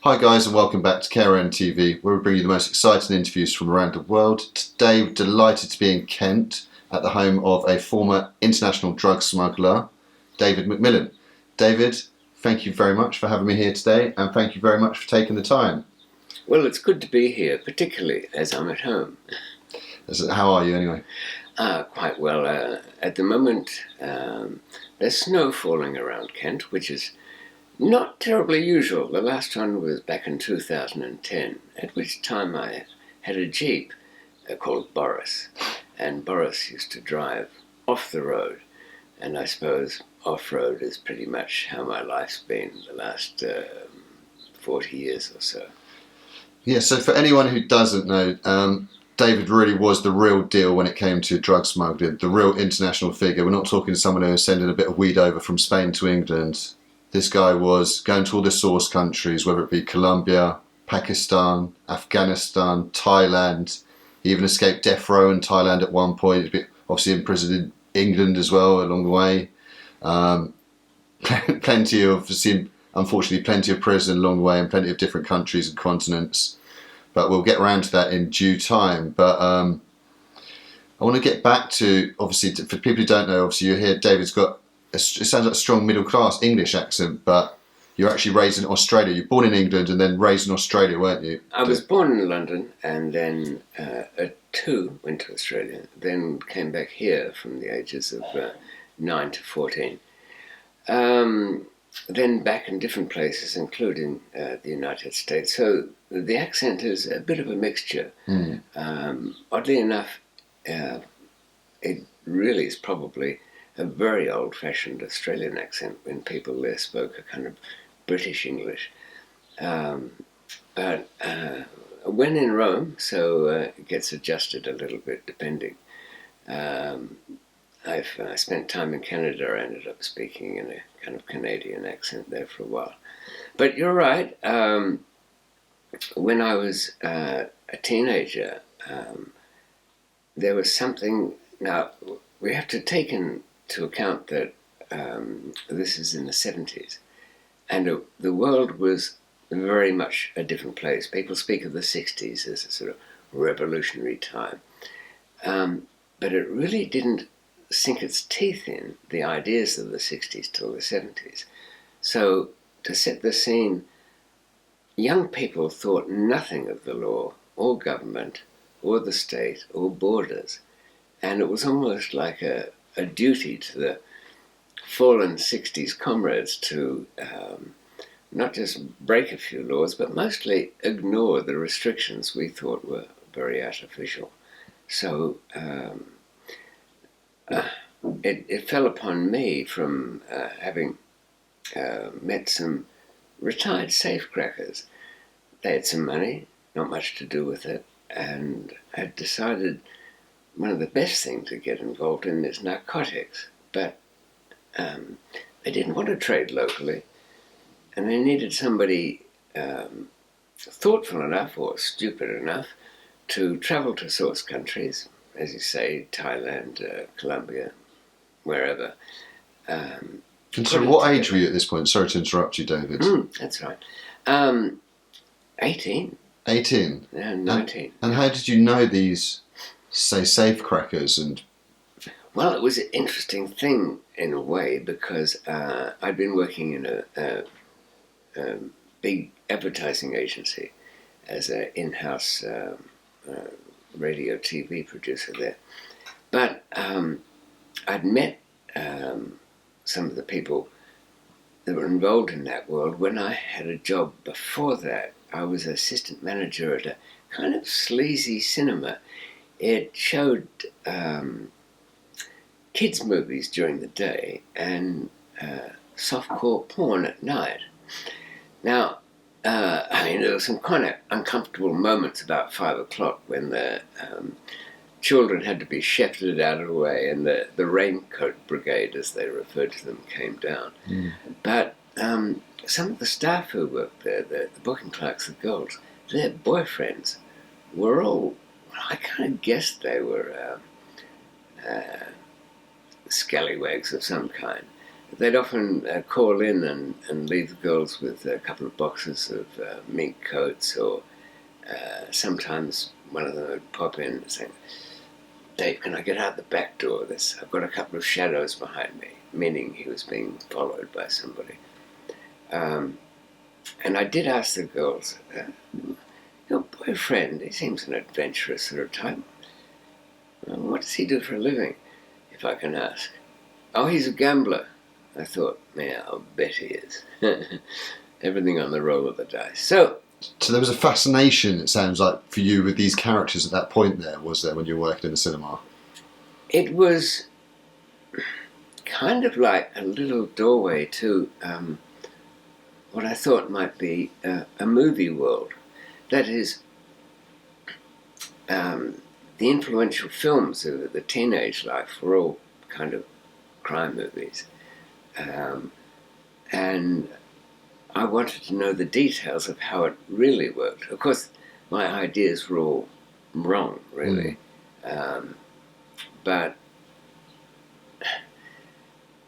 Hi guys and welcome back to KRN TV, where we bring you the most exciting interviews from around the world. Today we're delighted to be in Kent at the home of a former international drug smuggler, David McMillan. David, thank you very much for having me here today, and thank you very much for taking the time. Well, it's good to be here, particularly as I'm at home. How are you anyway? Quite well. At the moment, there's snow falling around Kent, which is not terribly usual. The last one was back in 2010, at which time I had a Jeep called Boris. And Boris used to drive off the road. And I suppose off-road is pretty much how my life's been the last 40 years or so. Yeah, so for anyone who doesn't know, David really was the real deal when it came to drug smuggling, the real international figure. We're not talking someone who was sending a bit of weed over from Spain to England. This guy was going to all the source countries, whether it be Colombia, Pakistan, Afghanistan, Thailand. He even escaped death row in Thailand at one point. He's obviously imprisoned in England as well along the way. Unfortunately, plenty of prison along the way in plenty of different countries and continents. But we'll get around to that in due time. But I want to get back to, obviously, for people who don't know, obviously you're here, David's got, it sounds like a strong middle class English accent, but you're actually raised in Australia. You're born in England and then raised in Australia, weren't you? I was born in London and then at 2 went to Australia, then came back here from the ages of 9 to 14. Then back in different places, including the United States. So the accent is a bit of a mixture. Oddly enough, it really is probably a very old-fashioned Australian accent when people there spoke a kind of British English. But when in Rome, so it gets adjusted a little bit depending. I've spent time in Canada. I ended up speaking in a kind of Canadian accent there for a while. But you're right. When I was a teenager, there was something. Now, we have to take into account that this is in the 70s. And the world was very much a different place. People speak of the 60s as a sort of revolutionary time. But it really didn't sink its teeth in the ideas of the 60s till the 70s. So to set the scene, young people thought nothing of the law or government or the state or borders. And it was almost like a duty to the fallen 60s comrades to not just break a few laws, but mostly ignore the restrictions we thought were very artificial. So it fell upon me from having met some retired safecrackers. They had some money, not much to do with it, and had decided one of the best things to get involved in is narcotics. But they didn't want to trade locally, and they needed somebody thoughtful enough or stupid enough to travel to source countries, as you say, Thailand, Colombia, wherever. And so what age were you at this point? Sorry to interrupt you, David. That's right. 18. 18? Yeah, 19. And how did you know these, say, safecrackers? And well, it was an interesting thing in a way because I'd been working in a big advertising agency as an in-house radio TV producer there. But I'd met some of the people that were involved in that world when I had a job before that. I was assistant manager at a kind of sleazy cinema. It showed kids' movies during the day and softcore porn at night. Now, there were some kind of uncomfortable moments about 5 o'clock when the children had to be shepherded out of the way and the raincoat brigade, as they referred to them, came down. But some of the staff who worked there, the booking clerks, the girls, their boyfriends were all, I kind of guessed they were scallywags of some kind. they'd often call in and leave the girls with a couple of boxes of mink coats, or sometimes one of them would pop in saying, "Dave, can I get out the back door? I've got a couple of shadows behind me," meaning he was being followed by somebody. And I did ask the girls, "Your boyfriend, he seems an adventurous sort of type. What does he do for a living, if I can ask?" "Oh, he's a gambler." I thought, yeah, I'll bet he is. Everything on the roll of the dice. So there was a fascination, it sounds like, for you with these characters at that point there, was there, when you were working in the cinema? it was kind of like a little doorway to what I thought might be a movie world. That is, the influential films of the teenage life were all kind of crime movies. And I wanted to know the details of how it really worked. Of course, my ideas were all wrong, really. But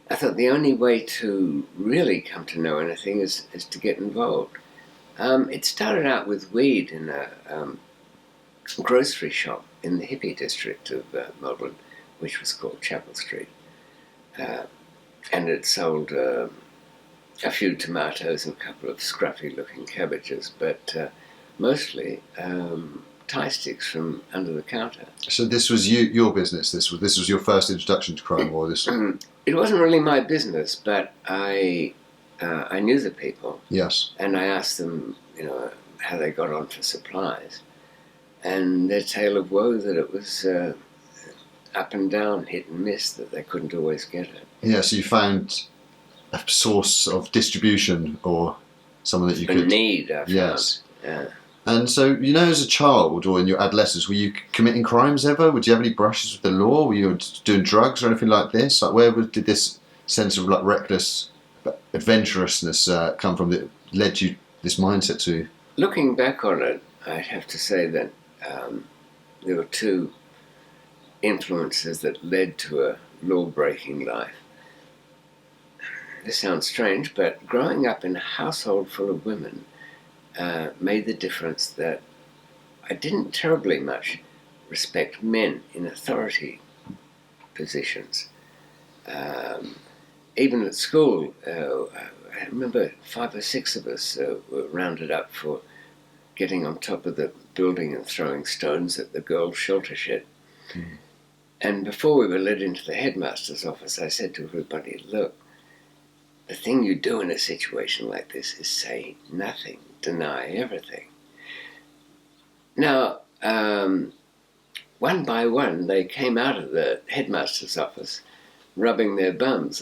I thought the only way to really come to know anything is to get involved. It started out with weed in a grocery shop in the hippie district of Melbourne, which was called Chapel Street. And it sold a few tomatoes and a couple of scruffy-looking cabbages, but mostly Thai sticks from under the counter. So this was your business. This was your first introduction to crime, or this? It wasn't really my business, but I knew the people. Yes. And I asked them, how they got on for supplies, and their tale of woe that it was up and down, hit and miss, that they couldn't always get it. Yeah. So you found a source of distribution, or someone that you could. A need. I found. Yes. Yeah. And so, as a child or in your adolescence, were you committing crimes ever? Would you have any brushes with the law? Were you doing drugs or anything like this? Like, did this sense of like reckless adventurousness come from that led you this mindset to? Looking back on it, I'd have to say that there were two influences that led to a law-breaking life. This sounds strange, but growing up in a household full of women made the difference that I didn't terribly much respect men in authority positions. Even at school, I remember 5 or 6 of us were rounded up for getting on top of the building and throwing stones at the girls' shelter shed. And before we were led into the headmaster's office, I said to everybody, "Look, the thing you do in a situation like this is say nothing, deny everything." Now, one by one, they came out of the headmaster's office rubbing their bums,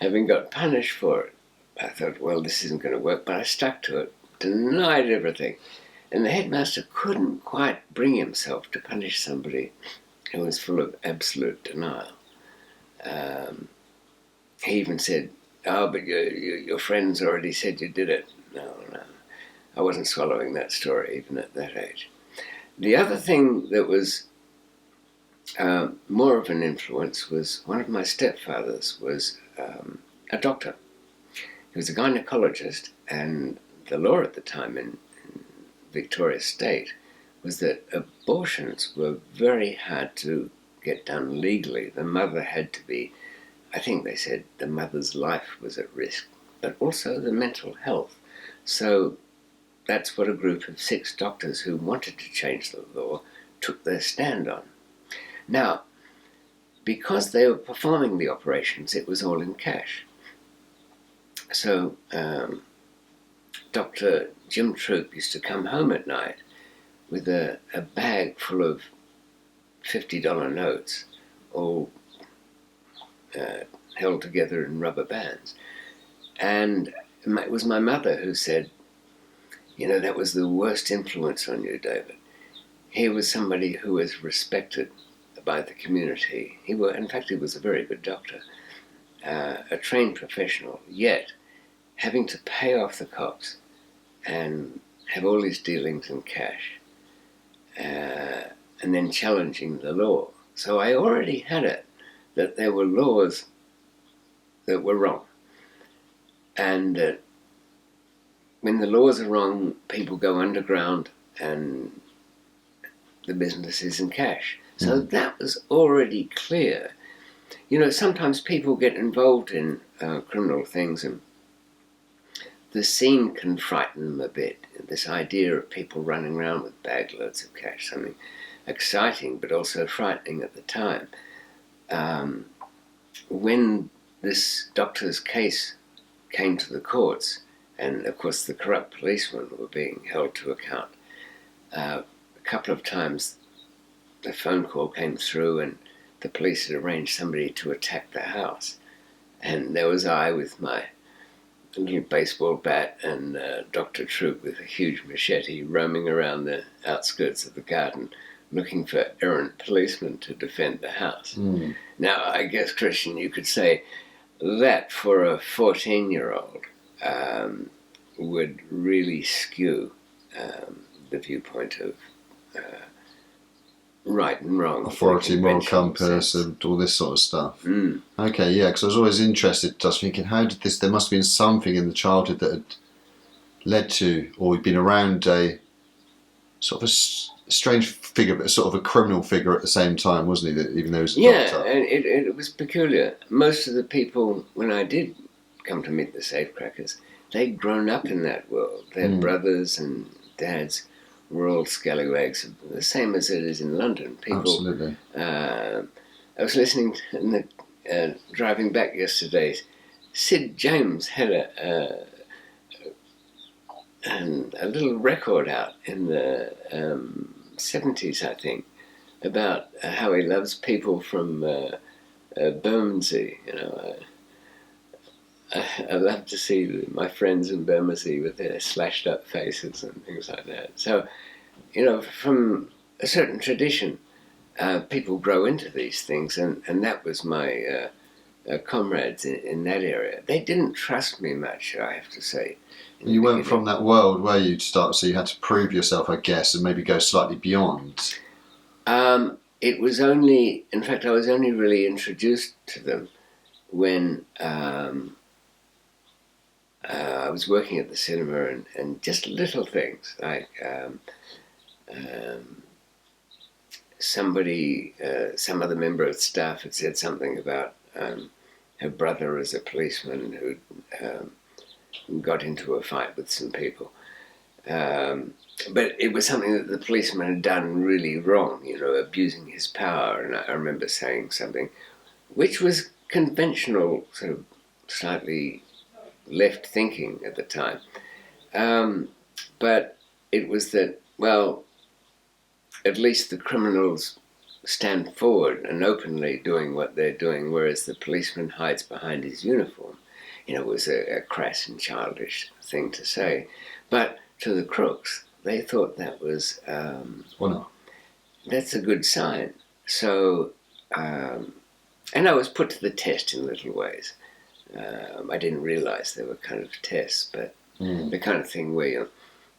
having got punished for it. I thought, well, this isn't going to work, but I stuck to it, denied everything. And the headmaster couldn't quite bring himself to punish somebody who was full of absolute denial. He even said, "Oh, but your friends already said you did it." No. I wasn't swallowing that story even at that age. The other thing that was more of an influence was one of my stepfathers was a doctor. He was a gynecologist, and the law at the time in Victoria State was that abortions were very hard to get done legally. The mother had to be, I think they said the mother's life was at risk, but also the mental health. So that's what a group of 6 doctors who wanted to change the law took their stand on. Now, because they were performing the operations, it was all in cash. So Dr. Jim Troop used to come home at night with a bag full of $50 notes, all held together in rubber bands. And it was my mother who said, "That was the worst influence on you, David." He was somebody who was respected by the community. In fact, he was a very good doctor, a trained professional, yet having to pay off the cops and have all his dealings in cash, and then challenging the law. So I already had it that there were laws that were wrong. and that when the laws are wrong, people go underground and the business is in cash. So that was already clear. You know, sometimes people get involved in criminal things and the scene can frighten them a bit. This idea of people running around with bag loads of cash, something exciting but also frightening at the time. When this doctor's case came to the courts, and of course the corrupt policemen were being held to account, a couple of times the phone call came through and the police had arranged somebody to attack the house. And there was I with my little baseball bat and Dr. Troop with a huge machete roaming around the outskirts of the garden looking for errant policemen to defend the house. Now, I guess, Christian, you could say that for a 14-year-old would really skew the viewpoint of right and wrong. Authority, moral compass, and all this sort of stuff. Okay, yeah, because I was always interested, just thinking, how did this, there must have been something in the childhood that had led to, or been around a sort of a strange figure, but sort of a criminal figure at the same time, wasn't he, that even though he was a doctor? Yeah, and it was peculiar. Most of the people, when I did come to meet the safecrackers, they'd grown up in that world. Their brothers and dads were all scallywags, the same as it is in London. People, absolutely. I was listening to driving back yesterday. Sid James had a little record out in the 70s, I think, about how he loves people from Bermondsey. You know, I love to see my friends in Bermondsey with their slashed up faces and things like that. So, you know, from a certain tradition, people grow into these things, and that was my comrades in that area. They didn't trust me much, I have to say. You went from that world where you'd start, so you had to prove yourself, I guess, and maybe go slightly beyond. It was only, in fact, I was only really introduced to them when I was working at the cinema, and just little things like somebody, some other member of staff had said something about her brother as a policeman who got into a fight with some people. But it was something that the policeman had done really wrong, you know, abusing his power. And I remember saying something which was conventional, sort of slightly left thinking at the time. But it was that, well, at least the criminals stand forward and openly doing what they're doing, whereas the policeman hides behind his uniform. You know, it was a crass and childish thing to say. But to the crooks, they thought that was, that's a good sign. So, and I was put to the test in little ways. I didn't realize they were kind of tests, but the kind of thing where you're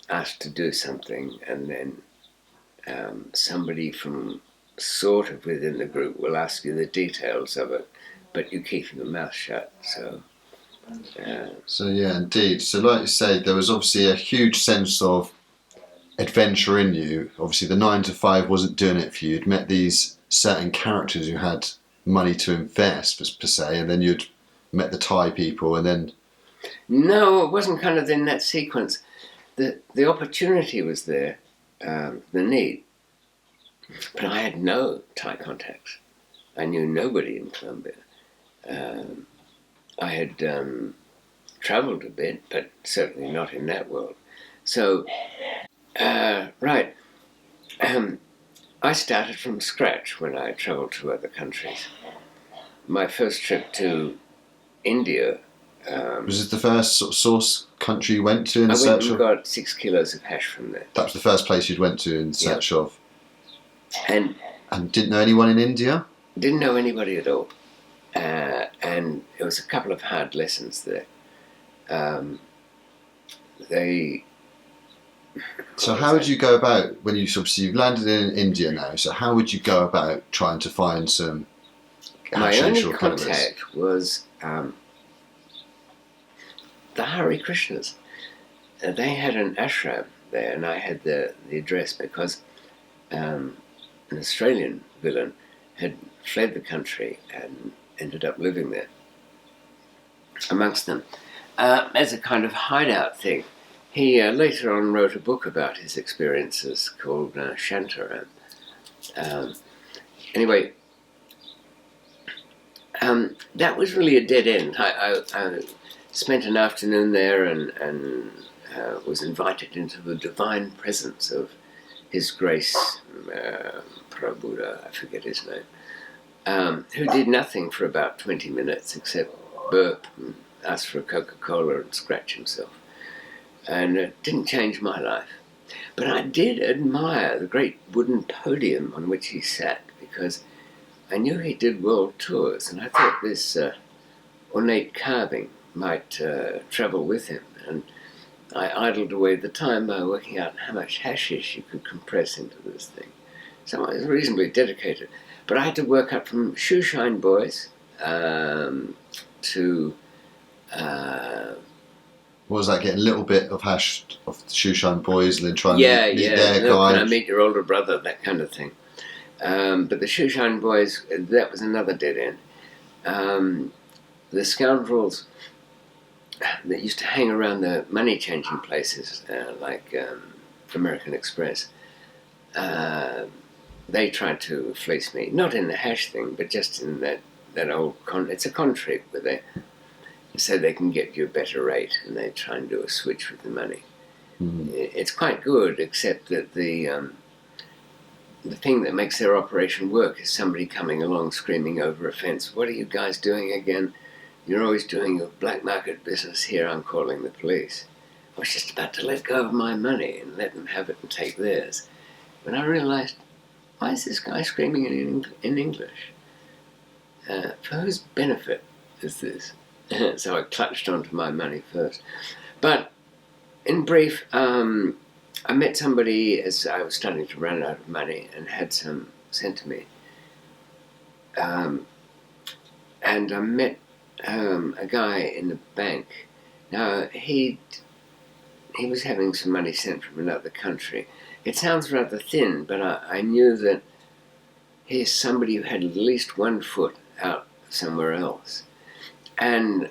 asked to do something and then somebody from sort of within the group will ask you the details of it, but you keep your mouth shut. So yeah, indeed. So like you say, there was obviously a huge sense of adventure in you. Obviously the 9 to 5 wasn't doing it for you. You'd met these certain characters who had money to invest, per se, and then you'd met the Thai people, and then... No, it wasn't kind of in that sequence. The opportunity was there, the need. But I had no Thai contacts. I knew nobody in Colombia. I had travelled a bit, but certainly not in that world. So, right. I started from scratch when I travelled to other countries. My first trip to India... was this the first sort of source country you went to in search of? I went and got 6 kilos of hash from there. That was the first place you'd went to in search of? And didn't know anyone in India? Didn't know anybody at all. And it was a couple of hard lessons there. So how would you go about, when you've landed in India now, so how would you go about trying to find some My hashish only or cannabis? contact was the Hare Krishnas. They had an ashram there, and I had the address because an Australian villain had fled the country and ended up living there amongst them as a kind of hideout thing. He later on wrote a book about his experiences called Shantaram. Anyway, that was really a dead end. I spent an afternoon there and was invited into the divine presence of His Grace Prabhupada, I forget his name, who did nothing for about 20 minutes except burp and ask for a Coca-Cola and scratch himself. And it didn't change my life. But I did admire the great wooden podium on which he sat, because I knew he did world tours, and I thought this ornate carving might travel with him. And I idled away the time by working out how much hashish you could compress into this thing. So I was reasonably dedicated. But I had to work up from shoeshine boys to... What was that, getting a little bit of hash off the shoeshine boys and then trying to meet their guy? Can I meet your older brother, that kind of thing. But the shoeshine boys, that was another dead end. The scoundrels that used to hang around the money changing places, like American Express, they tried to fleece me, not in the hash thing, but just in that old it's a con trip where they say they can get you a better rate, and they try and do a switch with the money. Mm-hmm. It's quite good, except that the thing that makes their operation work is somebody coming along screaming over a fence, "What are you guys doing again? You're always doing your black market business here, I'm calling the police." I was just about to let go of my money and let them have it and take theirs, when I realized, why is this guy screaming in English? For whose benefit is this? So I clutched onto my money first. But in brief, I met somebody as I was starting to run out of money and had some sent to me. And I met a guy in the bank. Now, he was having some money sent from another country. It sounds rather thin, but I knew that he's somebody who had at least 1 foot out somewhere else. And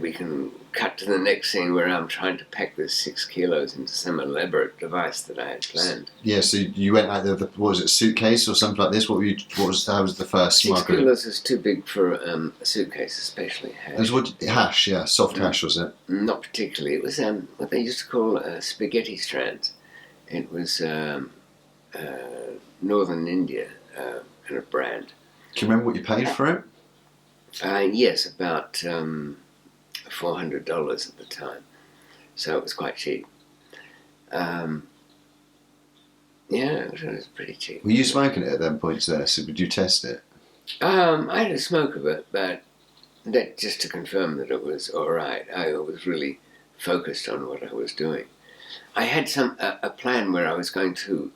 we can cut to the next scene where I'm trying to pack this 6 kilos into some elaborate device that I had planned. Yeah, so you went out there with, what was it, suitcase or something like this? How was the first 6 smuggling? kilos is too big for a suitcase, especially hash. Hash, yeah, soft hash, was it? Not particularly. It was what they used to call spaghetti strands. It was Northern India kind of brand. Do you remember what you paid for it? Yes, about $400 at the time, so it was quite cheap. Yeah, it was pretty cheap. Were you smoking it at them points there? So would you test it? I had a smoke of it, but that just to confirm that it was all right. I was really focused on what I was doing. I had a plan where I was going to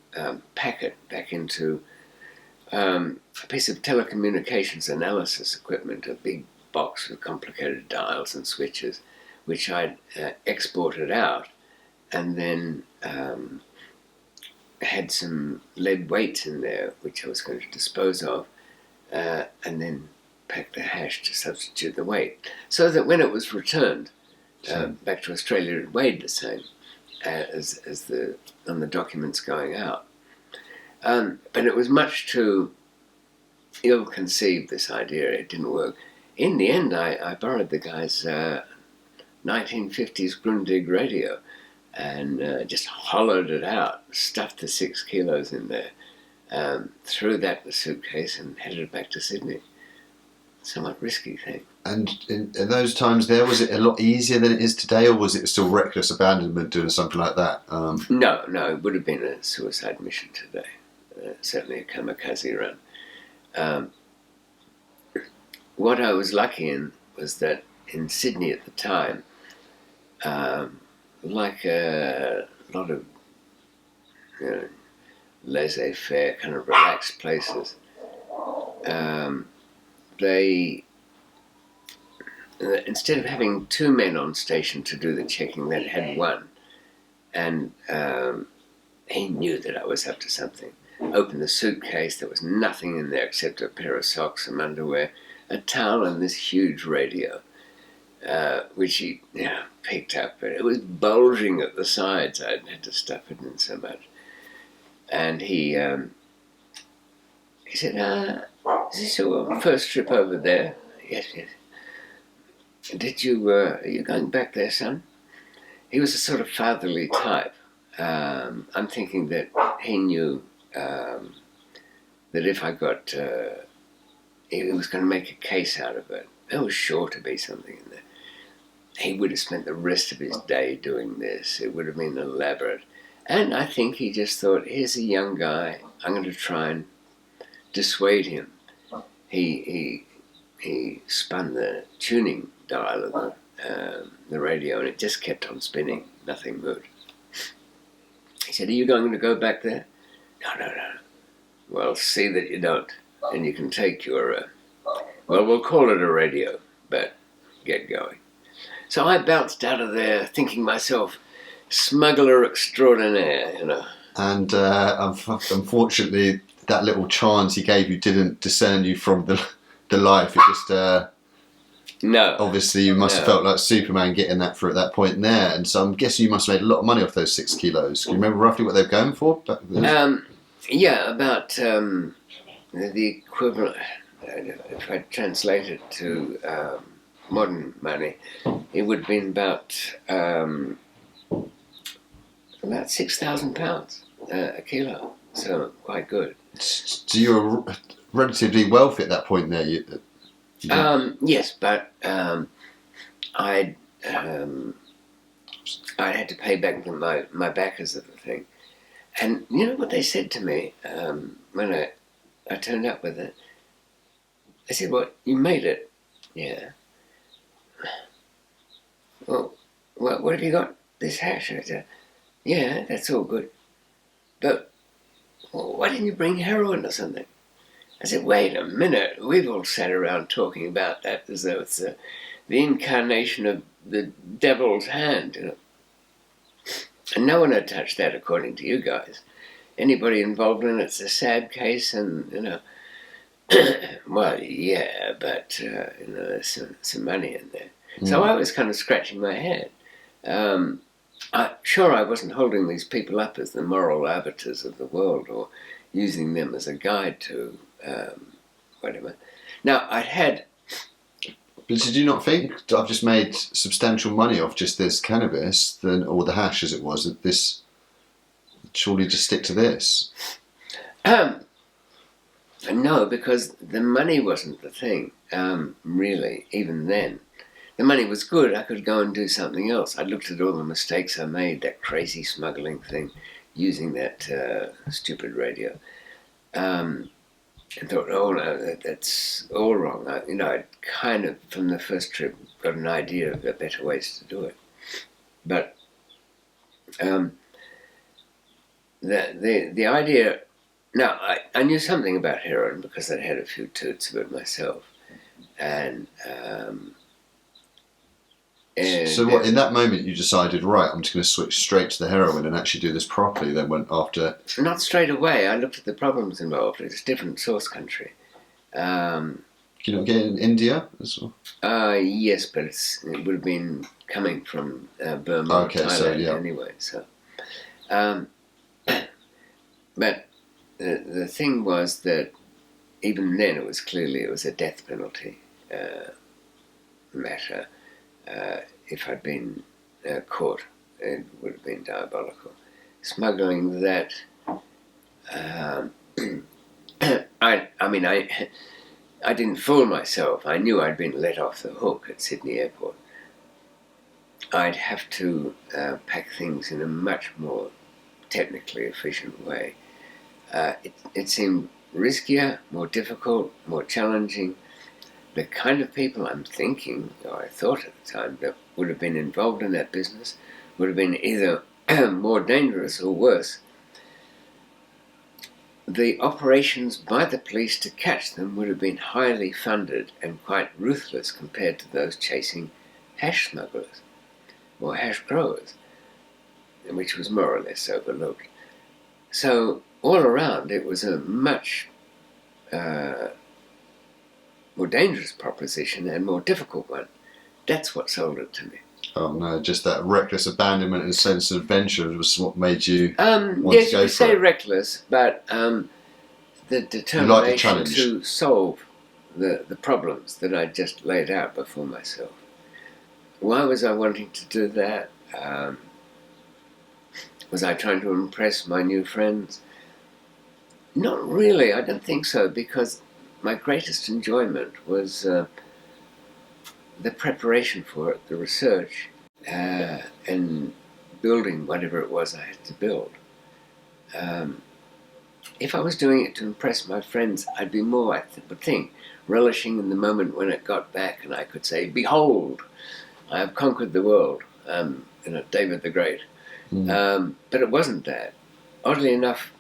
pack it back into a piece of telecommunications analysis equipment, a big box with complicated dials and switches, which I'd exported out, and then had some lead weights in there, which I was going to dispose of, and then pack the hash to substitute the weight, so that when it was returned back to Australia, it weighed the same as on the documents going out. But it was much too ill-conceived, this idea. It didn't work. In the end, I borrowed the guy's 1950s Grundig radio and just hollowed it out, stuffed the 6 kilos in there, threw that in the suitcase and headed back to Sydney. Somewhat risky thing. And in those times there, was it a lot easier than it is today, or was it still reckless abandonment doing something like that? No, it would have been a suicide mission today. Certainly a kamikaze run. What I was lucky in was that in Sydney at the time, like a lot of laissez-faire, kind of relaxed places, they instead of having 2 men on station to do the checking, they had one. And he knew that I was up to something. Opened the suitcase, there was nothing in there except a pair of socks, some underwear, a towel, and this huge radio, which he picked up, but it was bulging at the sides. I had to stuff it in so much. And he said, is this your first trip over there? Yes, yes. Did you, are you going back there, son? He was a sort of fatherly type. I'm thinking that he knew that if I got, he was going to make a case out of it. There was sure to be something in there. He would have spent the rest of his day doing this. It would have been elaborate. And I think he just thought, here's a young guy, I'm going to try and dissuade him. He spun the tuning dial of the radio, and it just kept on spinning. Nothing moved. He said, are you going to go back there? No. Well, see that you don't. And you can take your, well, we'll call it a radio, but get going. So I bounced out of there thinking myself, smuggler extraordinaire, you know. And unfortunately, that little chance he gave you didn't discern you from the life. It just... No. Obviously, you must have felt like Superman getting that through at that point there. And so I'm guessing you must have made a lot of money off those 6 kilos. Can you remember roughly what they were going for? Yeah, about the equivalent, if I translate it to modern money, it would have been about £6,000 a kilo. So quite good. So you were relatively wealthy at that point there. Yes, but I had to pay back my backers of the thing. And you know what they said to me when I turned up with it? They said, "What, you made it?" Yeah. Well, what have you got? This hash? I said, yeah, that's all good. But why didn't you bring heroin or something? I said, wait a minute, we've all sat around talking about that as though it's the incarnation of the devil's hand, you know. And no one had touched that, according to you guys. Anybody involved in it's a sad case, and, you know, well, yeah, but, you know, there's some money in there. So I was kind of scratching my head. Sure, I wasn't holding these people up as the moral arbiters of the world or using them as a guide to whatever. Now, I'd had... But did you not think, I've just made substantial money off just this cannabis, then, or the hash as it was, that this, surely just stick to this? No, because the money wasn't the thing, really, even then. The money was good, I could go and do something else. I looked at all the mistakes I made, that crazy smuggling thing, using that stupid radio. And thought, oh no, that's all wrong. I'd kind of, from the first trip, got an idea of the better ways to do it. But the idea, now I knew something about heroin because I'd had a few toots of it myself. And so what, in that moment you decided, right, I'm just going to switch straight to the heroin and actually do this properly, then went after... Not straight away. I looked at the problems involved. It's a different source country. Can you not get it in India as well? Yes, but it would have been coming from Burma or Thailand anyway. So, but the thing was that even then it was a death penalty matter. If I'd been caught, it would have been diabolical. Smuggling that, I didn't fool myself. I knew I'd been let off the hook at Sydney Airport. I'd have to pack things in a much more technically efficient way. It seemed riskier, more difficult, more challenging. The kind of people I'm thinking, or I thought at the time, that would have been involved in that business would have been either more dangerous or worse. the operations by the police to catch them would have been highly funded and quite ruthless compared to those chasing hash smugglers or hash growers, which was more or less overlooked. So all around, it was a much more dangerous proposition and more difficult one. That's what sold it to me. Oh no, just that reckless abandonment and sense of adventure was what made you want yes, to go you could for say it. reckless, but the determination to solve the problems that I just laid out before myself. Why was I wanting to do that? Was I trying to impress my new friends? Not really, I don't think so, because my greatest enjoyment was the preparation for it, the research, and building whatever it was I had to build. If I was doing it to impress my friends, I'd be more, I would think, relishing in the moment when it got back and I could say, "Behold, I have conquered the world," David the Great. But it wasn't that. Oddly enough,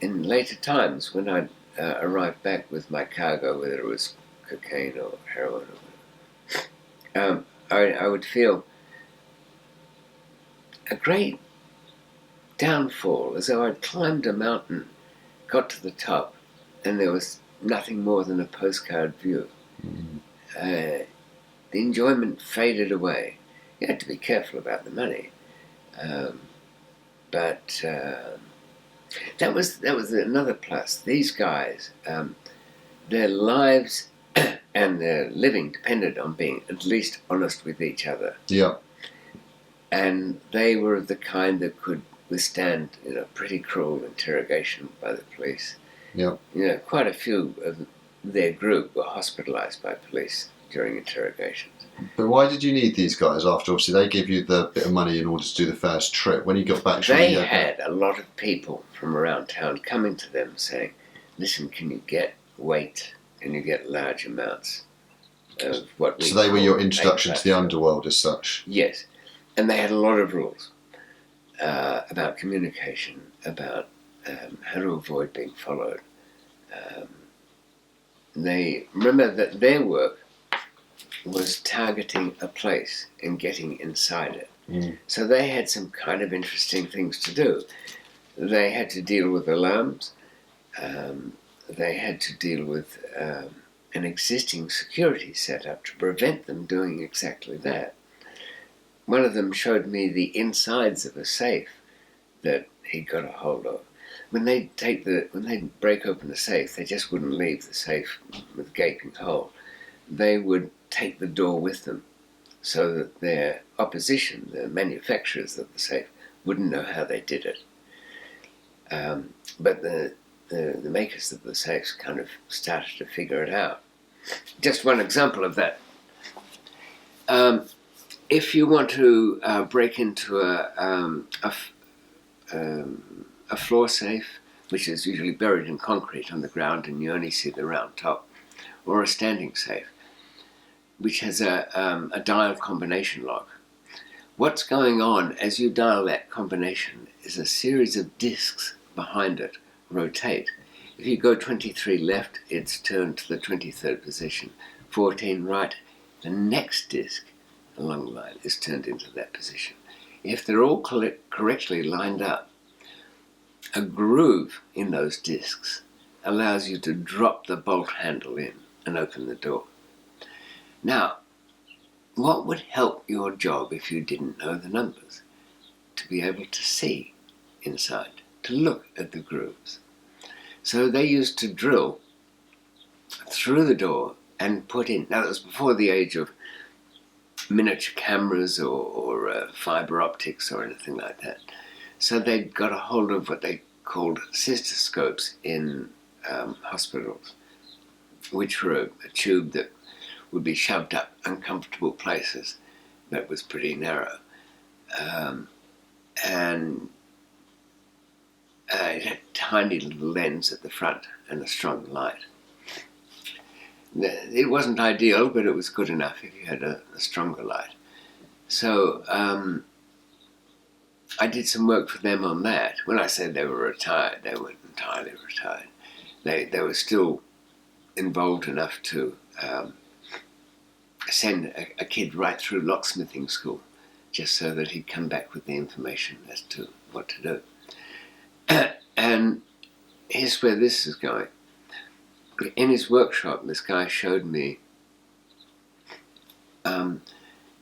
in later times, when I'd arrived back with my cargo, whether it was cocaine or heroin or whatever, I would feel a great downfall, as though I'd climbed a mountain, got to the top, and there was nothing more than a postcard view. The enjoyment faded away. You had to be careful about the money, but that was another plus. These guys, their lives and their living depended on being at least honest with each other. Yeah. And they were of the kind that could withstand, pretty cruel interrogation by the police. Yeah. Quite a few of their group were hospitalized by police during interrogations. But why did you need these guys after, obviously, they gave you the bit of money in order to do the first trip? When you got back... They had a lot of people from around town coming to them saying, "Listen, can you get weight? Can you get large amounts of what we..." So they were your introduction to the underworld as such? Yes. And they had a lot of rules about communication, about how to avoid being followed. They remember that their work was targeting a place and getting inside it. So they had some kind of interesting things to do. They had to deal with alarms. They had to deal with an existing security setup to prevent them doing exactly that. One of them showed me the insides of a safe that he got a hold of. When they break open the safe, they just wouldn't leave the safe with a gaping hole. They would take the door with them, so that their opposition, the manufacturers of the safe, wouldn't know how they did it. But the makers of the safes kind of started to figure it out. Just one example of that. If you want to break into a floor safe, which is usually buried in concrete on the ground and you only see the round top, or a standing safe, which has a dial combination lock, what's going on as you dial that combination is a series of discs behind it rotate. If you go 23 left, it's turned to the 23rd position. 14 right, the next disc along the line is turned into that position. If they're all correctly lined up, a groove in those discs allows you to drop the bolt handle in and open the door. Now, what would help your job if you didn't know the numbers? To be able to see inside, to look at the grooves. So they used to drill through the door and put in, now that was before the age of miniature cameras or fiber optics or anything like that. So they got a hold of what they called cystoscopes in hospitals, which were a tube that would be shoved up uncomfortable places that was pretty narrow. And it had a tiny little lens at the front and a strong light. It wasn't ideal, but it was good enough if you had a stronger light. So I did some work for them on that. When I said they were retired, they weren't entirely retired. they were still involved enough to send a kid right through locksmithing school just so that he'd come back with the information as to what to do. And here's where this is going. In his workshop, this guy showed me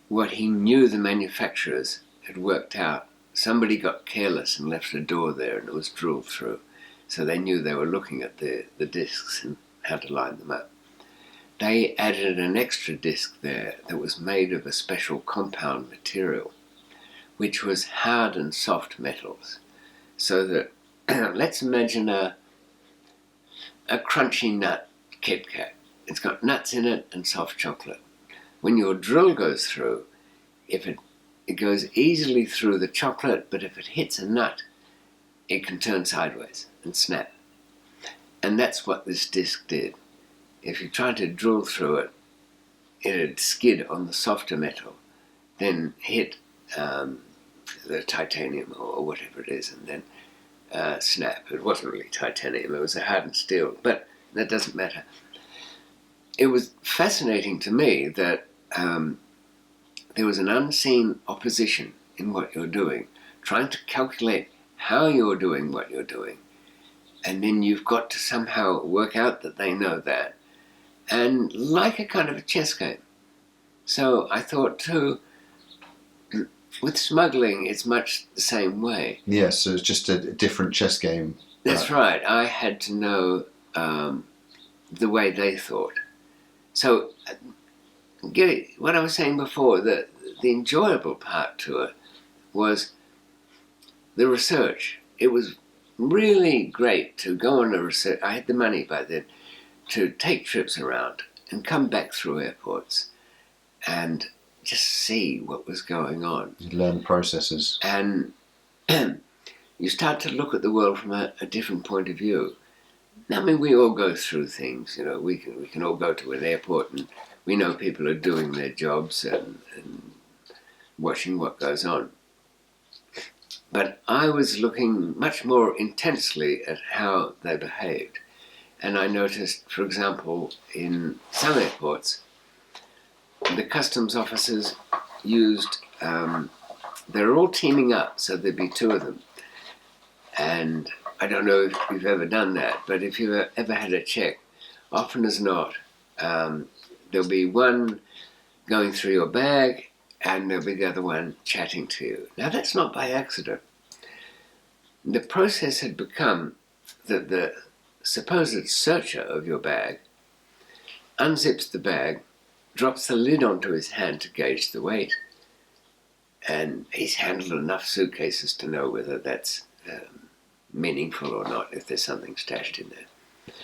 what he knew the manufacturers had worked out. Somebody got careless and left a door there and it was drilled through. So they knew they were looking at the discs and how to line them up. They added an extra disc there that was made of a special compound material, which was hard and soft metals. So that, let's imagine a crunchy nut Kit Kat. It's got nuts in it and soft chocolate. When your drill goes through, if it goes easily through the chocolate, but if it hits a nut, it can turn sideways and snap. And that's what this disc did. If you tried to drill through it, it'd skid on the softer metal, then hit the titanium or whatever it is, and then snap. It wasn't really titanium, it was a hardened steel, but that doesn't matter. It was fascinating to me that there was an unseen opposition in what you're doing, trying to calculate how you're doing what you're doing, and then you've got to somehow work out that they know that, and like a kind of a chess game. So I thought too, with smuggling, it's much the same way. Yes, so it's just a different chess game. That's right. I had to know the way they thought. So, what I was saying before, the enjoyable part to it was the research. It was really great to go on a research. I had the money by then to take trips around and come back through airports and just see what was going on. You learn processes. And you start to look at the world from a different point of view. I mean, we all go through things, you know. We can all go to an airport and we know people are doing their jobs and watching what goes on. But I was looking much more intensely at how they behaved. And I noticed, for example, in some airports, the customs officers used, they're all teaming up, so there'd be two of them. And I don't know if you've ever done that, but if you've ever had a check, often as not, there'll be one going through your bag and there'll be the other one chatting to you. Now that's not by accident. The process had become that the supposed searcher of your bag unzips the bag, drops the lid onto his hand to gauge the weight, and he's handled enough suitcases to know whether that's meaningful or not, if there's something stashed in there.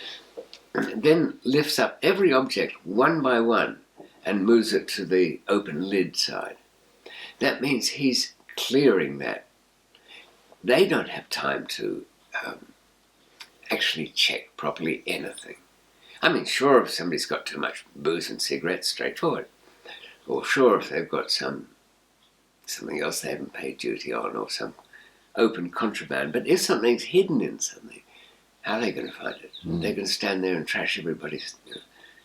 And then lifts up every object one by one and moves it to the open lid side. That means he's clearing that. They don't have time to actually check properly anything. I mean, sure, if somebody's got too much booze and cigarettes, straightforward. Or sure, if they've got something else they haven't paid duty on, or some open contraband. But if something's hidden in something, how are they going to find it? They're going to stand there and trash everybody's,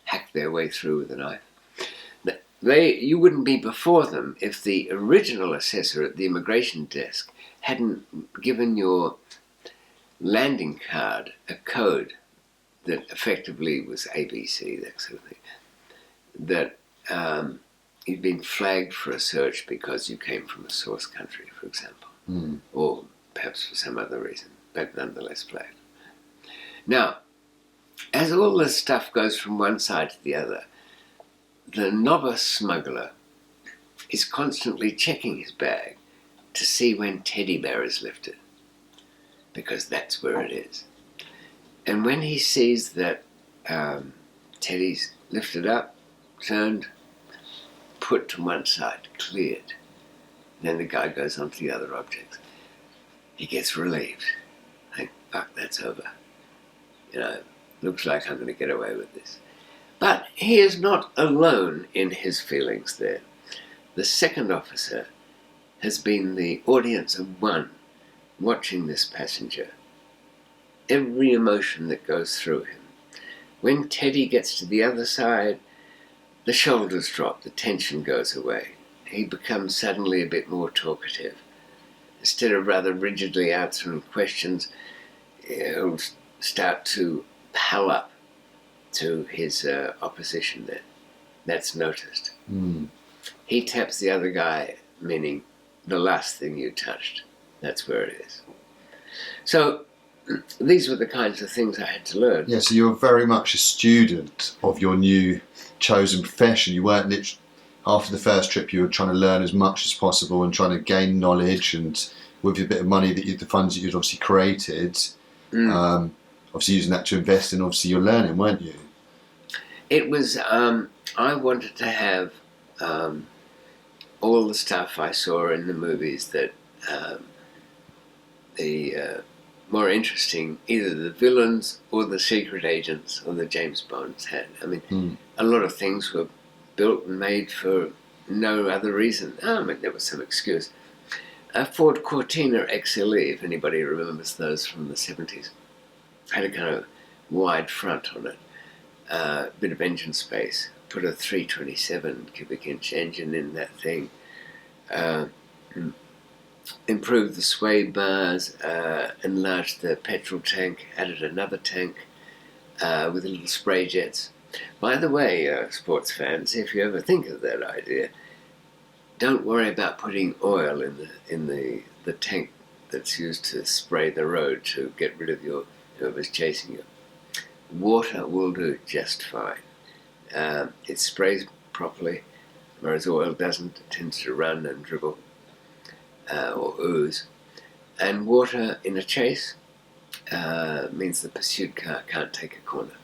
hack their way through with a knife. You wouldn't be before them if the original assessor at the immigration desk hadn't given your landing card a code that effectively was ABC, that sort of thing, that you'd been flagged for a search because you came from a source country, for example, or perhaps for some other reason, but nonetheless flagged. Now, as all this stuff goes from one side to the other, the novice smuggler is constantly checking his bag to see when teddy bear is lifted, because that's where it is. And when he sees that Teddy's lifted up, turned, put to one side, cleared, then the guy goes on to the other objects. He gets relieved. Like, fuck, that's over. Looks like I'm going to get away with this. But he is not alone in his feelings there. The second officer has been the audience of one watching this passenger every emotion that goes through him. When Teddy gets to the other side, the shoulders drop, the tension goes away. He becomes suddenly a bit more talkative. Instead of rather rigidly answering questions, he'll start to pal up to his opposition there. That's noticed. He taps the other guy, meaning the last thing you touched. That's where it is. So these were the kinds of things I had to learn. Yeah, so you're very much a student of your new chosen profession. You weren't literally, after the first trip, you were trying to learn as much as possible and trying to gain knowledge, and with a bit of money that the funds that you'd obviously created, obviously using that to invest in obviously your learning, weren't you? It was, I wanted to have all the stuff I saw in the movies that the more interesting, either the villains or the secret agents or the James Bonds had. I mean, a lot of things were built and made for no other reason. I mean, there was some excuse. A Ford Cortina XLE, if anybody remembers those from the 70s, had a kind of wide front on it, a bit of engine space. Put a 327 cubic inch engine in that thing. Improved the sway bars, enlarged the petrol tank, added another tank with little spray jets. By the way, sports fans, if you ever think of that idea, don't worry about putting oil in the tank that's used to spray the road to get rid of whoever's chasing you. Water will do just fine. It sprays properly, whereas oil doesn't. It tends to run and dribble or ooze. And water in a chase means the pursued car can't take a corner.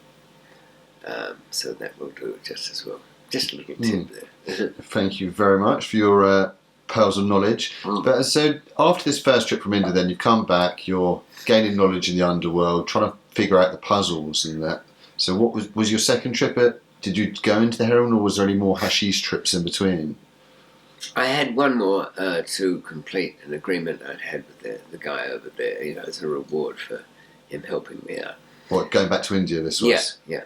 So that will do just as well. Just a little tip there. Thank you very much for your pearls of knowledge. But so after this first trip from India, then you come back, you're gaining knowledge in the underworld, trying to figure out the puzzles and that. So what was your second trip at? Did you go into the heroin, or was there any more hashish trips in between? I had one more to complete an agreement I'd had with the guy over there, as a reward for him helping me out. What, going back to India this was? Yeah.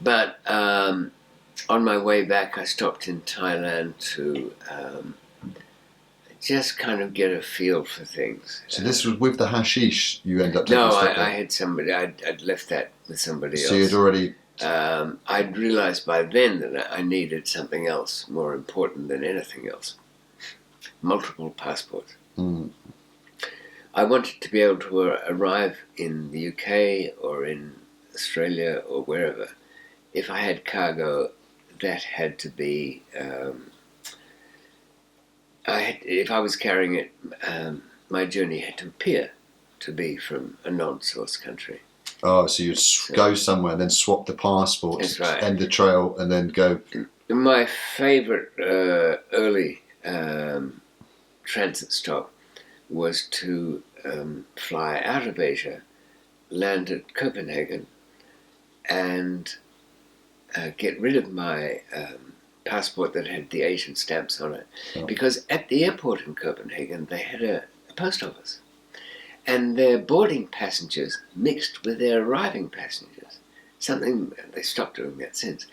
But on my way back, I stopped in Thailand to just kind of get a feel for things. So this was with the hashish you end up taking? No, I had somebody, I'd left that with somebody else. So you'd already... I'd realised by then that I needed something else more important than anything else. Multiple passports. I wanted to be able to arrive in the UK or in Australia or wherever. If I had cargo, that had to be... if I was carrying it, my journey had to appear to be from a non-source country. Oh, so you'd go somewhere and then swap the passport, That's right. end the trail, and then go... My favourite early transit stop was to fly out of Asia, land at Copenhagen, and get rid of my passport that had the Asian stamps on it. Oh. Because at the airport in Copenhagen, they had a post office. And their boarding passengers mixed with their arriving passengers. Something, they stopped doing that since.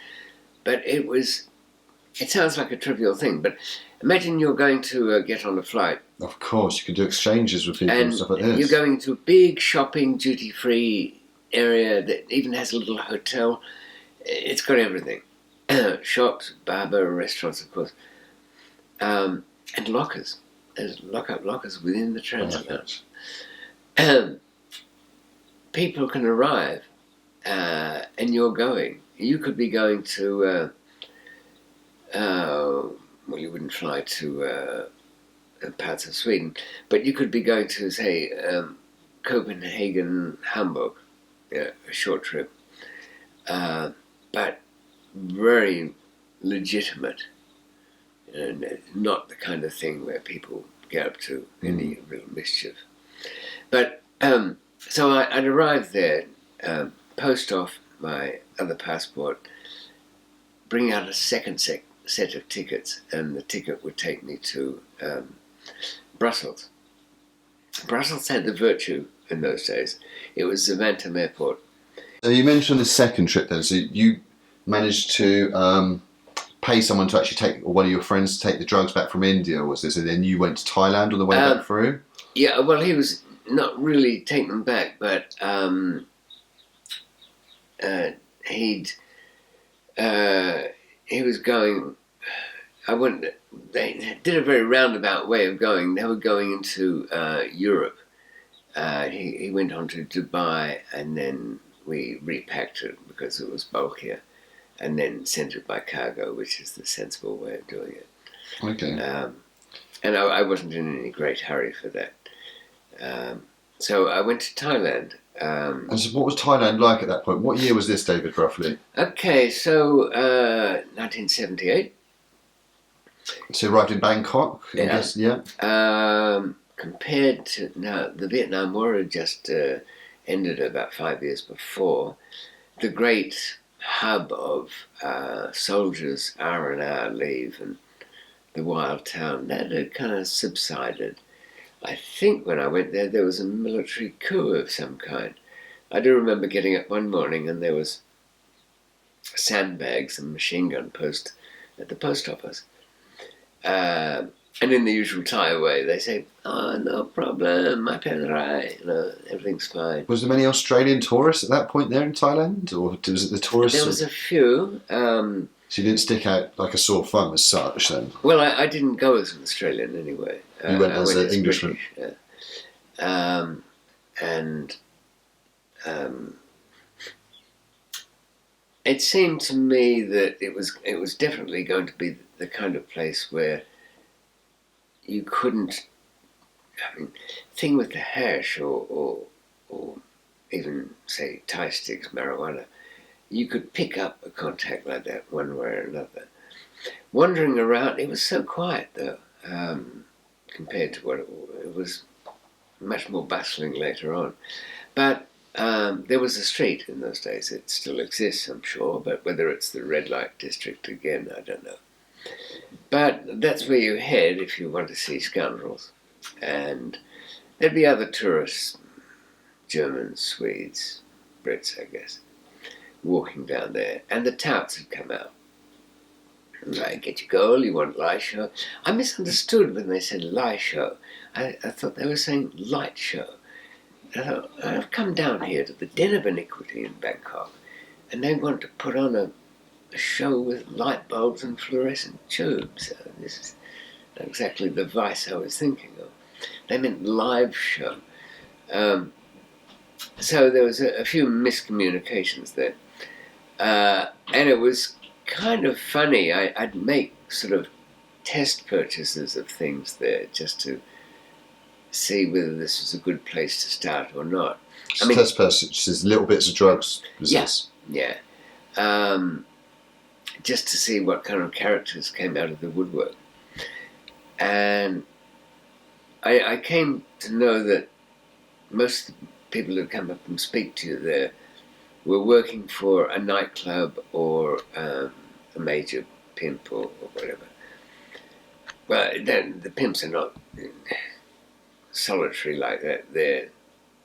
But it sounds like a trivial thing, but imagine you're going to get on a flight. Of course, you can do exchanges with people and stuff like this. You're going to a big shopping, duty-free area that even has a little hotel. It's got everything. Shops, barber, restaurants, of course. And lockers. There's lock-up lockers within the transit lounge. People can arrive and you could be going to well, you wouldn't fly to parts of Sweden, but you could be going to, say, Copenhagen, Hamburg, a short trip, but very legitimate and not the kind of thing where people get up to any real mischief. But so I'd arrive there, post off my other passport, bring out a second set of tickets, and the ticket would take me to Brussels. Brussels had the virtue in those days. It was Zaventem Airport. So you mentioned the second trip then. So you managed to pay someone to actually take, or one of your friends to take the drugs back from India, was this? And then you went to Thailand on the way back through? Yeah, well, he was not really taking them back, but he was going. They did a very roundabout way of going. They were going into Europe. He went on to Dubai, and then we repacked it because it was bulkier, and then sent it by cargo, which is the sensible way of doing it. Okay. And I wasn't in any great hurry for that. So I went to Thailand. And so what was Thailand like at that point? What year was this, David, roughly? Okay, so 1978. So you arrived in Bangkok, I guess, yeah? Compared to now, the Vietnam War had just ended about 5 years before. The great hub of soldiers, hour leave, and the wild town, that had kind of subsided. I think when I went there was a military coup of some kind. I do remember getting up one morning and there was sandbags and machine gun post at the post office. And in the usual Thai way, they say, "Oh, no problem, my penrai, everything's fine." Was there many Australian tourists at that point there in Thailand? Or was it the tourists? There was a few. So you didn't stick out like a sore thumb as such then? Well, I didn't go as an Australian anyway. You went as an Englishman. British, yeah. It seemed to me that it was definitely going to be the kind of place where you couldn't, thing with the hash or even say Thai sticks, marijuana, you could pick up a contact like that one way or another. Wandering around, it was so quiet though, compared to what it was much more bustling later on. But there was a street in those days. It still exists, I'm sure, but whether it's the red light district again, I don't know. But that's where you head if you want to see scoundrels. And there'd be other tourists, Germans, Swedes, Brits, I guess, walking down there. And the touts had come out. Right, get your goal, you want light show. I misunderstood when they said light show. I thought they were saying light show. I've come down here to the Den of Iniquity in Bangkok, and they want to put on a show with light bulbs and fluorescent tubes. This is not exactly the vice I was thinking of. They meant live show. So there was a few miscommunications there. And it was kind of funny. I'd make sort of test purchases of things there just to see whether this was a good place to start or not. Test purchases, little bits of drugs. Yeah. Just to see what kind of characters came out of the woodwork. And I came to know that most of the people who come up and speak to you there were working for a nightclub or a major pimp or whatever. Well, then the pimps are not solitary like that there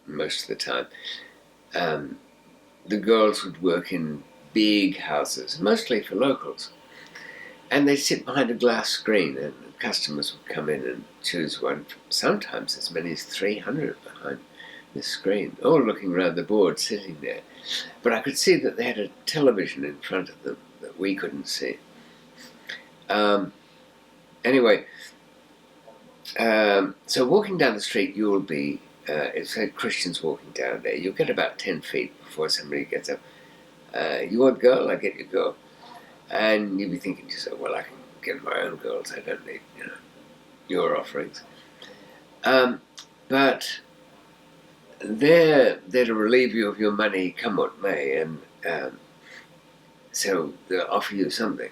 most of the time. The girls would work in big houses, mostly for locals. And they'd sit behind a glass screen and customers would come in and choose one, sometimes as many as 300 behind this screen, all looking around the board, sitting there. But I could see that they had a television in front of them that we couldn't see. Anyway, so walking down the street, you'll be, it's like Christians walking down there, you'll get about 10 feet before somebody gets up. You want girl? I get your girl. And you'll be thinking to yourself, well, I can get my own girls, I don't need, your offerings. But they're there to relieve you of your money, come what may, and so they'll offer you something.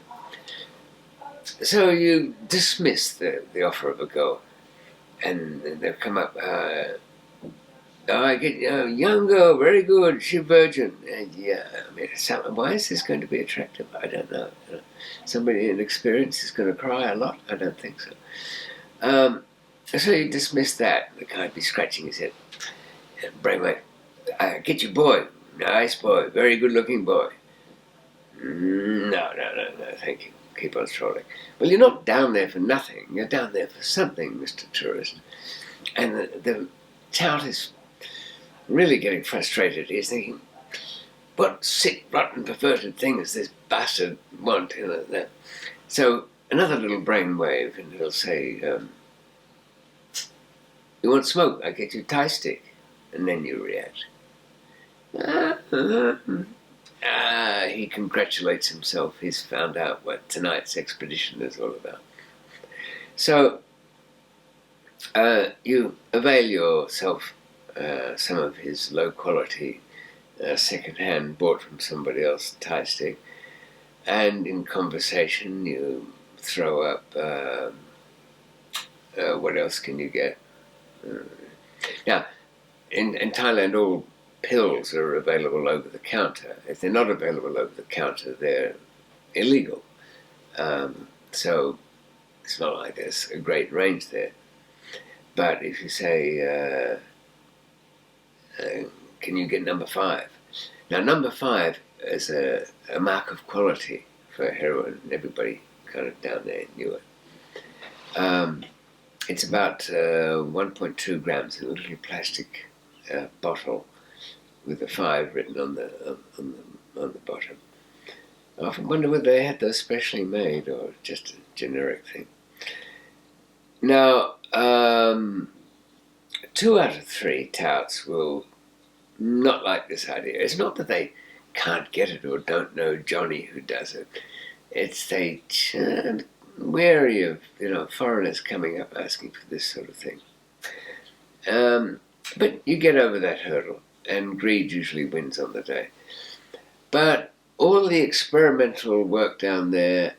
So you dismiss the offer of a girl, and they'll come up, I get a young girl, very good, she's virgin. And why is this going to be attractive? I don't know. Somebody inexperienced is going to cry a lot? I don't think so. So you dismiss that. The guy would be scratching his head. Brainwave, get your boy. Nice boy, very good looking boy. No, thank you. Keep on strolling. Well, you're not down there for nothing. You're down there for something, Mr. Tourist. And the tout is really getting frustrated. He's thinking, what sick, rotten, perverted thing does this bastard want? So another little brainwave, and it'll say, you want smoke? I get you Thai stick. And then you react. He congratulates himself. He's found out what tonight's expedition is all about. So you avail yourself some of his low-quality, second-hand, bought from somebody else, Thai stick, and in conversation you throw up, what else can you get? Now, in Thailand, all pills are available over the counter. If they're not available over the counter, they're illegal. So it's not like there's a great range there. But if you say, can you get number 5? Now, number 5 is a mark of quality for heroin. Everybody kind of down there knew it. It's about 1.2 grams in a little plastic bottle with a 5 written on the bottom. I often wonder whether they had those specially made or just a generic thing. Now, 2 out of 3 touts will not like this idea. It's not that they can't get it or don't know Johnny who does it. It's they wary of foreigners coming up asking for this sort of thing. But you get over that hurdle, and greed usually wins on the day. But all the experimental work down there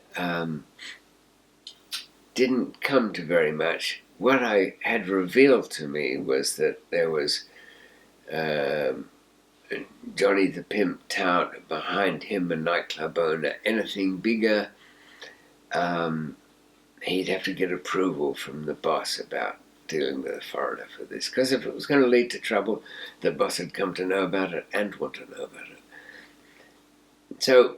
didn't come to very much. What I had revealed to me was that there was Johnny the Pimp tout, behind him a nightclub owner. Anything bigger, he'd have to get approval from the boss about dealing with a foreigner for this, because if it was going to lead to trouble, the boss had come to know about it and want to know about it. So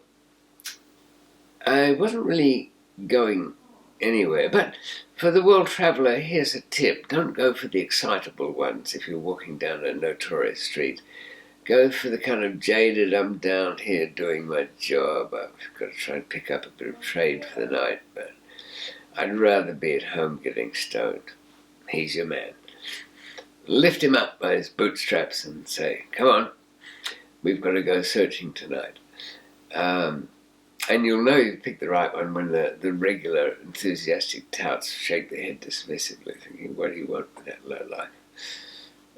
I wasn't really going anywhere. But for the world traveller, here's a tip. Don't go for the excitable ones if you're walking down a notorious street. Go for the kind of jaded, I'm down here doing my job, I've got to try and pick up a bit of trade for the night, but I'd rather be at home getting stoned. He's your man. Lift him up by his bootstraps and say, come on, we've got to go searching tonight. And you'll know you've picked the right one when the regular enthusiastic touts shake their head dismissively, thinking, what do you want with that low life?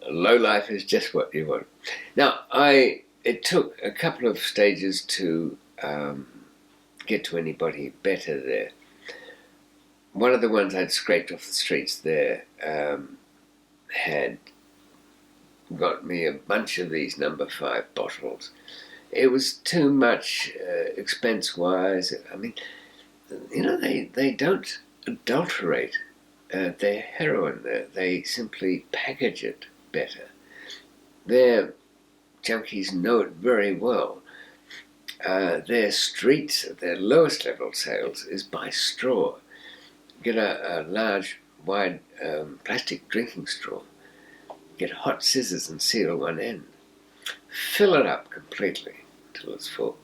A low life is just what you want. Now, it took a couple of stages to get to anybody better there. One of the ones I'd scraped off the streets there had got me a bunch of these number 5 bottles. It was too much expense-wise. I mean, they don't adulterate their heroin. They simply package it better. Their junkies know it very well. Their streets, their lowest level sales is by straw. Get a large, wide plastic drinking straw. Get hot scissors and seal one end. Fill it up completely till it's full.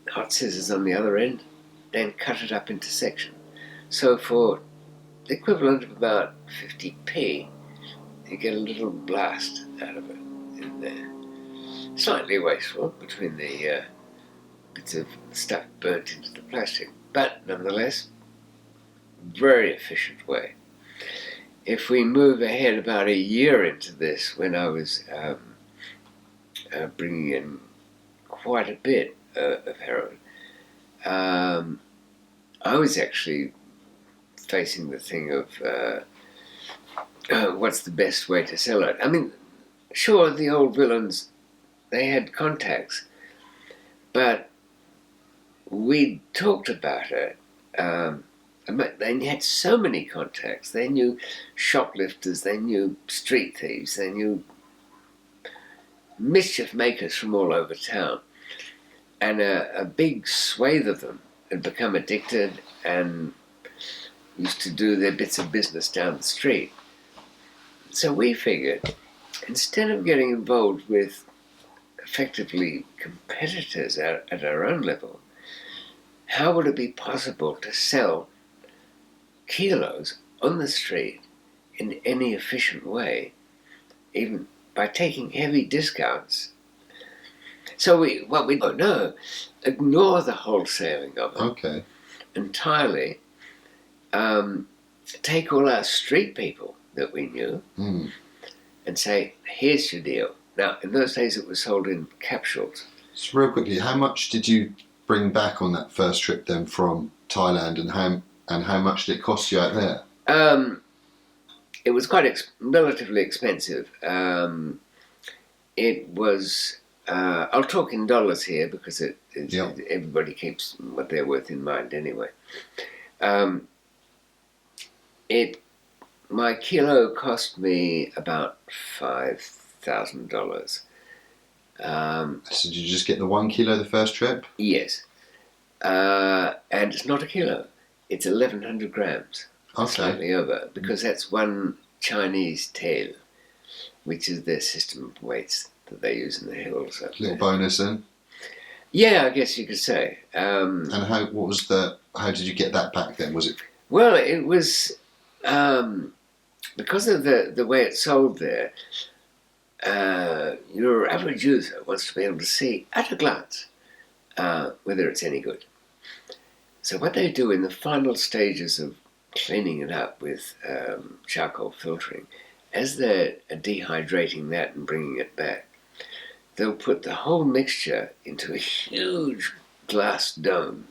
Hot scissors on the other end, then cut it up into sections. So for the equivalent of about 50p, you get a little blast out of it in there. Slightly wasteful between the bits of stuff burnt into the plastic, but nonetheless, very efficient way. If we move ahead about a year into this, when I was bringing in quite a bit of heroin, I was actually facing the thing of what's the best way to sell it. I mean, sure, the old villains, they had contacts, but we talked about it. They had so many contacts. They knew shoplifters, they knew street thieves, they knew mischief makers from all over town. And a big swathe of them had become addicted and used to do their bits of business down the street. So we figured, instead of getting involved with effectively competitors at our own level, how would it be possible to sell kilos on the street in any efficient way, even by taking heavy discounts? So ignore the wholesaling of it. Okay. Entirely. Take all our street people that we knew and say, here's your deal. Now, in those days it was sold in capsules. So real quickly, how much did you bring back on that first trip then from Thailand, and how much did it cost you out there? It was quite relatively expensive. It was, I'll talk in dollars here because everybody keeps what they're worth in mind anyway. My kilo cost me about $5,000. So did you just get the 1 kilo the first trip? Yes. And it's not a kilo. It's 1,100 grams. Okay. Slightly over, because that's one Chinese tail, which is their system of weights that they use in the hills up Little there. bonus then. Yeah, I guess you could say. And how did you get that back then? Was it? Well, it was because of the way it's sold there. Your average user wants to be able to see at a glance whether it's any good. So what they do in the final stages of cleaning it up with charcoal filtering, as they're dehydrating that and bringing it back, they'll put the whole mixture into a huge glass dome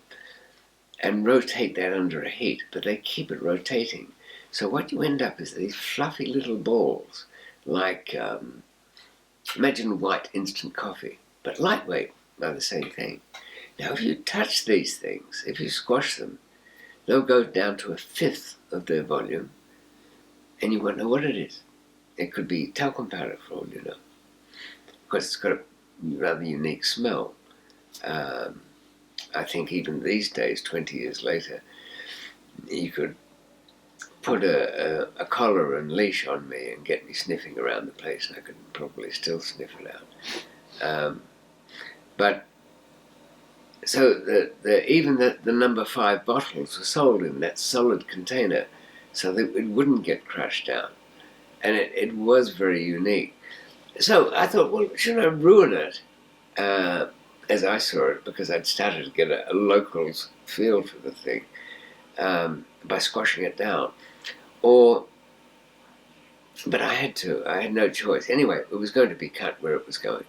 and rotate that under a heat, but they keep it rotating. So what you end up is these fluffy little balls, like, imagine white instant coffee, but lightweight are the same thing. Now if you touch these things, if you squash them, they'll go down to 1/5 of their volume, and you won't know what it is. It could be talcum powder for all you know, because it's got a rather unique smell. I think even these days, 20 years later, you could put a collar and leash on me and get me sniffing around the place, and I could probably still sniff it out. But so even the number 5 bottles were sold in that solid container, so that it wouldn't get crushed down, and it was very unique. So I thought, well, should I ruin it, as I saw it, because I'd started to get a local's feel for the thing, by squashing it down, but I had no choice. Anyway, it was going to be cut where it was going,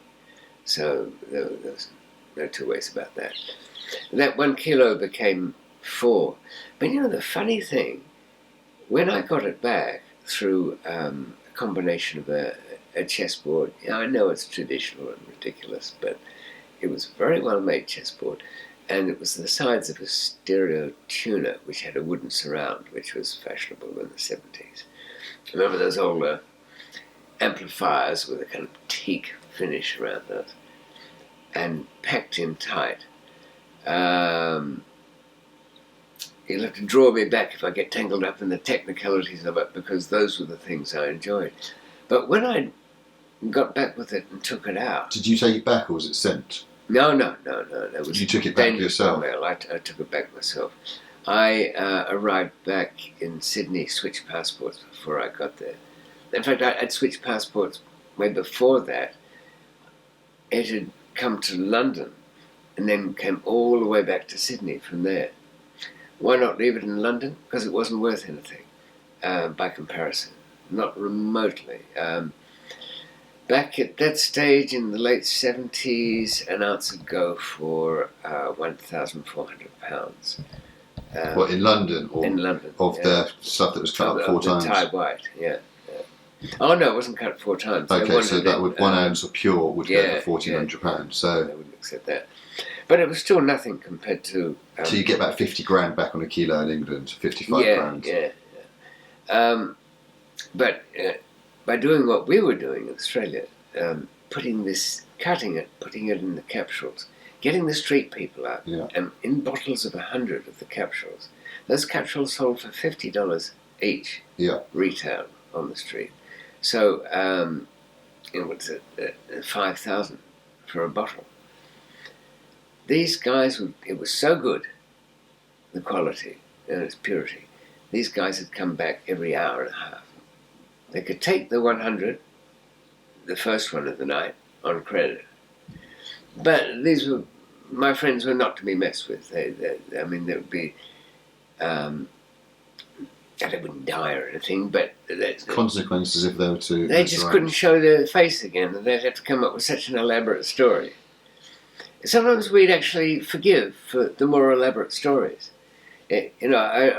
so there was no two ways about that. That 1 kilo became 4. But you know, the funny thing, when I got it back through a combination of a chessboard, I know it's traditional and ridiculous, but it was a very well made chessboard, and it was the size of a stereo tuner, which had a wooden surround, which was fashionable in the 70s. Remember those old amplifiers with a kind of teak finish around those, and packed in tight. You'll have to draw me back if I get tangled up in the technicalities of it, because those were the things I enjoyed. But when I got back with it and took it out... Did you take it back, or was it sent? No. That was you took it back yourself? Mail. I took it back myself. I arrived back in Sydney, switched passports before I got there. In fact, I'd switched passports way before that. It had come to London and then came all the way back to Sydney from there. Why not leave it in London? Because it wasn't worth anything by comparison, not remotely. Back at that stage in the late 70s, an ounce would go for £1,400. What, in London? Or in London. Of the stuff that was cut up 4 times? The Thai white, yeah. Oh no, it wasn't cut 4 times. Okay, so that would 1 ounce of pure would go for £1,400. So they wouldn't accept that. But it was still nothing compared to... so you get about 50 grand back on a kilo in England, 55 grand. Yeah. But by doing what we were doing in Australia, cutting it, putting it in the capsules, getting the street people out, Yeah. and in bottles of 100 of the capsules. Those capsules sold for $50 each, Yeah. retail on the street. So, what's it, 5,000 for a bottle. These guys, it was so good, the quality and its purity. These guys had come back every hour and a half. They could take the 100, the first one of the night, on credit. But my friends were not to be messed with. They would be, they wouldn't die or anything, but Consequences if they were to. They just couldn't show their face again, and they'd have to come up with such an elaborate story. Sometimes we'd actually forgive for the more elaborate stories. I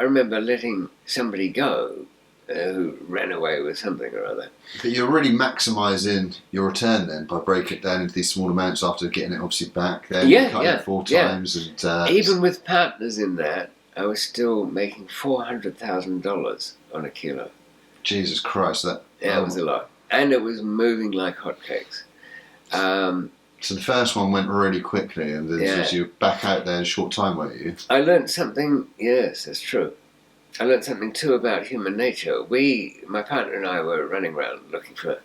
remember letting somebody go who ran away with something or other. But you're really maximising your return then by breaking it down into these small amounts after getting it obviously back. Then it 4 times, and even with partners in that, I was still making $400,000 on a kilo. Jesus Christ, that was a lot, and it was moving like hotcakes. So the first one went really quickly, and you were back out there in a short time, weren't you? I learned something. Yes, that's true. I learned something too about human nature. My partner and I were running around looking for,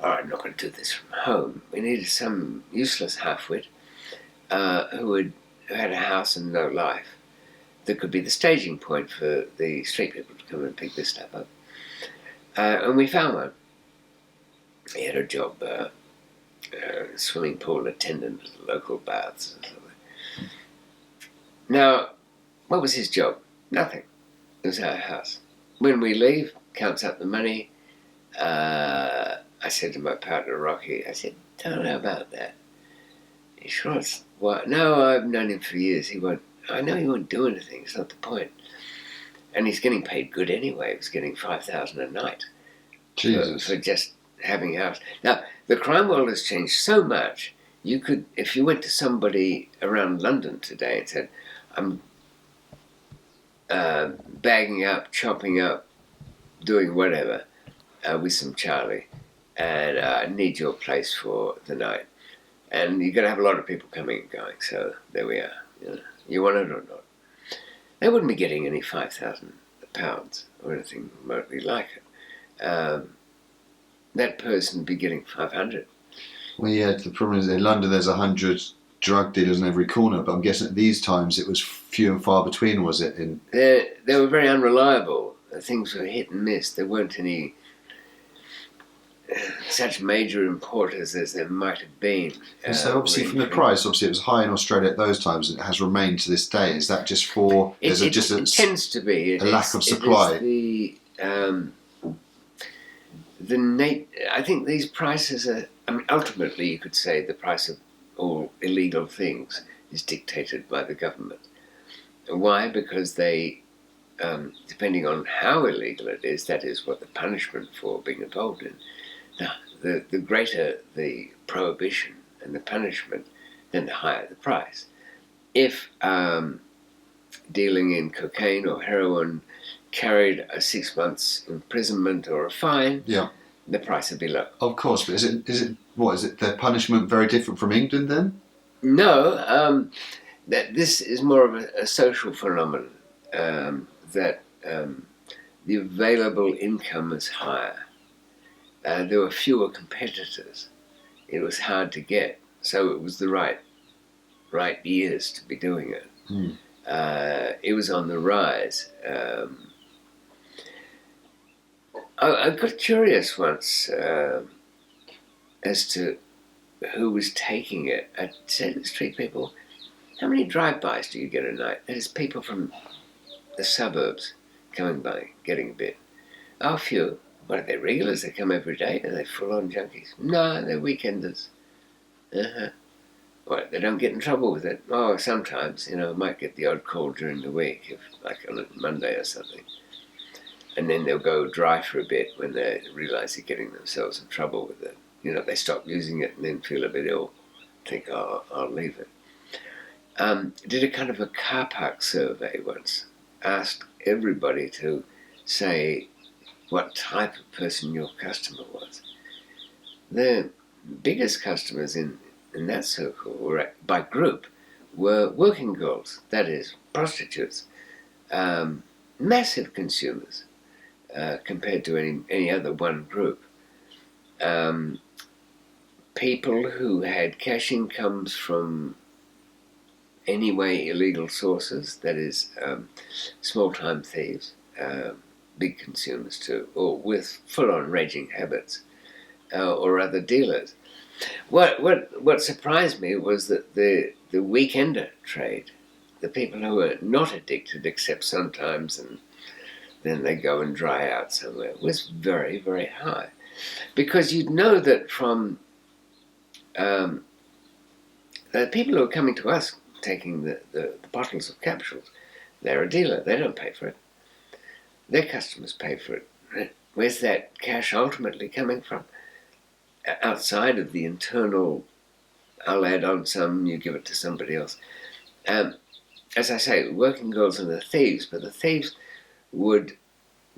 I'm not going to do this from home. We needed some useless halfwit who had a house and no life that could be the staging point for the street people to come and pick this stuff up. And we found one. He had a job, swimming pool attendant at the local baths. Now, what was his job? Nothing. It was our house. When we leave, counts up the money. I said to my partner, Rocky, don't know about that. He sure it's what? No, I've known him for years. I know he won't do anything. It's not the point. And he's getting paid good anyway. He was getting $5,000 a night. Jesus. For just having a house. Now, the crime world has changed so much. You could, if you went to somebody around London today and said, I'm bagging up, chopping up, doing whatever with some Charlie, and I need your place for the night. And you're going to have a lot of people coming and going, so there we are. You want it or not? They wouldn't be getting any £5,000 or anything remotely like it. That person would be getting 500. Well, yeah, the problem is in London there's 100 drug dealers in every corner, but I'm guessing at these times it was few and far between, was it? They were very unreliable. Things were hit and miss. There weren't any such major importers as there might have been. So obviously from the price, obviously it was high in Australia at those times and it has remained to this day. Is that just for... It tends to be. A lack of supply? I think these prices are... ultimately you could say the price of all illegal things is dictated by the government. Why? Because they, depending on how illegal it is, that is what the punishment for being involved in. Now, the greater the prohibition and the punishment, then the higher the price. If dealing in cocaine or heroin carried a 6 months imprisonment or a fine, the price would be low. Of course, but is it their punishment very different from England then? No, that this is more of a social phenomenon, that the available income is higher. There were fewer competitors. It was hard to get, so it was the right years to be doing it. It was on the rise. I got curious once as to who was taking it. I said to the street people, how many drive-bys do you get a night? There's people from the suburbs coming by, getting a bit. Oh, a few. What, are they regulars? They come every day? Are they full-on junkies? No, they're weekenders. What, they don't get in trouble with it? Oh, sometimes, might get the odd call during the week, if like on a Monday or something. And then they'll go dry for a bit when they realise they're getting themselves in trouble with it. They stop using it and then feel a bit ill. Think, oh, I'll leave it. Did a kind of a car park survey once. Asked everybody to say what type of person your customer was. The biggest customers in that circle, were by group, were working girls, that is, prostitutes, massive consumers compared to any other one group. People who had cash incomes from anyway illegal sources, that is, small-time thieves, big consumers too, or with full-on raging habits, or other dealers. What surprised me was that the weekender trade, the people who are not addicted except sometimes, and then they go and dry out somewhere, was very, very high. Because you'd know that from the people who are coming to us taking the bottles of capsules, they're a dealer, they don't pay for it. Their customers pay for it. Where's that cash ultimately coming from? Outside of the internal, I'll add on some, you give it to somebody else. As I say, working girls are the thieves, but the thieves would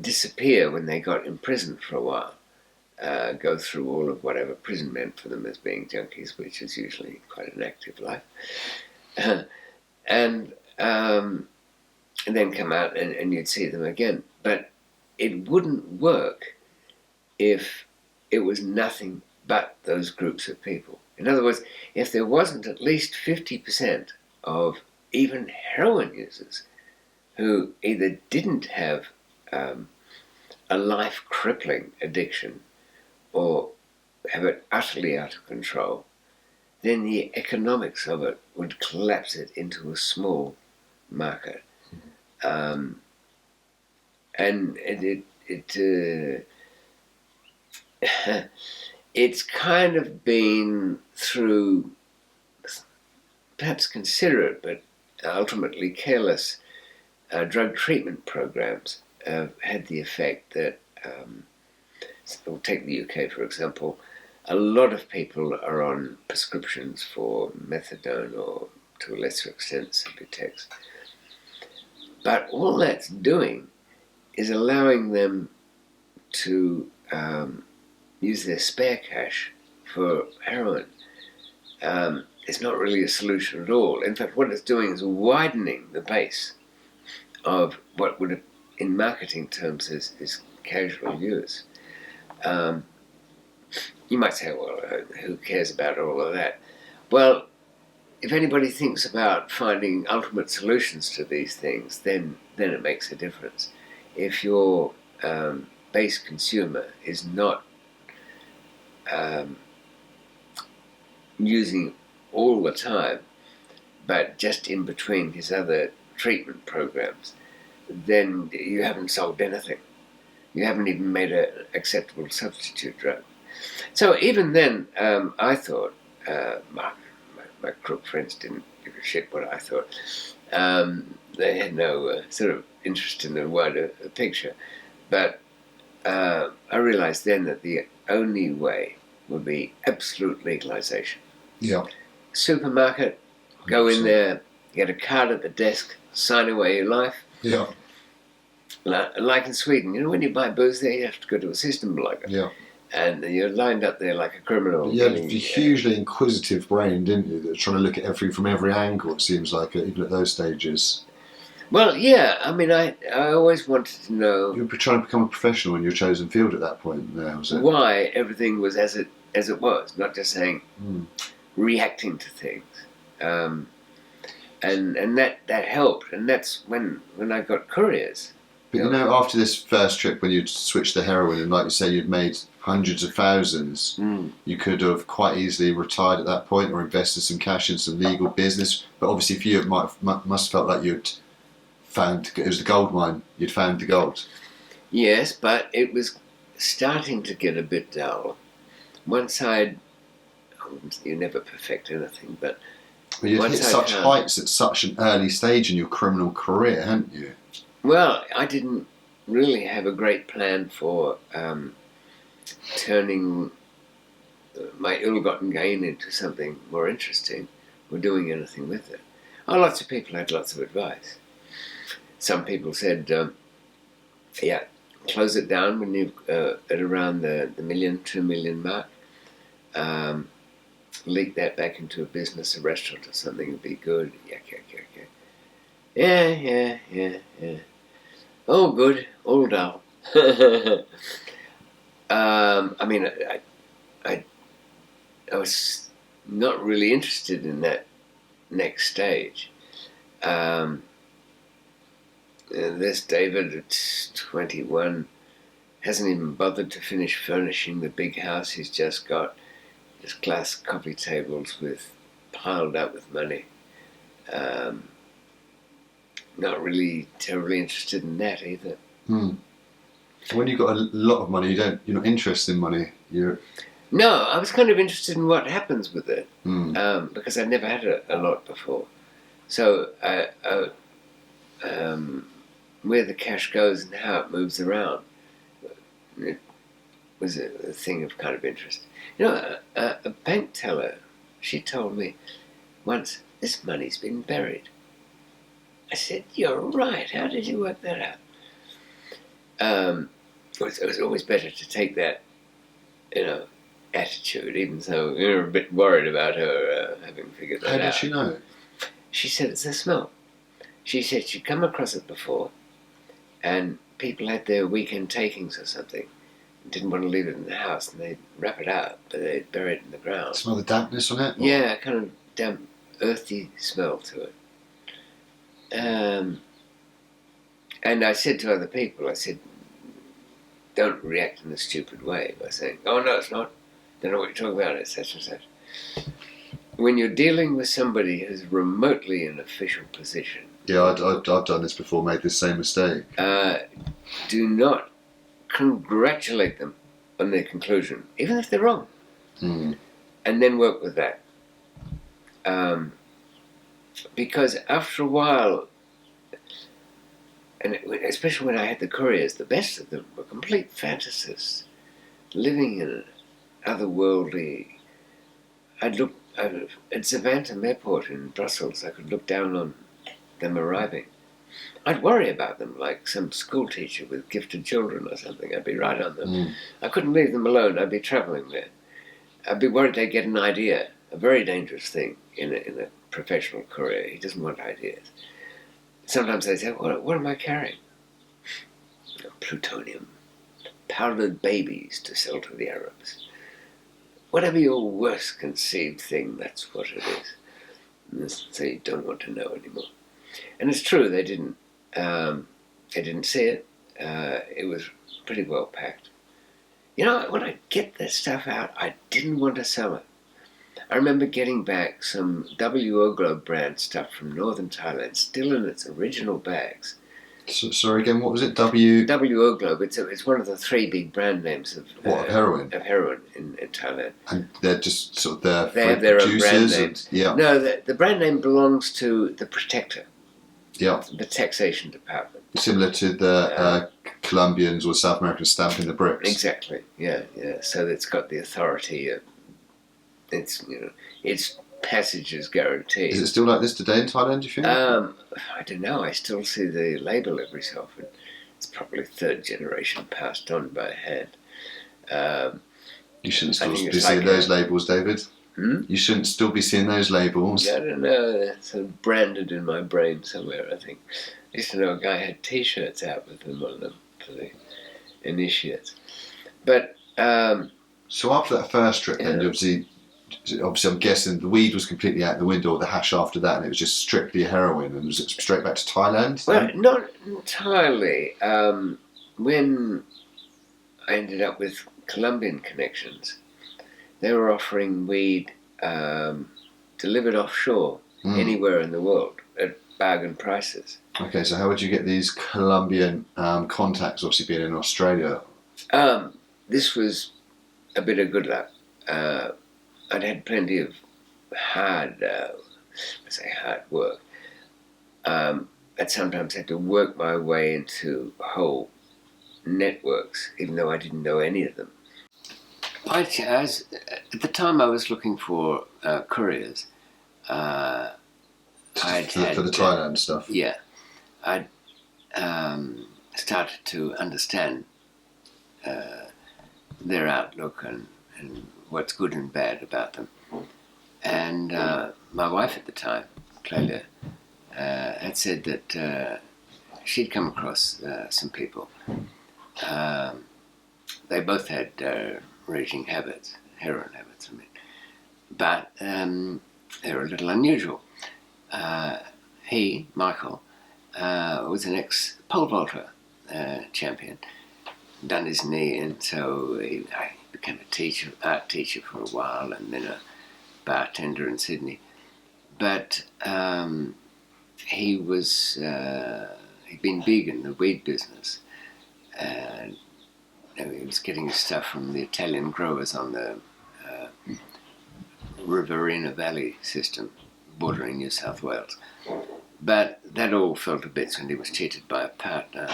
disappear when they got imprisoned for a while. Go through all of whatever prison meant for them as being junkies, which is usually quite an active life. And then come out and you'd see them again. But it wouldn't work if it was nothing but those groups of people. In other words, if there wasn't at least 50% of even heroin users who either didn't have a life-crippling addiction or have it utterly out of control, then the economics of it would collapse it into a small market. And it's kind of been through perhaps considerate but ultimately careless drug treatment programs had the effect that, we'll take the UK for example, a lot of people are on prescriptions for methadone or to a lesser extent Subutex. But all that's doing is allowing them to use their spare cash for heroin. It's not really a solution at all. In fact, what it's doing is widening the base of what would have, in marketing terms, is casual use. You might say, well, who cares about all of that? Well, if anybody thinks about finding ultimate solutions to these things, then it makes a difference. If your base consumer is not using all the time, but just in between his other treatment programs, then you haven't solved anything. You haven't even made an acceptable substitute drug. So even then, I thought, my crook friends didn't give a shit what I thought. They had no sort of interest in the wider picture. But I realized then that the only way would be absolute legalization. Yeah. Supermarket, go in there, get a card at the desk, sign away your life. Yeah. Like in Sweden, you know, when you buy booze there, you have to go to a system blogger. Yeah. And you're lined up there like a criminal. You had a hugely inquisitive brain, didn't you? That was trying to look at everything from every angle, it seems like, even at those stages. Well, yeah, I mean, I always wanted to know... You were trying to become a professional in your chosen field at that point, was it? Why everything was as it was, not just saying, reacting to things. And that helped, and that's when I got couriers. But you know, after this first trip, when you'd switched to heroin, and like you say, you'd made hundreds of thousands, you could have quite easily retired at that point or invested some cash in some legal business. But obviously for you, it must have felt like you'd found, it was the gold mine, you'd found the gold. Yes, but it was starting to get a bit dull. Once you never perfect anything, but... Well, you'd hit such heights at such an early stage in your criminal career, hadn't you? Well, I didn't really have a great plan for turning my ill-gotten gain into something more interesting or doing anything with it. Oh, lots of people had lots of advice. Some people said, close it down when you've at around the 1 million, 2 million mark. leak that back into a business, a restaurant or something would be good. Yeah. All good, all dull. I mean, I was not really interested in that next stage. This David at 21 hasn't even bothered to finish furnishing the big house he's just got. Just glass coffee tables piled up with money. Not really terribly interested in that either. So when you've got a lot of money, you're not interested in money. No, I was kind of interested in what happens with it, because I'd never had a lot before. So where the cash goes and how it moves around, it was a thing of kind of interest. A bank teller, she told me once, this money's been buried. I said, you're right, how did you work that out? It was always better to take that, attitude, even though you're a bit worried about her having figured that out. How did she know? She said it's the smell. She said she'd come across it before, and people had their weekend takings or something, and didn't want to leave it in the house, and they'd wrap it up, but they'd bury it in the ground. Smell the dampness on it? Or? Yeah, kind of damp, earthy smell to it. And I said to other people, I said, don't react in a stupid way by saying, oh no, it's not. Don't know what you're talking about, it's such and such. When you're dealing with somebody who's remotely in an official position. Yeah, I've done this before, made this same mistake. Do not congratulate them on their conclusion, even if they're wrong. And then work with that. Because after a while, and especially when I had the couriers, the best of them were complete fantasists, living in an otherworldly. I'd look at Zaventem Airport in Brussels. I could look down on them arriving. I'd worry about them like some school teacher with gifted children or something. I'd be right on them. I couldn't leave them alone. I'd be travelling there. I'd be worried they'd get an idea. A very dangerous thing in a professional courier. He doesn't want ideas. Sometimes they say, what am I carrying? Plutonium. Powdered babies to sell to the Arabs. Whatever your worst conceived thing, that's what it is. And so you don't want to know anymore. And it's true, they didn't see it. It was pretty well packed. When I get that stuff out, I didn't want to sell it. I remember getting back some W.O. Globe brand stuff from northern Thailand, still in its original bags. So, sorry again, what was it? W.O. Globe. It's one of the three big brand names of heroin. Of heroin in Thailand. And they're just sort of there. They have their own brand names. Yeah. No, the brand name belongs to the Protector. Yeah. The taxation department. Similar to the Colombians or South Americans stamping the bricks. Exactly. Yeah. So it's got the authority. Its passage is guaranteed. Is it still like this today in Thailand, do you think? I don't know. I still see the label every so often. It's probably third generation passed on by hand. You shouldn't still be seeing those labels, David. You shouldn't still be seeing those labels. I don't know. They're sort of branded in my brain somewhere, I think. I used to know a guy had T-shirts out with them on them for the initiates. But so after that first trip, then obviously I'm guessing the weed was completely out the window, or the hash after that, and it was just strictly heroin, and was it straight back to Thailand? Well, not entirely. When I ended up with Colombian connections, they were offering weed delivered offshore anywhere in the world at bargain prices. Okay, so how would you get these Colombian contacts, obviously being in Australia? This was a bit of good luck. I'd had plenty of hard work. I'd sometimes had to work my way into whole networks, even though I didn't know any of them. At the time I was looking for couriers. For the Thailand stuff? Yeah. I'd started to understand their outlook and and what's good and bad about them. And my wife at the time, Clelia, had said that she'd come across some people. They both had raging habits, heroin habits, I mean. But they were a little unusual. He, Michael, was an ex-pole vaulter champion, done his knee, and so he became art teacher for a while, and then a bartender in Sydney. But he'd been big in the weed business, and he was getting his stuff from the Italian growers on the Riverina Valley system, bordering New South Wales. But that all fell to bits when he was cheated by a partner,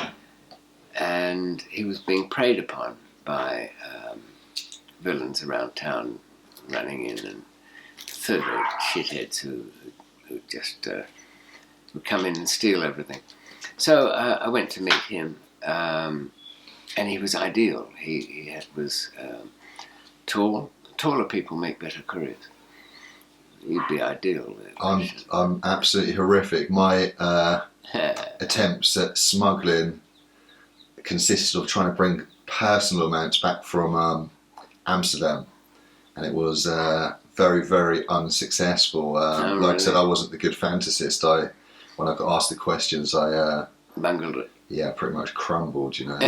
and he was being preyed upon by villains around town, running in, and third-rate shitheads who just would come in and steal everything. So I went to meet him, and he was ideal. He was tall. Taller people make better careers. You'd be ideal. I'm absolutely horrific. My attempts at smuggling consisted of trying to bring personal amounts back from Amsterdam, and it was very, very unsuccessful. Like I said, I wasn't the good fantasist. When I got asked the questions, I bungled it. Yeah, pretty much crumbled, you know.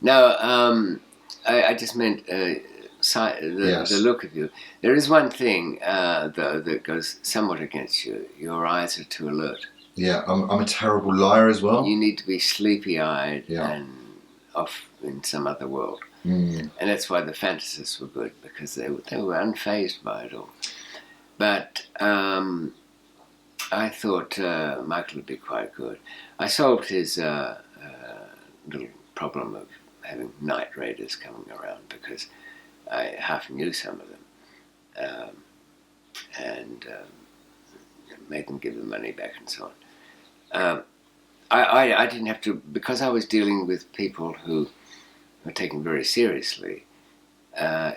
No, I just meant the look of you. There is one thing, though, that goes somewhat against you. Your eyes are too alert. Yeah, I'm a terrible liar as well. You need to be sleepy-eyed and off in some other world. And that's why the fantasists were good, because they were unfazed by it all. But I thought Michael would be quite good. I solved his little problem of having night raiders coming around, because I half knew some of them, and made them give the money back and so on. I didn't have to, because I was dealing with people who were taken very seriously. I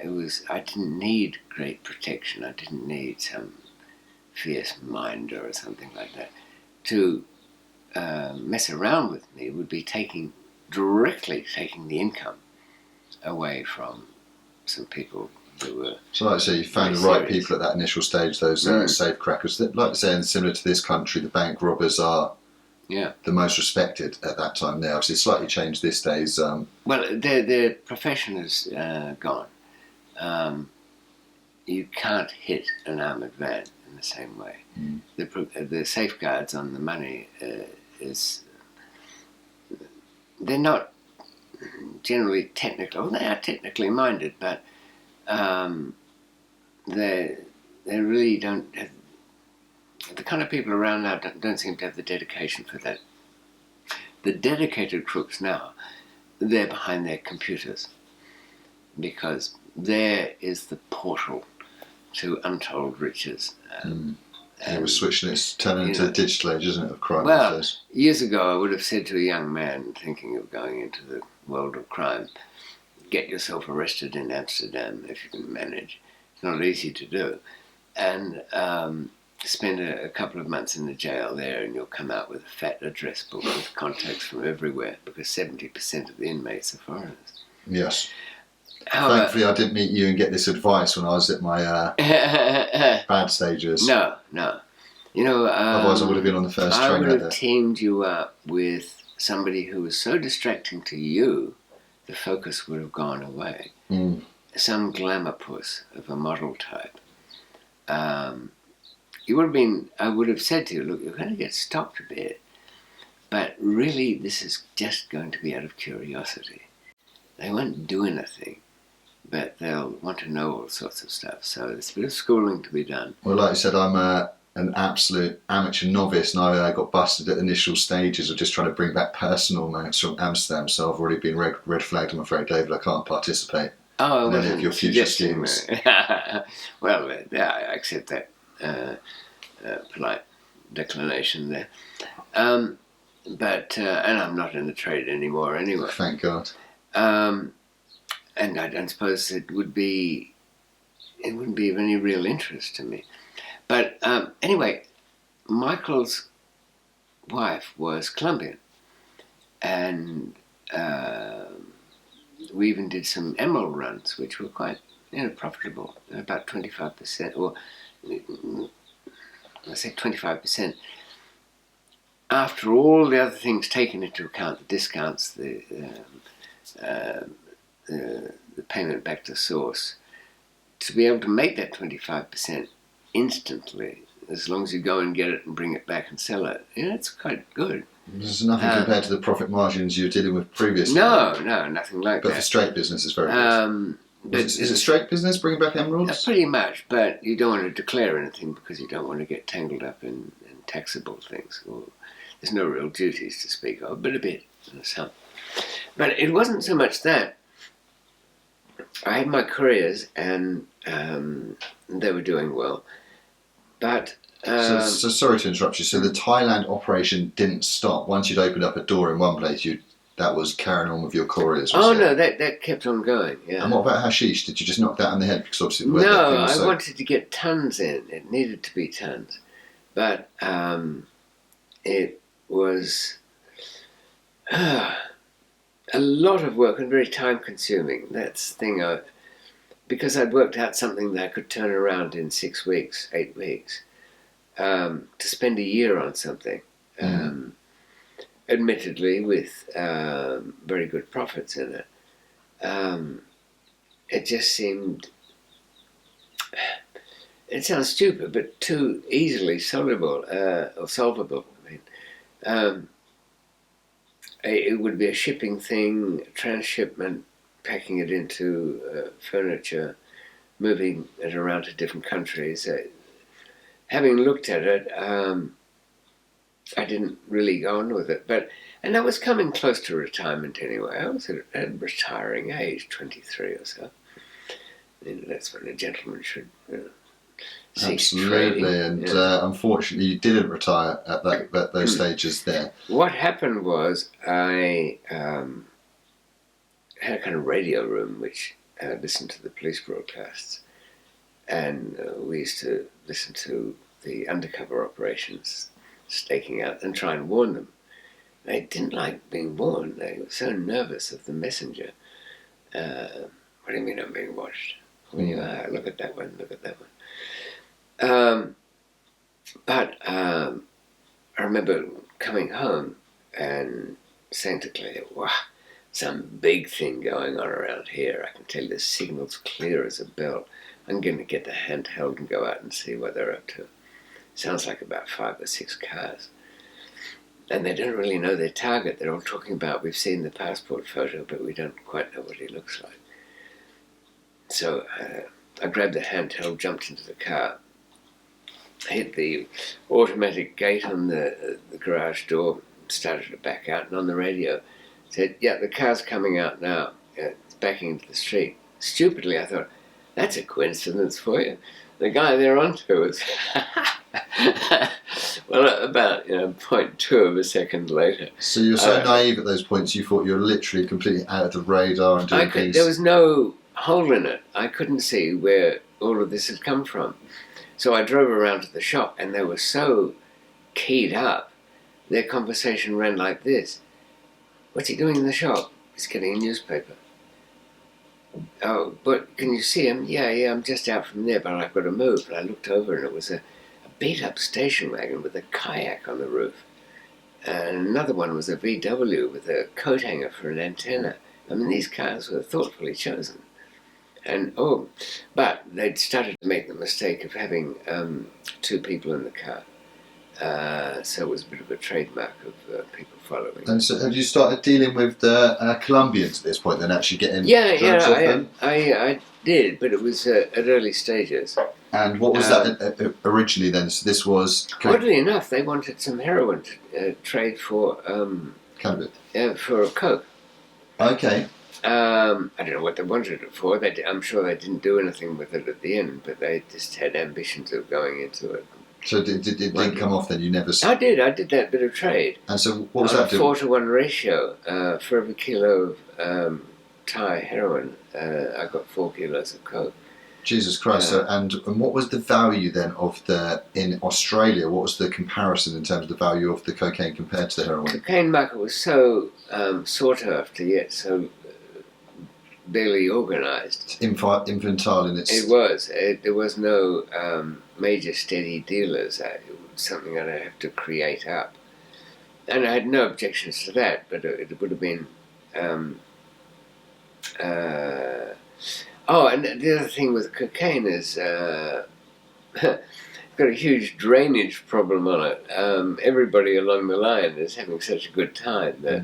didn't need great protection. I didn't need some fierce minder or something like that. To mess around with me would be directly taking the income away from some people who were. So, like I say, you found the right people at that initial stage. Those safe crackers. That, like I say, and similar to this country, the bank robbers are the most respected at that time. Now, obviously, it's slightly changed these days. Well, their profession is gone. You can't hit an armoured van in the same way. The safeguards on the money they're not generally technical. Well, they are technically minded, but they really don't have, the kind of people around now don't seem to have the dedication for that. The dedicated crooks now, they're behind their computers, because there is the portal to untold riches. We're switching it, turning into the digital age, isn't it, of crime? Well, years ago I would have said to a young man thinking of going into the world of crime, get yourself arrested in Amsterdam if you can manage. It's not easy to do. And spend a couple of months in the jail there, and you'll come out with a fat address book with contacts from everywhere, because 70% of the inmates are foreigners. Yes. Thankfully, I didn't meet you and get this advice when I was at my bad stages. No. You know, otherwise I would have been on the first train. I would have teamed you up with somebody who was so distracting to you, the focus would have gone away. Some glamour puss of a model type. You would have been. I would have said to you, look, you're going to get stopped a bit, but really, this is just going to be out of curiosity. They won't do anything, but they'll want to know all sorts of stuff. So there's a bit of schooling to be done. Well, like I said, I'm an absolute amateur novice, and I got busted at initial stages of just trying to bring back personal amounts from Amsterdam. So I've already been red flagged. I'm afraid, David, I can't participate in any of your future schemes. Well, I accept that polite declination there. But and I'm not in the trade anymore anyway. Thank God. and I don't suppose it wouldn't be of any real interest to me. But anyway, Michael's wife was Colombian, and we even did some emerald runs, which were quite profitable, about 25%, or let's say 25%. After all the other things taken into account, the discounts, the payment back to source, to be able to make that 25% instantly, as long as you go and get it and bring it back and sell it, it's quite good. There's nothing compared to the profit margins you were dealing with previously. No, nothing like that. But for straight business, it's very good. Is it straight business, bringing back emeralds? Pretty much, but you don't want to declare anything because you don't want to get tangled up in taxable things. There's no real duties to speak of, but a bit, some. But it wasn't so much that. I had my couriers, and they were doing well. But so sorry to interrupt you. So the Thailand operation didn't stop once you'd opened up a door in one place. That was carrying on with your couriers. No, that kept on going. Yeah. And what about hashish? Did you just knock that on the head? Because obviously, no, I wanted to get tons in. It needed to be tons, but it was a lot of work and very time consuming. That's the thing. Because I'd worked out something that I could turn around in 6 weeks, 8 weeks, to spend a year on something, admittedly with very good profits in it, it just seemed, it sounds stupid, but too easily solvable. It would be a shipping thing, transshipment, packing it into furniture, moving it around to different countries. Having looked at it, I didn't really go on with it. And I was coming close to retirement anyway. I was at a retiring age, 23 or so. That's when a gentleman should cease Absolutely, trading. and unfortunately you didn't retire at those stages there. What happened was I had a kind of radio room which listened to the police broadcasts, and we used to listen to the undercover operations staking out and try and warn them. They didn't like being warned. They were so nervous of the messenger. What do you mean I'm being watched? Well, you are. Look at that one, look at that one. But I remember coming home and saying to Claire, wow, some big thing going on around here. I can tell you the signal's clear as a bell. I'm going to get the handheld and go out and see what they're up to. Sounds like about 5 or 6 cars. And they don't really know their target. They're all talking about, we've seen the passport photo, but we don't quite know what he looks like. So I grabbed the handheld, jumped into the car, hit the automatic gate on the garage door, started to back out, and on the radio said, yeah, the car's coming out now. It's backing into the street. Stupidly, I thought, that's a coincidence for you. The guy they're onto was, well, about 0.2 of a second later. So you're so naive at those points, you thought you were literally completely out of the radar and doing things. There was no hole in it. I couldn't see where all of this had come from. So I drove around to the shop, and they were so keyed up. Their conversation ran like this. What's he doing in the shop? He's getting a newspaper. Oh, but can you see him? Yeah, I'm just out from there, but I've got to move. And I looked over, and it was a beat-up station wagon with a kayak on the roof. And another one was a VW with a coat hanger for an antenna. I mean, these cars were thoughtfully chosen. And but they'd started to make the mistake of having 2 people in the car. So it was a bit of a trademark of people following. And so have you started dealing with the Colombians at this point, then actually getting drugs off them? I did, but it was at early stages. And what was that originally then? So this was... Oddly enough, they wanted some heroin to trade for... cannabis? For a coke. Okay. I don't know what they wanted it for. I'm sure they didn't do anything with it at the end, but they just had ambitions of going into it. So it didn't come off then? You never... I did that bit of trade. And so what was that doing? On a 4-to-1 ratio for every kilo of Thai heroin. I got 4 kilos of coke. Jesus Christ! So, and what was the value then of in Australia? What was the comparison in terms of the value of the cocaine compared to the heroin? The cocaine market was so sought after, yet so barely organised. Infantile in its. It was. There was no major steady dealers. It was something I'd have to create up, and I had no objections to that. But it would have been. And the other thing with cocaine is got a huge drainage problem on it. Everybody along the line is having such a good time that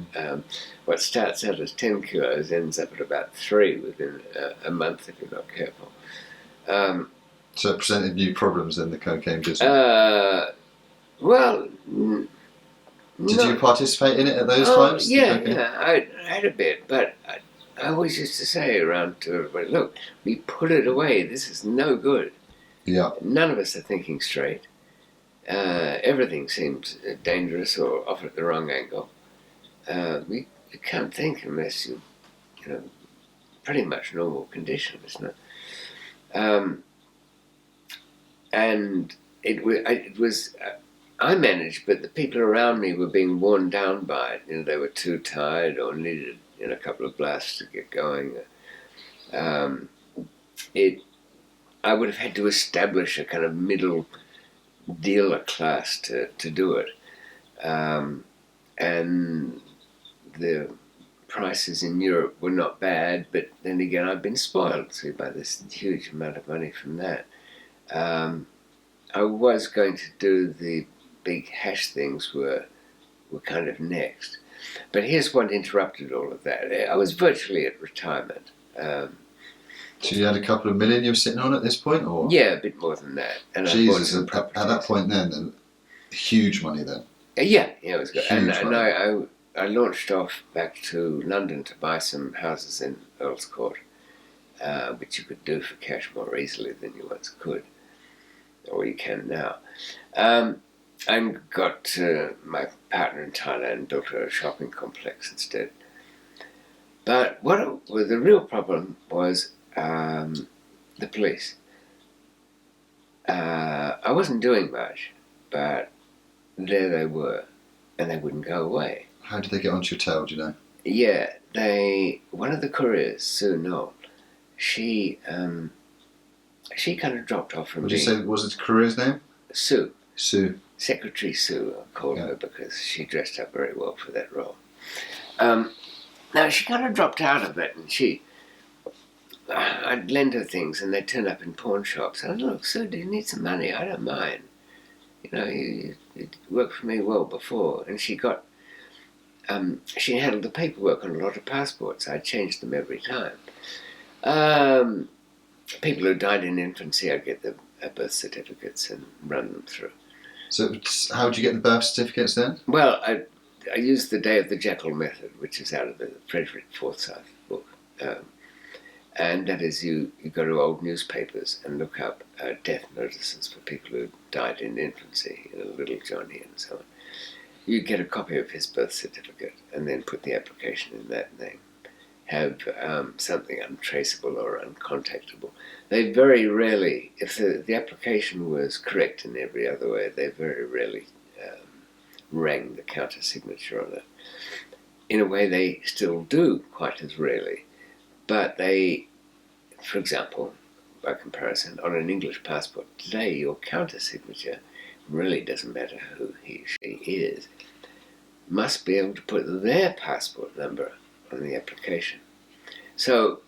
what starts out as 10 kilos ends up at about 3 within a month if you're not careful. So it presented new problems in the cocaine business. Did you participate in it at those times? Yeah, I had a bit, but I always used to say around to everybody, look, we put it away. This is no good. Yeah. None of us are thinking straight. Everything seems dangerous or off at the wrong angle. You can't think unless you know, pretty much normal condition, isn't it? And it was I managed, but the people around me were being worn down by it. You know, they were too tired or needed a couple of blasts to get going. I would have had to establish a kind of middle dealer class to do it. And the prices in Europe were not bad, but then again, I've been spoiled by this huge amount of money from that. I was going to do the big hash things were kind of next. But here's what interrupted all of that. I was virtually at retirement. So you had a couple of million you were sitting on at this point, or? Yeah, a bit more than that. And Jesus, at that point then, huge money then. Yeah, it was good. Huge money. I launched off back to London to buy some houses in Earl's Court, which you could do for cash more easily than you once could, or you can now. And got my partner in Thailand built a shopping complex instead. But the real problem was the police. I wasn't doing much, but there they were, and they wouldn't go away. How did they get onto your tail, do you know? Yeah, one of the couriers, Sue Knoll, she kind of dropped off from me. Would you say, was it the courier's name? Sue. Sue. Secretary Sue, I called her because she dressed up very well for that role. Now, she kind of dropped out of it, and I'd lend her things, and they'd turn up in pawn shops. I'd look, Sue, do you need some money? I don't mind. You know, you worked for me well before. And she handled the paperwork on a lot of passports. I changed them every time. People who died in infancy, I'd get the birth certificates and run them through. So how did you get the birth certificates then? Well, I used the Day of the Jackal method, which is out of the Frederick Forsyth book. And that is you go to old newspapers and look up death notices for people who died in infancy, Little Johnny and so on. You get a copy of his birth certificate and then put the application in that name. Have something untraceable or uncontactable. They very rarely, if the application was correct in every other way, they very rarely rang the counter signature on it. In a way, they still do quite as rarely. But they, for example, by comparison, on an English passport today, your counter signature really doesn't matter who he or she is, must be able to put their passport number on the application. So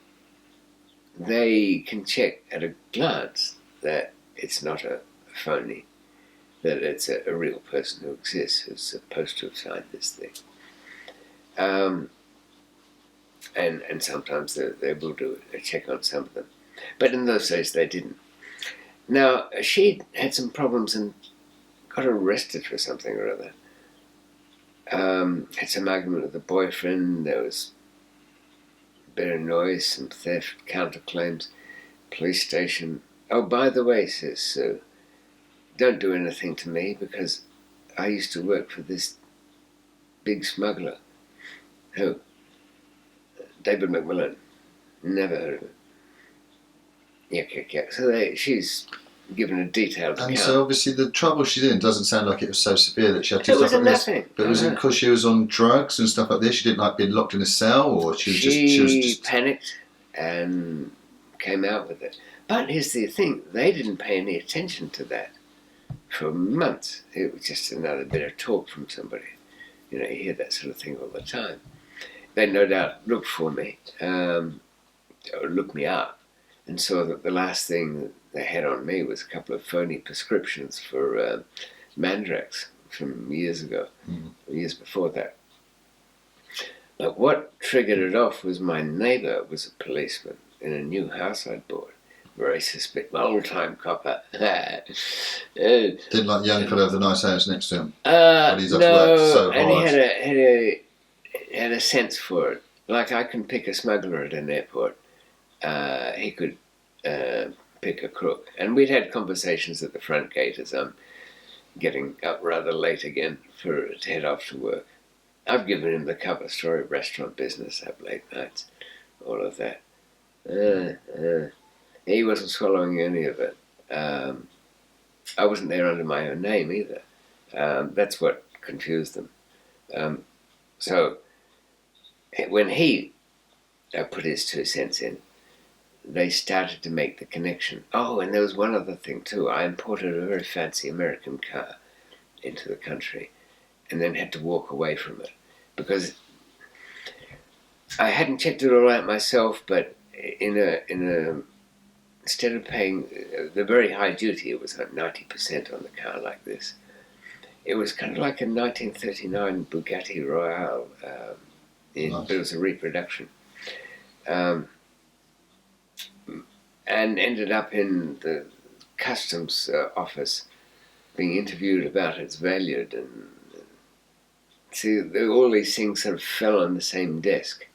they can check at a glance that it's not a phony, that it's a real person who exists, who's supposed to have signed this thing. And sometimes they will do a check on some of them. But in those days they didn't. Now, she had some problems and got arrested for something or other. Had some argument with the boyfriend, there was a bit of noise, some theft, counterclaims, police station. Oh, by the way, says Sue, don't do anything to me because I used to work for this big smuggler. Who? David McMillan. Never heard of him. Yeah. So she's given a detailed account. And so obviously the trouble she's in doesn't sound like it was so severe that she had to It do was stuff like nothing. this. But was it because she was on drugs and stuff like this? She didn't like being locked in a cell, or she was just panicked and came out with it. But here's the thing: they didn't pay any attention to that for months. It was just another bit of talk from somebody. You know, you hear that sort of thing all the time. They no doubt looked for me, or looked me up, and saw that the last thing they had on me was a couple of phony prescriptions for Mandrax from years ago, years before that. But what triggered it off was my neighbour was a policeman in a new house I'd bought. Very suspicious, old-time copper. didn't like the young fellow with the nice house next to him. But he's up to work so and hard. He had a sense for it. Like I can pick a smuggler at an airport. He could pick a crook. And we'd had conversations at the front gate as I'm getting up rather late again to head off to work. I've given him the cover story, restaurant business, up late nights, all of that. He wasn't swallowing any of it. I wasn't there under my own name either. That's what confused them. So when he put his 2 cents in, they started to make the connection. Oh, and there was one other thing too. I imported a very fancy American car into the country and then had to walk away from it because I hadn't checked it all out myself, but instead of paying the very high duty, it was like 90% on the car like this. It was kind of like a 1939 Bugatti Royale, but it was a reproduction. And ended up in the customs office being interviewed about its value. And see, all these things sort of fell on the same desk.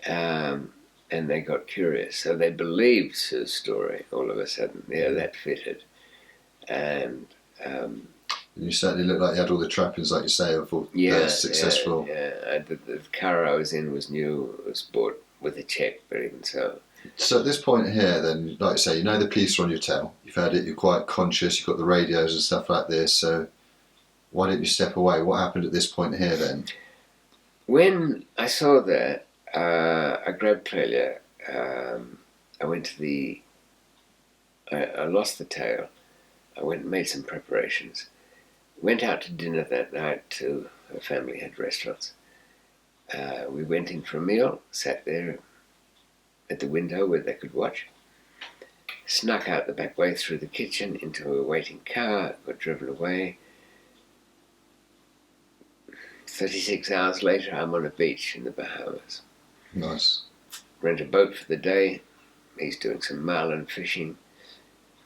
And they got curious. So they believed Sue's story all of a sudden. Yeah, that fitted. And you certainly looked like you had all the trappings, like you say, of all successful. Yeah. The car I was in was new. It was bought with a check, but even so. So at this point here, then, like I say, you know the police are on your tail. You've had it. You're quite conscious. You've got the radios and stuff like this. So why didn't you step away? What happened at this point here then? When I saw that, I grabbed Clelia. I went to I lost the tail. I went and made some preparations. Went out to dinner that night to her family had restaurants. We went in for a meal, sat there at the window where they could watch. Snuck out the back way through the kitchen into a waiting car, got driven away. 36 hours later, I'm on a beach in the Bahamas. Nice. Rent a boat for the day. He's doing some marlin fishing.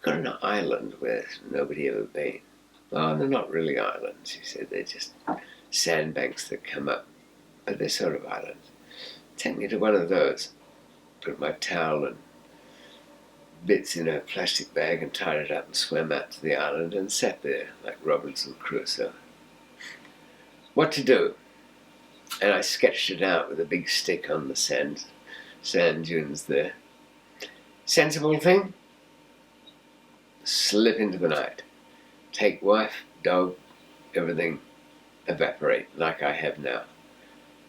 Got an island where nobody ever been. Oh, they're not really islands, he said. They're just sandbanks that come up, but they're sort of islands. Take me to one of those. Put my towel and bits in a plastic bag and tied it up and swam out to the island and sat there like Robinson Crusoe. What to do? And I sketched it out with a big stick on the sand dunes there. Sensible thing? Slip into the night. Take wife, dog, everything, evaporate like I have now.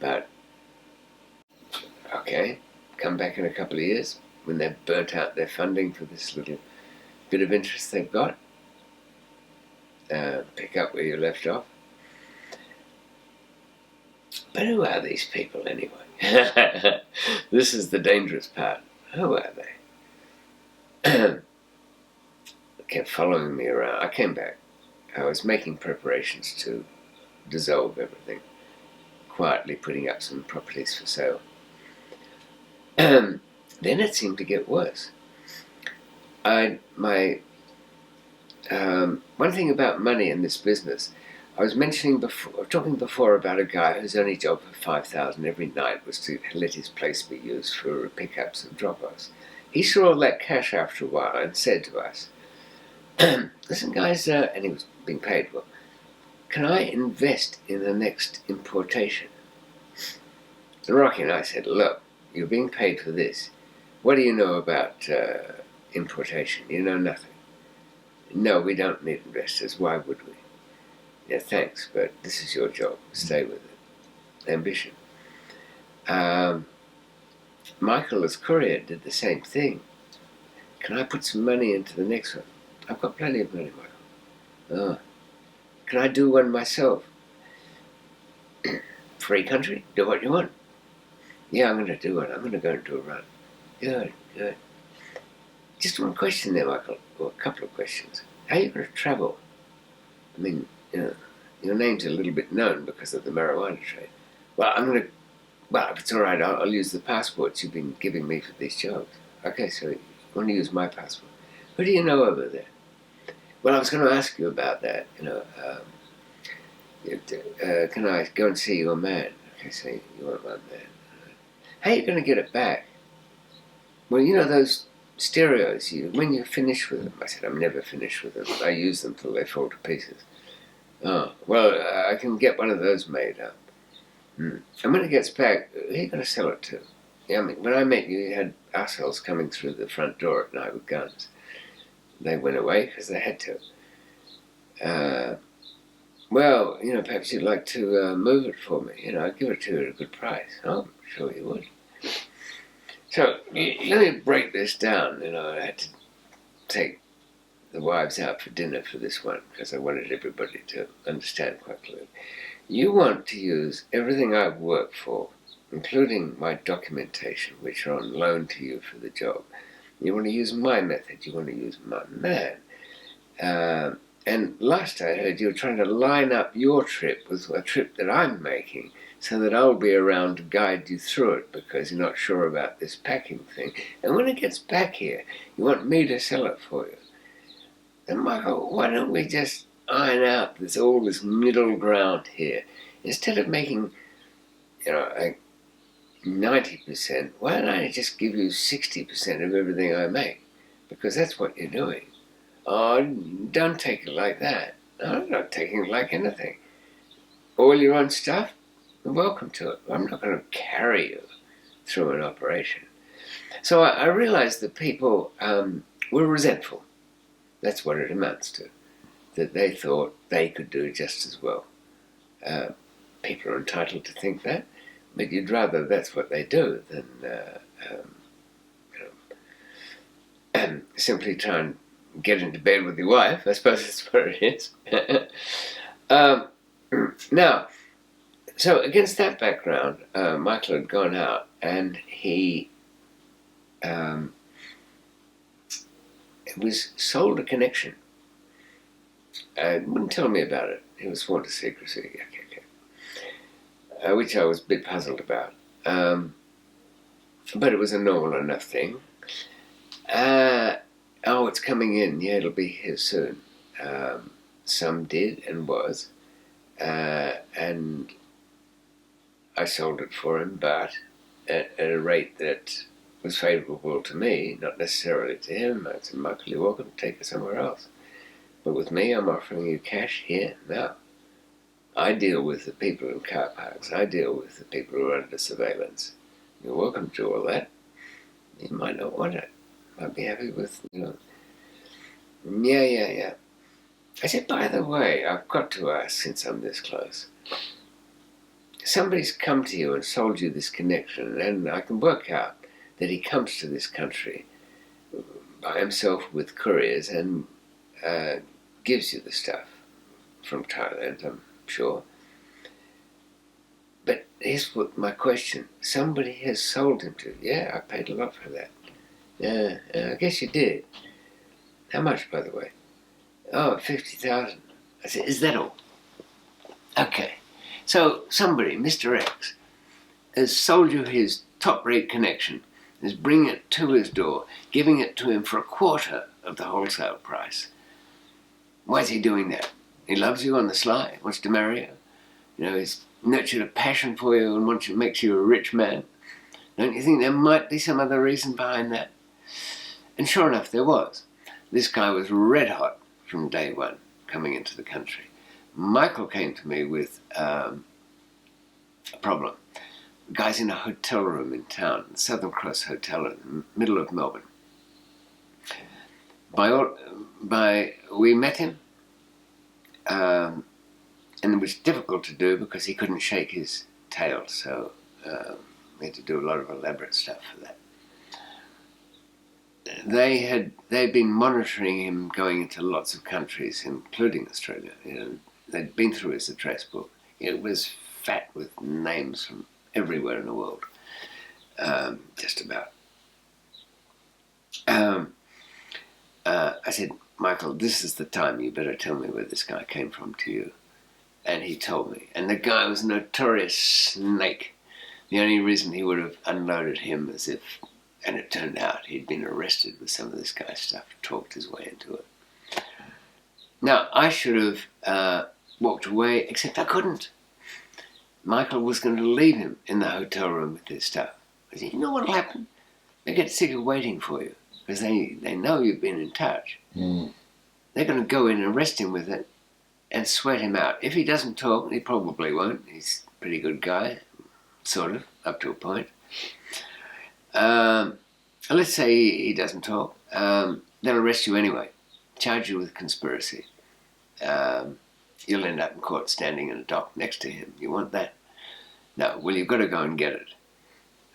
But, okay, come back in a couple of years when they've burnt out their funding for this little bit of interest they've got. Pick up where you left off. But who are these people anyway? This is the dangerous part. Who are they? Kept following me around. I came back. I was making preparations to dissolve everything, quietly putting up some properties for sale. Then it seemed to get worse. One thing about money in this business, I was talking before about a guy whose only job for $5,000 every night was to let his place be used for pickups and drop-offs. He saw all that cash after a while and said to us, listen guys, and he was being paid well, can I invest in the next importation? And Rocky and I said, look, you're being paid for this. What do you know about importation? You know nothing. No, we don't need investors. Why would we? Yeah, thanks, but this is your job. Stay with it. Ambition. Michael as courier did the same thing. Can I put some money into the next one? I've got plenty of money, Michael. Oh. Can I do one myself? Free country, do what you want. Yeah, I'm going to do it. I'm going to go and do a run. Good, good. Just one question there, Michael, or a couple of questions. How are you going to travel? I mean, your name's a little bit known because of the marijuana trade. Well, if it's all right, I'll use the passports you've been giving me for these jobs. Okay, so you want to use my passport. Who do you know over there? Well, I was going to ask you about that, can I go and see your man? Okay, so you want my man. How are you going to get it back? Well, those stereos, when you're finished with them. I said, I'm never finished with them. I use them till they fall to pieces. Oh, well, I can get one of those made up. And when it gets back, who are you going to sell it to? Yeah, I mean, when I met you, you had assholes coming through the front door at night with guns. They went away because they had to. Well, perhaps you'd like to move it for me. I'd give it to you at a good price. Oh, I'm sure you would. So, let me break this down. I had to take the wives out for dinner for this one because I wanted everybody to understand quite clearly. You want to use everything I've worked for, including my documentation, which are on loan to you for the job. You want to use my method. You want to use my man. And last I heard, you were trying to line up your trip with a trip that I'm making so that I'll be around to guide you through it because you're not sure about this packing thing. And when it gets back here, you want me to sell it for you. And Michael, why don't we just iron out all this middle ground here? Instead of making, 90%, why don't I just give you 60% of everything I make? Because that's what you're doing. Oh, don't take it like that. No, I'm not taking it like anything. All your own stuff? You're welcome to it. I'm not going to carry you through an operation. So I realized that people were resentful. That's what it amounts to. That they thought they could do just as well. People are entitled to think that, but you'd rather that's what they do than simply try and get into bed with your wife. I suppose that's what it is. Now, so against that background, Michael had gone out and he was sold a connection. Wouldn't tell me about it. He was sworn to secrecy. Okay. Which I was a bit puzzled about. But it was a normal enough thing. It's coming in. Yeah, it'll be here soon. Some did and was. And I sold it for him, but at a rate that was favourable to me, not necessarily to him. I said, Michael, you're welcome to take it somewhere else. But with me, I'm offering you cash here, now. I deal with the people in car parks. I deal with the people who are under surveillance. You're welcome to all that. You might not want it. Might be happy with, Yeah. I said, by the way, I've got to ask, since I'm this close. Somebody's come to you and sold you this connection, and I can work out that he comes to this country by himself with couriers and gives you the stuff from Thailand, I'm sure. But here's my question. Somebody has sold him to you. Yeah, I paid a lot for that. Yeah, I guess you did. How much, by the way? Oh, 50,000. I said, is that all? Okay. So somebody, Mr. X, has sold you his top-rate connection, is bringing it to his door, giving it to him for a quarter of the wholesale price. Why is he doing that? He loves you on the sly, wants to marry you. He's nurtured a passion for you and makes you a rich man. Don't you think there might be some other reason behind that? And sure enough, there was. This guy was red hot from day one, coming into the country. Michael came to me with a problem. guy's in a hotel room in town, Southern Cross Hotel in the middle of Melbourne. We met him, and it was difficult to do because he couldn't shake his tail, so we had to do a lot of elaborate stuff for that. They'd been monitoring him going into lots of countries, including Australia. They'd been through his address book. It was fat with names from everywhere in the world, just about. I said, Michael, this is the time, you better tell me where this guy came from to you. And he told me. And the guy was a notorious snake. The only reason he would have unloaded him as if, and it turned out he'd been arrested with some of this guy's stuff, talked his way into it. Now, I should have walked away, except I couldn't. Michael was going to leave him in the hotel room with his stuff. I said, you know what'll happen? They get sick of waiting for you, because they know you've been in touch. Mm. They're going to go in and arrest him with it and sweat him out. If he doesn't talk, he probably won't. He's a pretty good guy, sort of, up to a point. Let's say he doesn't talk. They'll arrest you anyway, charge you with conspiracy. You'll end up in court standing in a dock next to him. You want that? No, well, you've got to go and get it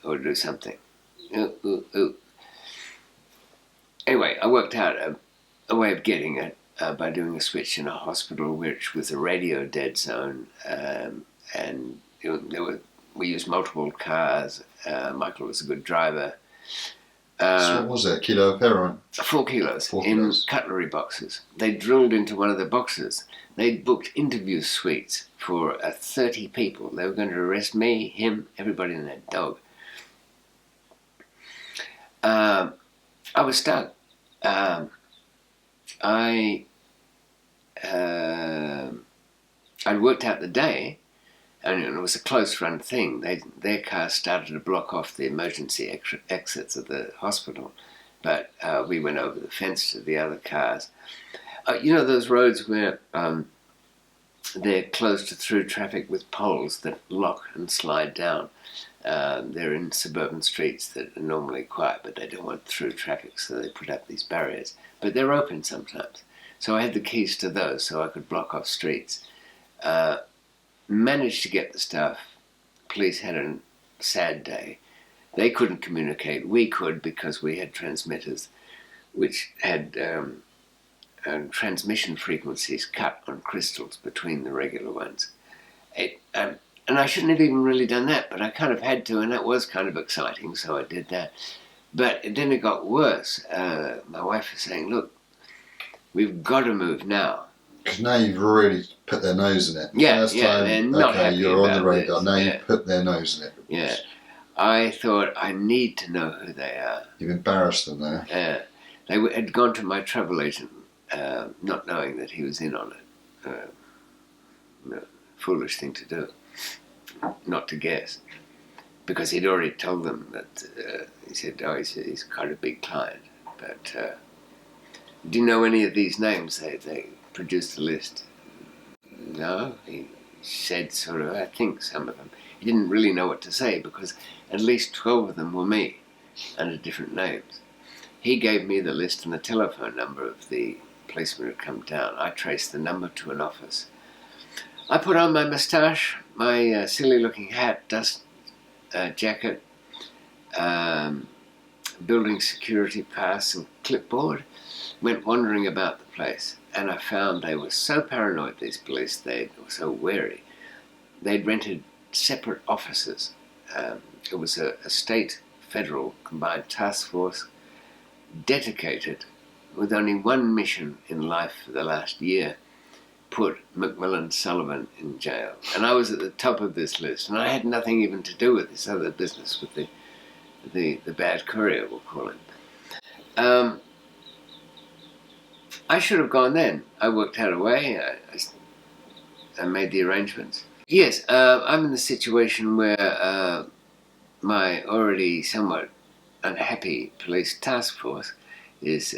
or do something. Anyway, I worked out a way of getting it by doing a switch in a hospital, which was a radio dead zone, and we used multiple cars. Michael was a good driver. So what was it? A kilo of heroin? 4 kilos 4 in kilos. cutlery boxes. They drilled into one of the boxes. They'd booked interview suites for 30 people. They were going to arrest me, him, everybody and that dog. I was stuck. I'd worked out the day, and it was a close-run thing. Their car started to block off the emergency exits of the hospital, but we went over the fence to the other cars. You know those roads where they're closed to through traffic with poles that lock and slide down? They're in suburban streets that are normally quiet, but they don't want through traffic, so they put up these barriers. But they're open sometimes. So I had the keys to those so I could block off streets. Managed to get the stuff. Police had a sad day. They couldn't communicate. We could because we had transmitters which had transmission frequencies cut on crystals between the regular ones. And I shouldn't have even really done that, but I kind of had to, and that was kind of exciting, so I did that. But then it got worse. My wife was saying, look, we've got to move now. Because now you've really put their nose in it. Yeah, First yeah, time, they're not happy you're on the about radar. this. Now Yeah. you've put their nose in it. Yeah. I thought, I need to know who they are. You've embarrassed them now. They had gone to my travel agent, not knowing that he was in on it. Foolish thing to do, not to guess. Because he'd already told them that, he said, oh, he's quite a big client. But do you know any of these names? They produced a list. No, he said sort of, I think some of them. He didn't really know what to say because at least 12 of them were me under different names. He gave me the list and the telephone number of the policeman who had come down. I traced the number to an office. I put on my moustache, my silly-looking hat, dust jacket, building security pass and clipboard, went wandering about the place, and I found they were so paranoid, these police, they were so wary. They'd rented separate offices. It was a state, federal, combined task force, dedicated, with only one mission in life for the last year, put McMillan Sullivan in jail. And I was at the top of this list, and I had nothing even to do with this other business with the bad courier, we'll call him. I should have gone then. I worked out a way. I made the arrangements. Yes, I'm in the situation where my already somewhat unhappy police task force is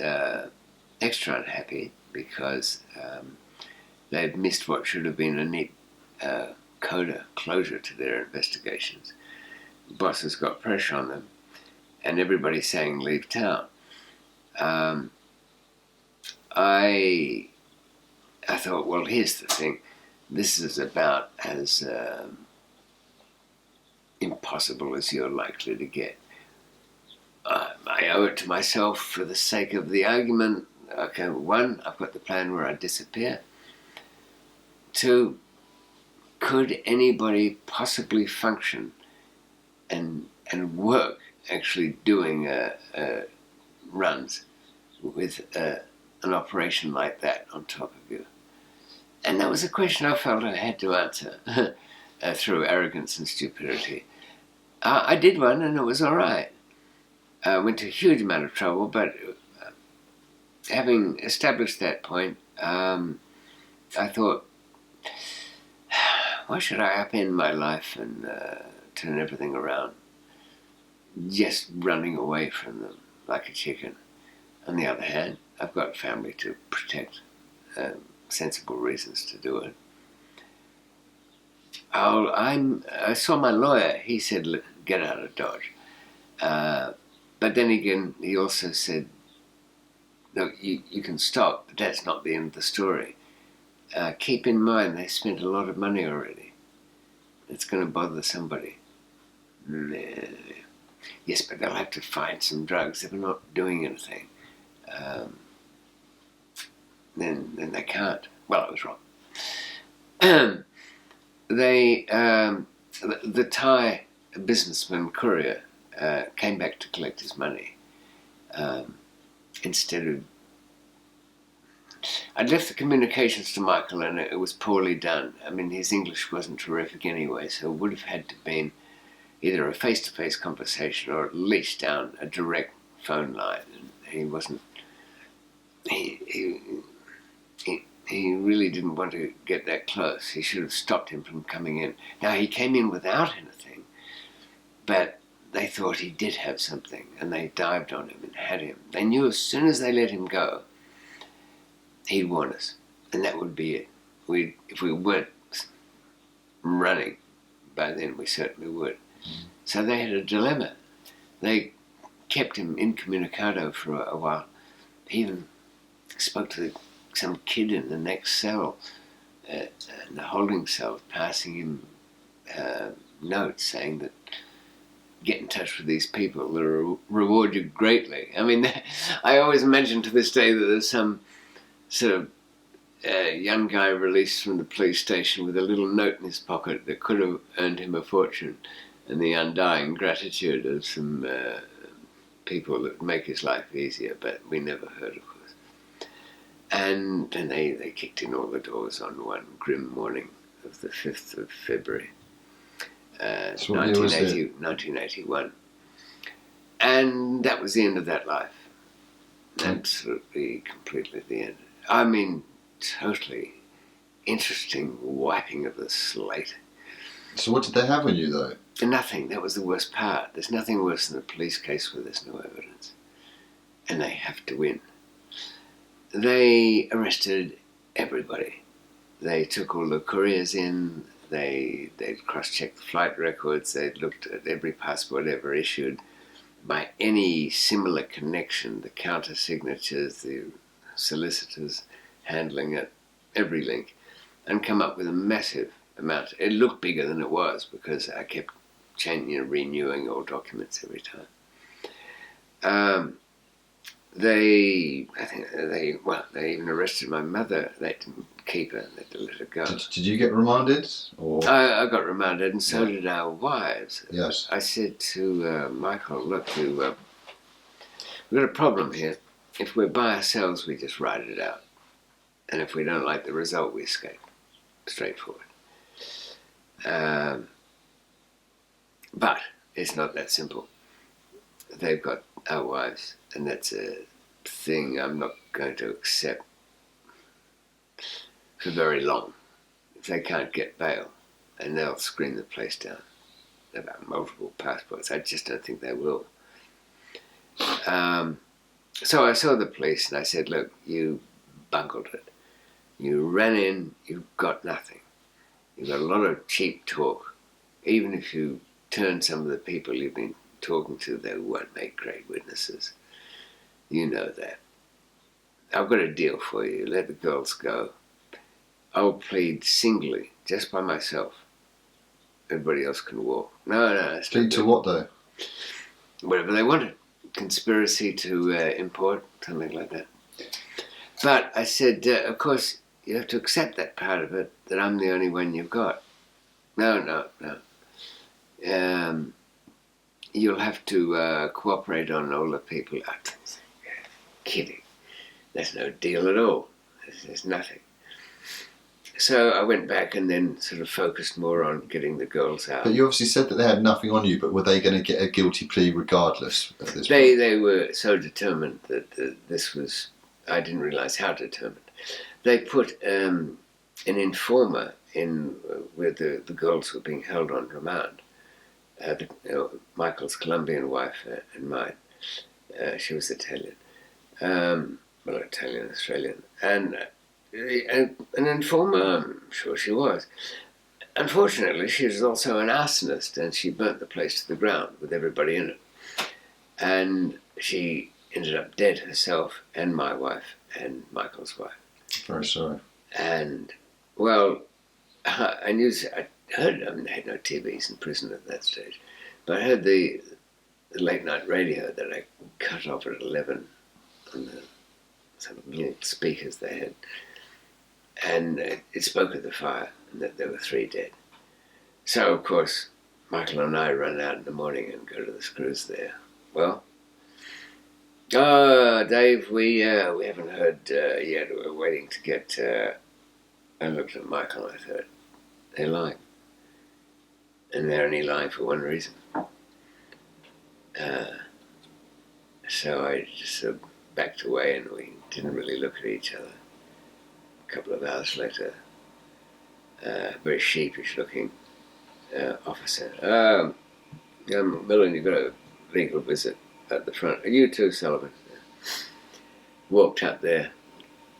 extra unhappy because they've missed what should have been a neat closure to their investigations. bosses got pressure on them, and everybody's saying leave town. I thought, well, here's the thing. This is about as impossible as you're likely to get. I owe it to myself for the sake of the argument. Okay, 1, I've got the plan where I disappear. 2, could anybody possibly function and work actually doing runs with an operation like that on top of you? And that was a question I felt I had to answer through arrogance and stupidity. I did one, and it was all right. I went to a huge amount of trouble, but having established that point, I thought, why should I upend my life and turn everything around just running away from them like a chicken? On the other hand, I've got family to protect, sensible reasons to do it. I saw my lawyer. He said, look, get out of Dodge. But then again, he also said, look, you can stop, but that's not the end of the story. Keep in mind, they spent a lot of money already. It's going to bother somebody. Yes, but they'll have to find some drugs if we're not doing anything. Then they can't. Well, I was wrong. The Thai businessman courier came back to collect his money. Instead of, I'd left the communications to Michael, and it was poorly done. I mean, his English wasn't terrific anyway, so it would have had to been either a face-to-face conversation or at least down a direct phone line. And he wasn't. He really didn't want to get that close. He should have stopped him from coming in. Now, he came in without anything, but they thought he did have something, and they dived on him and had him. They knew as soon as they let him go, he'd warn us, and that would be it. If we weren't running by then, we certainly would. So they had a dilemma. They kept him incommunicado for a while. He even spoke to some kid in the next cell, in the holding cell, passing him notes saying that get in touch with these people, they'll reward you greatly. I mean, I always imagine to this day that there's some sort of young guy released from the police station with a little note in his pocket that could have earned him a fortune, and the undying gratitude of some people that would make his life easier, but we never heard, of course. And then they kicked in all the doors on one grim morning of the 5th of February, 1981. And that was the end of that life. Absolutely, completely the end. I mean, totally interesting wiping of the slate. So what did they have on you, though? Nothing. That was the worst part. There's nothing worse than a police case where there's no evidence. And they have to win. They arrested everybody. They took all the couriers in. They'd cross-checked the flight records. They'd looked at every passport ever issued by any similar connection, the counter-signatures, the solicitors handling it, every link, and come up with a massive amount. It looked bigger than it was because I kept changing, renewing all documents every time. They even arrested my mother. They didn't keep her. They had to let her go. Did you get remanded? Or? I got remanded, and so did our wives. Yes. I said to Michael, look, we've got a problem here. If we're by ourselves, we just ride it out. And if we don't like the result, we escape. Straightforward. But it's not that simple. They've got our wives, and that's a thing I'm not going to accept for very long. If they can't get bail, and they'll screen the place down about multiple passports. I just don't think they will. So I saw the police and I said, look, you bungled it. You ran in, you've got nothing. You've got a lot of cheap talk. Even if you turn some of the people you've been talking to, they won't make great witnesses. You know that. I've got a deal for you. Let the girls go. I'll plead singly, just by myself. Everybody else can walk. No, it's Plead to what, though? Whatever they wanted. Conspiracy to import, something like that. But I said, of course, you have to accept that part of it, that I'm the only one you've got. No. You'll have to cooperate on all the people. Kidding. There's no deal at all. There's nothing. So I went back and then sort of focused more on getting the girls out. But you obviously said that they had nothing on you, but were they going to get a guilty plea regardless at this point? They were so determined that this was... I didn't realise how determined. They put an informer in where the girls were being held on remand. Michael's Colombian wife and mine. She was Italian. Well, Italian, Australian. And an informer, I'm sure she was. Unfortunately, she was also an arsonist, and she burnt the place to the ground with everybody in it. And she ended up dead herself, and my wife, and Michael's wife. Very sorry. And, well, I heard, they had no TVs in prison at that stage, but I heard the late night radio that I cut off at 11 on the sort of little speakers they had. And it spoke of the fire, and that there were 3 dead. So, of course, Michael and I run out in the morning and go to the screws there. Well, Dave, we haven't heard yet. We're waiting to get... I looked at Michael and I thought, they're lying. And they're only lying for one reason. So I just sort of backed away and we didn't really look at each other. A couple of hours later, very sheepish looking officer. McMillan, you've got a legal visit at the front. Are you too, Sullivan? Walked up there.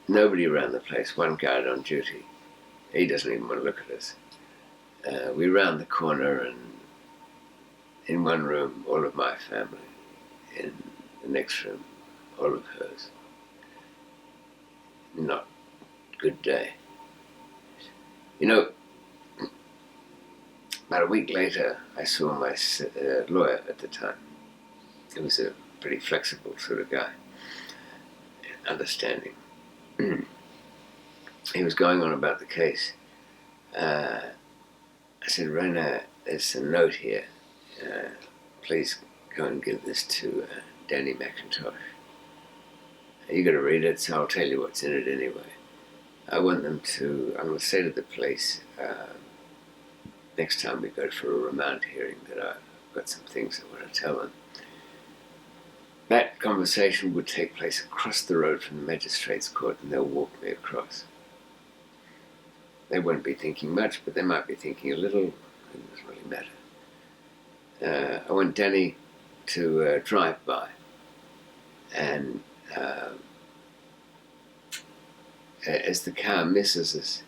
Nobody around the place, one guard on duty. He doesn't even want to look at us. We round the corner and in one room, all of my family. In the next room, all of hers. Not a good day. You know, about a week later, I saw my lawyer at the time. He was a pretty flexible sort of guy, understanding. He was going on about the case. I said, Raina, there's a note here. Please go and give this to Danny McIntosh. You got to read it, so I'll tell you what's in it anyway. I'm going to say to the police, next time we go for a remand hearing, that I've got some things I want to tell them. That conversation would take place across the road from the magistrate's court, and they'll walk me across. They won't be thinking much, but they might be thinking a little. It doesn't really matter. I want Danny to drive by, and as the car misses us,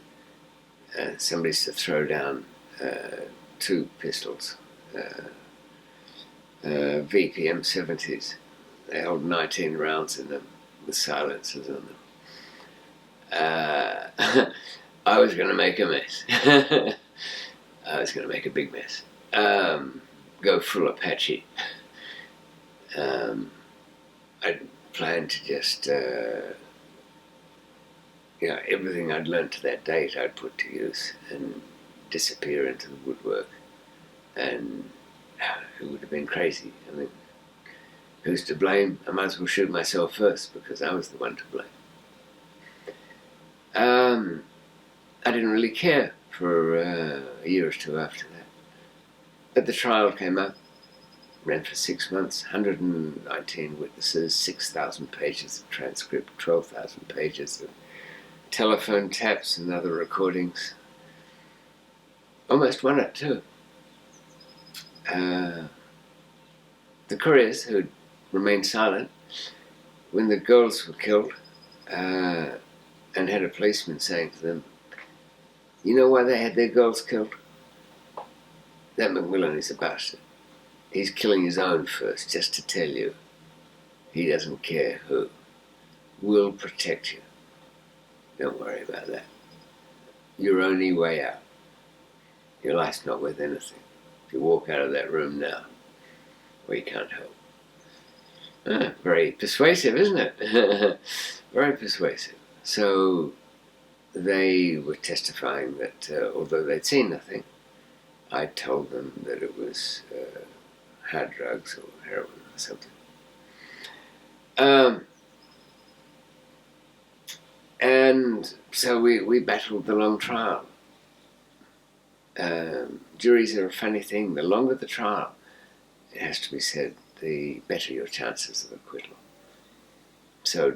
somebody's to throw down 2 pistols, VPM 70s. They hold 19 rounds in them with silencers on them. I was going to make a mess. I was going to make a big mess. Go full Apache. I planned to just, everything I'd learned to that date I'd put to use and disappear into the woodwork. And it would have been crazy. I mean, who's to blame? I might as well shoot myself first because I was the one to blame. I didn't really care for a year or 2 after that. But the trial came up, ran for 6 months, 119 witnesses, 6,000 pages of transcript, 12,000 pages of telephone taps and other recordings. Almost won it too. The couriers, who remained silent when the girls were killed, and had a policeman saying to them, you know why they had their girls killed? that McMillan is a bastard. He's killing his own first, just to tell you he doesn't care who. We'll protect you. Don't worry about that. Your only way out. Your life's not worth anything. If you walk out of that room now, we can't help. Very persuasive, isn't it? Very persuasive. So they were testifying that although they'd seen nothing, I told them that it was hard drugs or heroin or something. And so we battled the long trial. Juries are a funny thing. The longer the trial, it has to be said, the better your chances of acquittal. So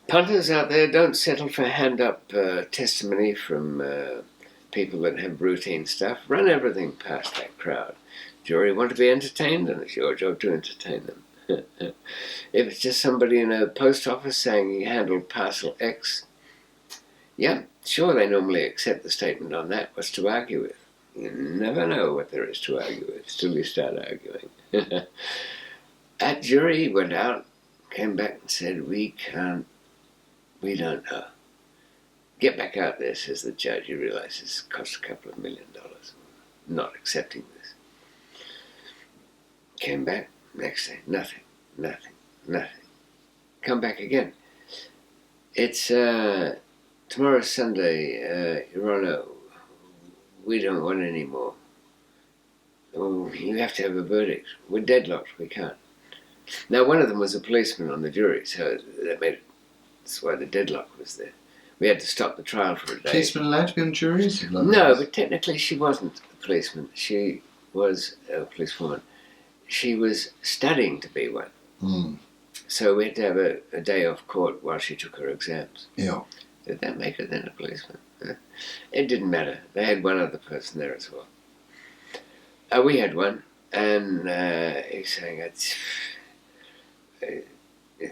punters out there, don't settle for hand-up testimony from people that have routine stuff. Run everything past that crowd. Jury want to be entertained, and it's your job to entertain them. If it's just somebody in a post office saying he handled parcel X, yeah, sure, they normally accept the statement on that. What's to argue with? You never know what there is to argue with till you start arguing. That jury went out, came back and said, we don't know. Get back out there, says the judge. He realizes it cost a couple of $1 million. Not accepting this. Came back, next day, nothing. Come back again. It's tomorrow's Sunday, Your Honour. We don't want any more. Oh, you have to have a verdict. We're deadlocked, we can't. Now, one of them was a policeman on the jury, so that's why the deadlock was there. We had to stop the trial for a day. Policeman allowed to be on juries? No, but technically she wasn't a policeman. She was a policewoman. She was studying to be one. Mm. So we had to have a day off court while she took her exams. Yeah. Did that make her then a policeman? It didn't matter. They had one other person there as well. We had one, and he's saying it's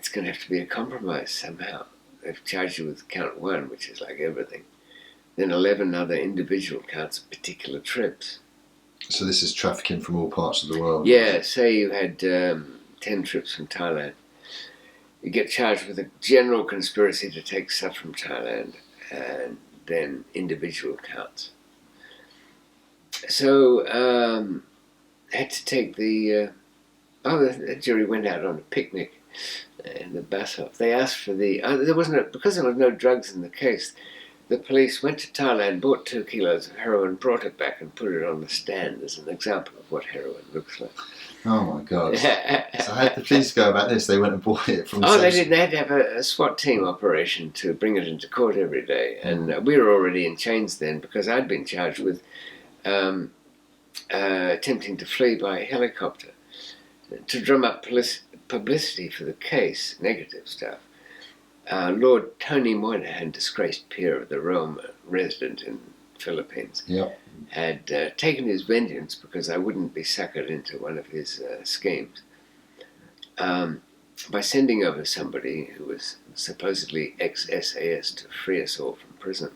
going to have to be a compromise somehow. They've charged you with count 1, which is like everything. Then 11 other individual counts of particular trips. So this is trafficking from all parts of the world? Yeah, say you had 10 trips from Thailand. You get charged with a general conspiracy to take stuff from Thailand and then individual counts. So had to take the jury went out on a picnic in the bus off. They asked for because there was no drugs in the case. The police went to Thailand, bought 2 kilos of heroin, brought it back and put it on the stand as an example of what heroin looks like. Oh my God. So how did the police go about this? They went and bought it from they did. They had to have a SWAT team operation to bring it into court every day. And we were already in chains then because I'd been charged with attempting to flee by helicopter. To drum up publicity for the case, negative stuff. Lord Tony Moynihan, disgraced peer of the realm, resident in Philippines, had taken his vengeance because I wouldn't be suckered into one of his schemes by sending over somebody who was supposedly ex-SAS to free us all from prison.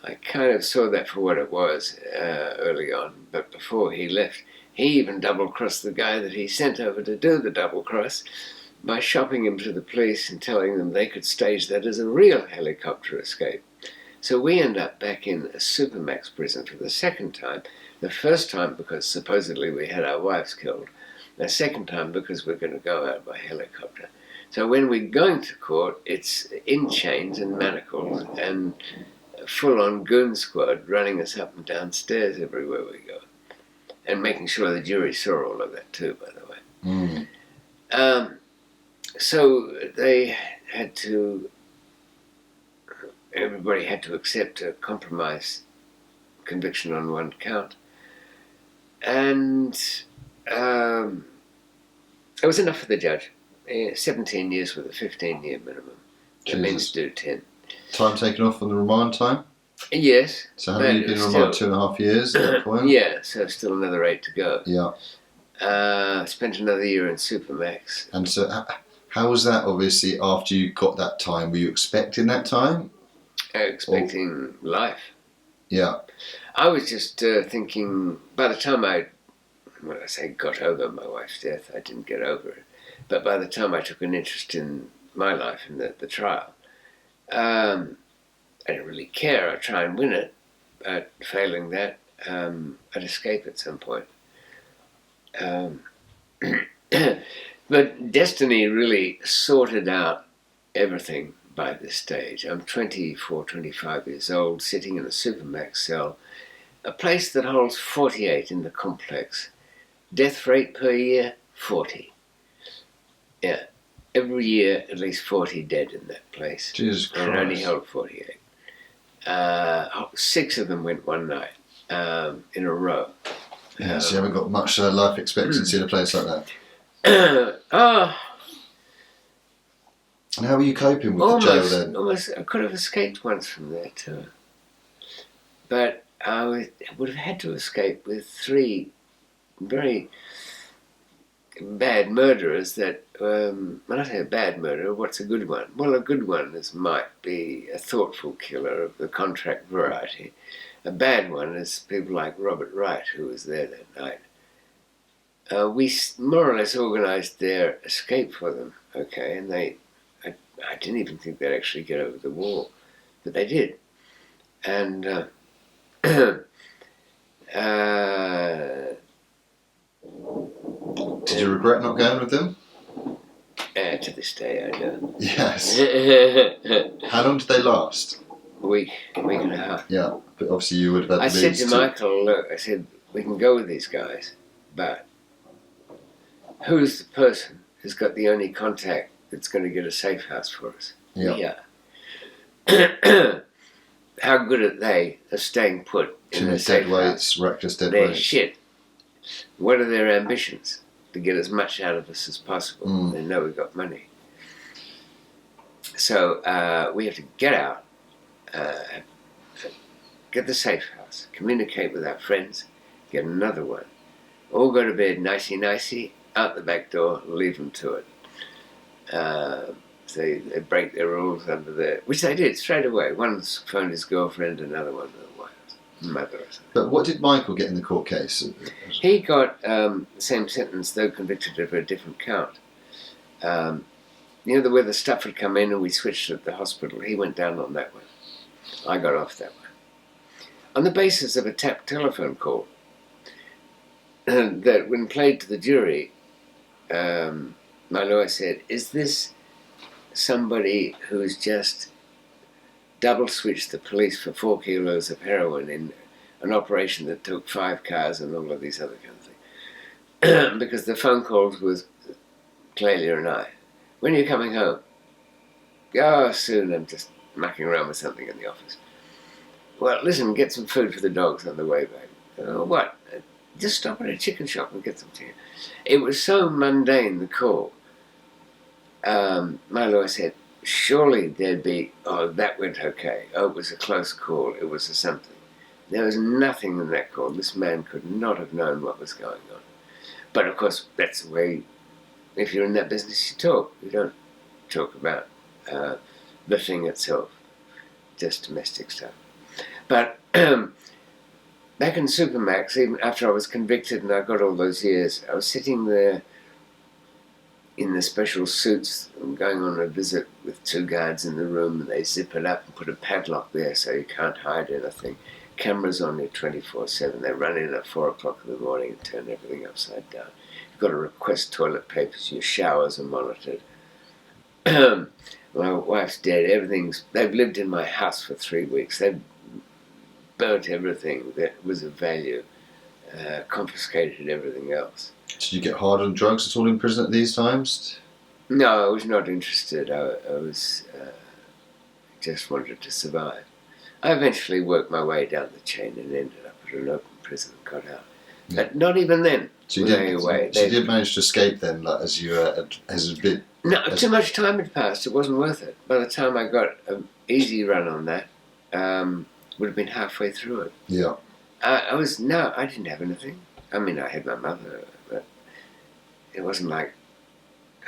I kind of saw that for what it was early on, but before he left, he even double-crossed the guy that he sent over to do the double-cross by shopping him to the police and telling them they could stage that as a real helicopter escape. So we end up back in a supermax prison for the second time. The first time because supposedly we had our wives killed. The second time because we're going to go out by helicopter. So when we're going to court, it's in chains and manacles and full-on goon squad running us up and down stairs everywhere we go. And making sure the jury saw all of that too, by the way. So they had to, everybody had to accept a compromise conviction on 1 count. And it was enough for the judge. 17 years with a 15-year minimum. That means do 10. Time taken off on the remand time? Yes. So have you been remand 2.5 years at that point? Yeah, so still another 8 to go. Yeah. Spent another year in supermax. And so how was that, obviously, after you got that time? Were you expecting that time? Expecting life. Yeah. I was just thinking, by the time when I say got over my wife's death, I didn't get over it. But by the time I took an interest in my life and the trial, I didn't really care. I'd try and win it, but failing that, I'd escape at some point. But destiny really sorted out everything by this stage. I'm 24, 25 years old, sitting in a supermax cell, a place that holds 48 in the complex. Death rate per year, 40. Yeah. Every year, at least 40 dead in that place. Jesus Christ. And it only held 48. 6 of them went one night in a row. Yeah, so you haven't got much life expectancy in a place like that. And how were you coping with the jail then? Almost, I could have escaped once from there too. But I would have had to escape with 3 very bad murderers that, when I say a bad murderer, what's a good one? Well, a good one might be a thoughtful killer of the contract variety. A bad one is people like Robert Wright, who was there that night. We more or less organised their escape for them, okay, and I didn't even think they'd actually get over the wall, but they did. And did you regret not going with them? To this day, I do. Yes. How long did they last? A week and a half. Yeah, but obviously you would have had I said to Michael, look, I said, we can go with these guys, but who's the person who's got the only contact that's going to get a safe house for us? Yeah. How good are they at staying put in a safe house? Reckless dead They're weights. shit. What are their ambitions? To get as much out of us as possible. They know we've got money. So we have to get out, get the safe house, communicate with our friends, get another one. All go to bed nicey, out the back door, leave them to it. They break their rules under there, which they did straight away. One phoned his girlfriend, another one the wife's mother or something. But what did Michael get in the court case? He got the same sentence, though convicted of a different count. You know, where the stuff had come in and we switched at the hospital, he went down on that one. I got off that one. On the basis of a tapped telephone call that, when played to the jury, my lawyer said, is this somebody who's just double switched the police for 4 kilos of heroin in an operation that took 5 cars and all of these other kind of things? Because the phone calls was Clelia and I. When are you coming home? Oh, soon. I'm just mucking around with something in the office. Well, listen, get some food for the dogs on the way back. What? Just stop at a chicken shop and get some tea. It was so mundane, the call. My lawyer said, surely there'd be, oh, that went okay. Oh, it was a close call. It was a something. There was nothing in that call. This man could not have known what was going on. But, of course, that's the way, if you're in that business, you talk. You don't talk about the thing itself, just domestic stuff. But back in Supermax, even after I was convicted and I got all those years, I was sitting there in the special suits and going on a visit with 2 guards in the room, and they zip it up and put a padlock there so you can't hide anything. Cameras on you 24/7. They run in at 4 o'clock in the morning and turn everything upside down. You've got to request toilet papers. Your showers are monitored. My wife's dead. They've lived in my house for 3 weeks. They've burnt everything that was of value, confiscated everything else. Did you get hard on drugs at all in prison at these times? No, I was not interested. I was just wanted to survive. I eventually worked my way down the chain and ended up at an open prison and got out. Yeah. But not even then. So you did manage to escape then, like, as you as a bit. No, too much time had passed. It wasn't worth it. By the time I got an easy run on that, would have been halfway through it. Yeah. I didn't have anything. I mean, I had my mother, but it wasn't like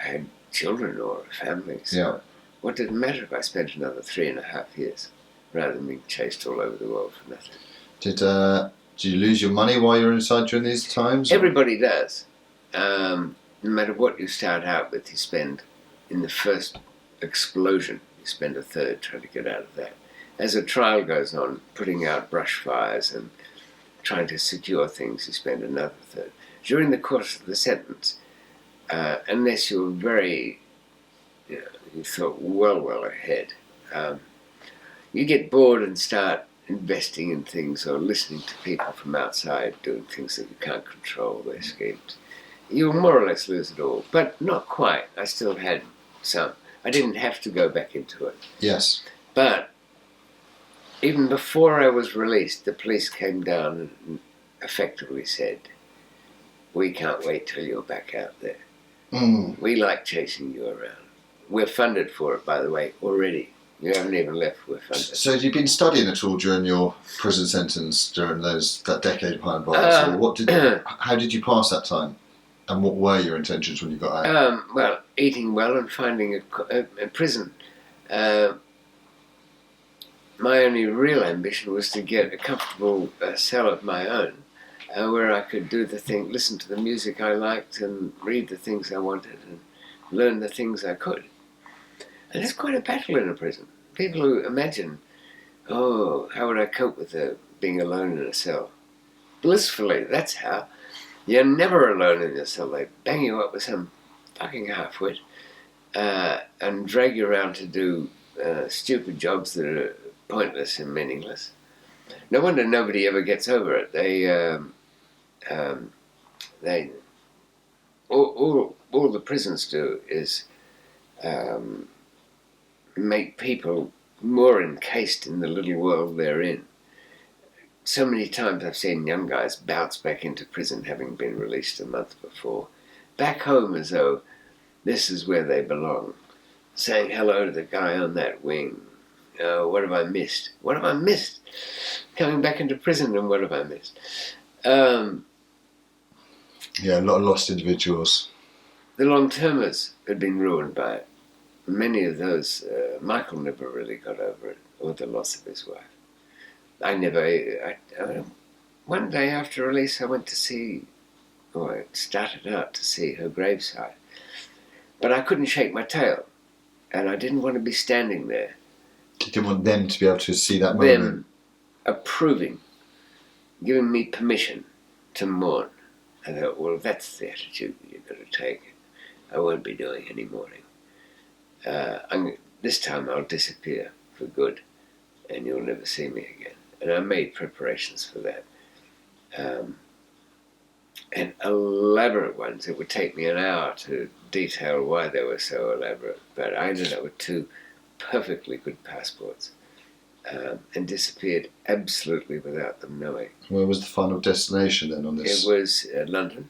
I had children or a family. So yeah. What did it matter if I spent another 3.5 years rather than being chased all over the world for nothing? Did you lose your money while you were inside during these times? Everybody does. No matter what you start out with, you spend, in the first explosion, you spend a third trying to get out of that. As a trial goes on, putting out brush fires and trying to secure things, you spend another third. During the course of the sentence, unless you're very, you thought well ahead, you get bored and start investing in things or listening to people from outside doing things that you can't control, their schemes. You'll more or less lose it all, but not quite. I still had some. I didn't have to go back into it. Yes. But even before I was released, the police came down and effectively said, "We can't wait till you're back out there. We like chasing you around. We're funded for it, by the way, already. You haven't even left, we're funded." So have you been studying at all during your prison sentence during that decade behind bars? Or how did you pass that time? And what were your intentions when you got out? Well, eating well and finding a prison. My only real ambition was to get a comfortable cell of my own, where I could listen to the music I liked and read the things I wanted and learn the things I could. And it's quite a battle in a prison. People who imagine, oh, how would I cope with being alone in a cell? Blissfully, that's how. You're never alone in your cell. They bang you up with some fucking half-wit and drag you around to do stupid jobs that are pointless and meaningless. No wonder nobody ever gets over it. All the prisons do is make people more encased in the little world they're in. So many times I've seen young guys bounce back into prison having been released a month before, back home as though this is where they belong, saying hello to the guy on that wing. Oh, what have I missed? What have I missed? Coming back into prison, and what have I missed? Yeah, a lot of lost individuals. The long-termers had been ruined by it. Many of those, Michael never really got over it, or the loss of his wife. One day after release, I went to see, or I started out to see her graveside. But I couldn't shake my tail, and I didn't want to be standing there. You didn't want them to be able to see that moment? Them approving, giving me permission to mourn. I thought, well, that's the attitude you've got to take. I won't be doing any mourning. This time I'll disappear for good, and you'll never see me again. And I made preparations for that. And elaborate ones. It would take me an hour to detail why they were so elaborate, but I ended up with 2 perfectly good passports and disappeared absolutely without them knowing. Where was the final destination then on this? It was London.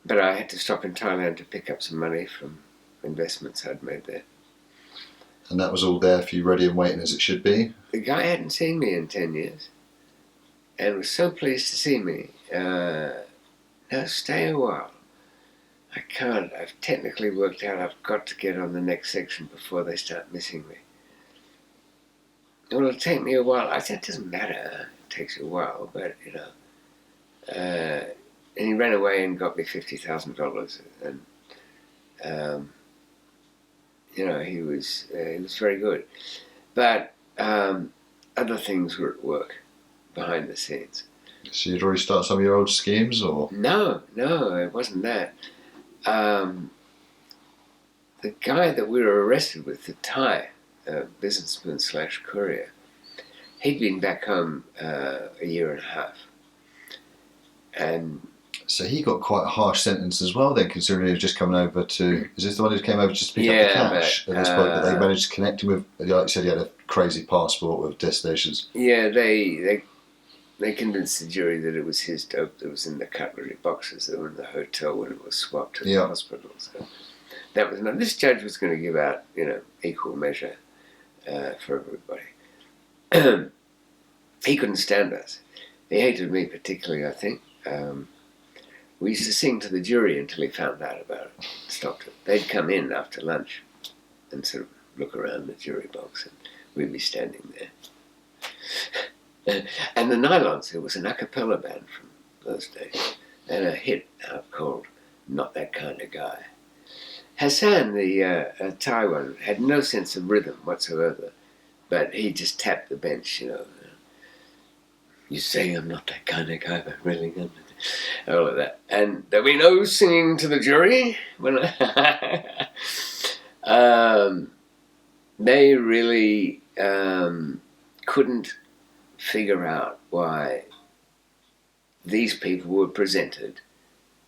But I had to stop in Thailand to pick up some money from investments I'd made there. And that was all there for you, ready and waiting as it should be? The guy hadn't seen me in 10 years and was so pleased to see me. Now stay a while. I can't. I've technically worked out I've got to get on the next section before they start missing me. Well, it'll take me a while. I said, it doesn't matter. It takes you a while, but, and he ran away and got me $50,000. And, he was very good. But other things were at work behind the scenes. So you'd already started some of your old schemes, or? No, it wasn't that. The guy that we were arrested with, the Thai businessman / courier, he'd been back home a year and a half. And so he got quite a harsh sentence as well then, considering he was just coming over to... Is this the one who came over just to pick up the cash? At this point, that they managed to connect him with... Like you said, he had a crazy passport with destinations. Yeah, they convinced the jury that it was his dope that was in the cutlery boxes that were in the hotel when it was swapped at the hospital. So that was not... This judge was going to give out, equal measure for everybody. He couldn't stand us. He hated me particularly, I think. We used to sing to the jury until he found out about it, stopped it. They'd come in after lunch and sort of look around the jury box, and we'd be standing there. And the Nylons, it was an a cappella band from those days, and a hit out called Not That Kind of Guy. Hassan, the Thai one, had no sense of rhythm whatsoever, but he just tapped the bench, you know. You say I'm not that kind of guy, but really am. All of that. And there'll be no singing to the jury. When they really couldn't figure out why these people were presented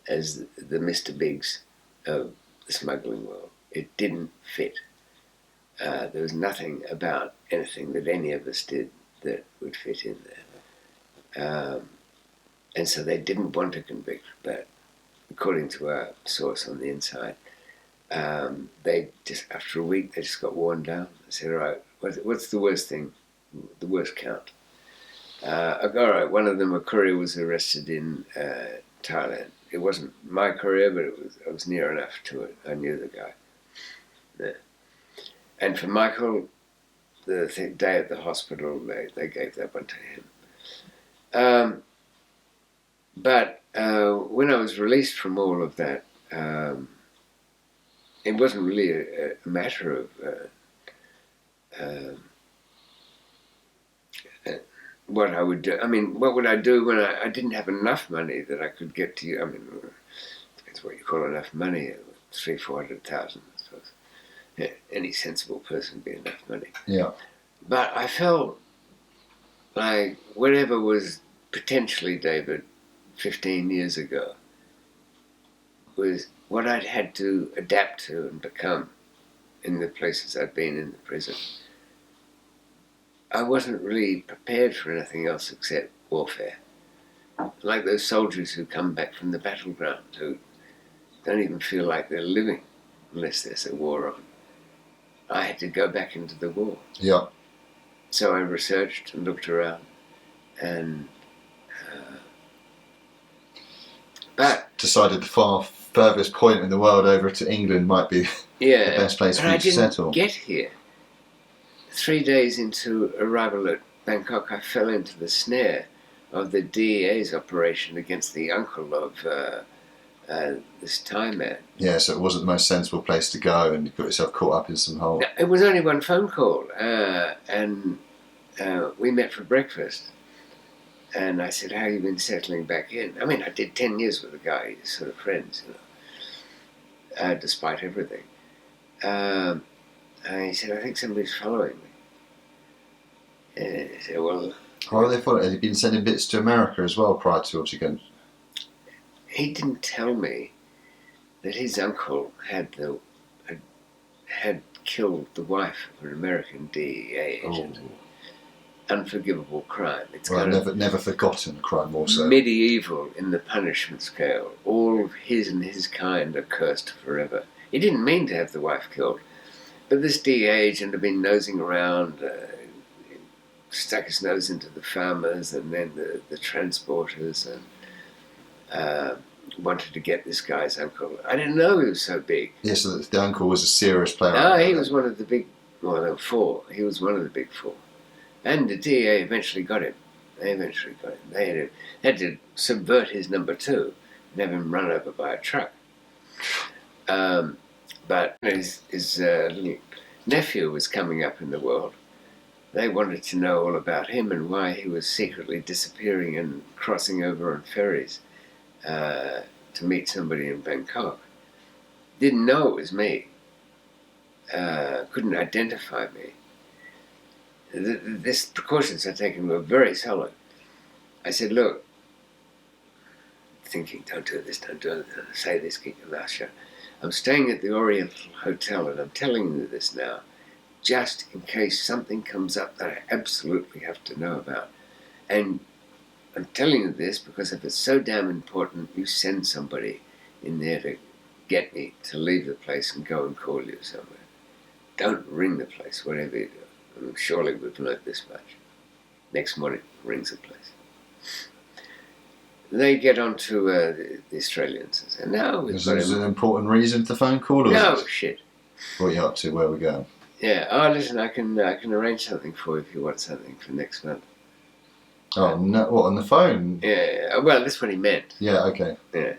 as the Mr. Bigs of the smuggling world. It didn't fit. There was nothing about anything that any of us did that would fit in there. And so they didn't want to convict, but according to our source on the inside, they just, after a week, they just got worn down. They said, all right, what's the worst thing, the worst count? All right, one of them, a courier, was arrested in Thailand. It wasn't my courier, but I was near enough to it. I knew the guy. Yeah. And for Michael, the day at the hospital, they gave that one to him. But when I was released from all of that, it wasn't really a matter of what I would do. I mean, what would I do when I didn't have enough money that I could get to you? I mean, depends what you call enough money, 300,000-400,000, I suppose. Yeah, any sensible person would be enough money. Yeah. But I felt like whatever was potentially, David, 15 years ago, was what I'd had to adapt to and become in the places I'd been in the prison. I wasn't really prepared for anything else except warfare. Like those soldiers who come back from the battleground who don't even feel like they're living unless there's a war on. I had to go back into the war. Yeah. So I researched and looked around, and but decided the far furthest point in the world over to England might be the best place for you to settle. I didn't get here. 3 days into arrival at Bangkok, I fell into the snare of the DEA's operation against the uncle of this Thai man. Yeah, so it wasn't the most sensible place to go, and you got yourself caught up in some hole. It was only one phone call, and we met for breakfast. And I said, how have you been settling back in? I mean, I did 10 years with the guy, sort of friends, you know, despite everything. And he said, I think somebody's following me. And I said, well... Why were they following? Had he been sending bits to America as well prior to obviously going? He didn't tell me that his uncle had killed the wife of an American DEA agent. Oh. Unforgivable crime. It's well, kind of never forgotten crime also. Medieval in the punishment scale. All of his and his kind are cursed forever. He didn't mean to have the wife killed, but this DEA agent had been nosing around, stuck his nose into the farmers and then the transporters, and wanted to get this guy's uncle. I didn't know he was so big. Yes, yeah, so the uncle was a serious player. No, he was one of the big, well, there were four. He was one of the big four. And the DEA eventually got him. They had to subvert his number 2 and have him run over by a truck. But his little nephew was coming up in the world. They wanted to know all about him and why he was secretly disappearing and crossing over on ferries to meet somebody in Bangkok. Didn't know it was me. Couldn't identify me. These precautions I'd taken were very solid. I said, look, thinking, don't do this, don't do it, say this, keep your mouth shut. I'm staying at the Oriental Hotel, and I'm telling you this now, just in case something comes up that I absolutely have to know about. And I'm telling you this because if it's so damn important, you send somebody in there to get me to leave the place and go and call you somewhere. Don't ring the place, whatever you do. Surely we've learnt this much. Next morning, rings the place. They get on to the Australians and say, no, we've got him. Was an important reason for the phone call? Or no, shit. What are you up to? Where are we going? Yeah. Oh, listen, I can arrange something for you if you want something for next month. Oh no! What, on the phone? Yeah. Well, that's what he meant. Yeah. Okay. Yeah.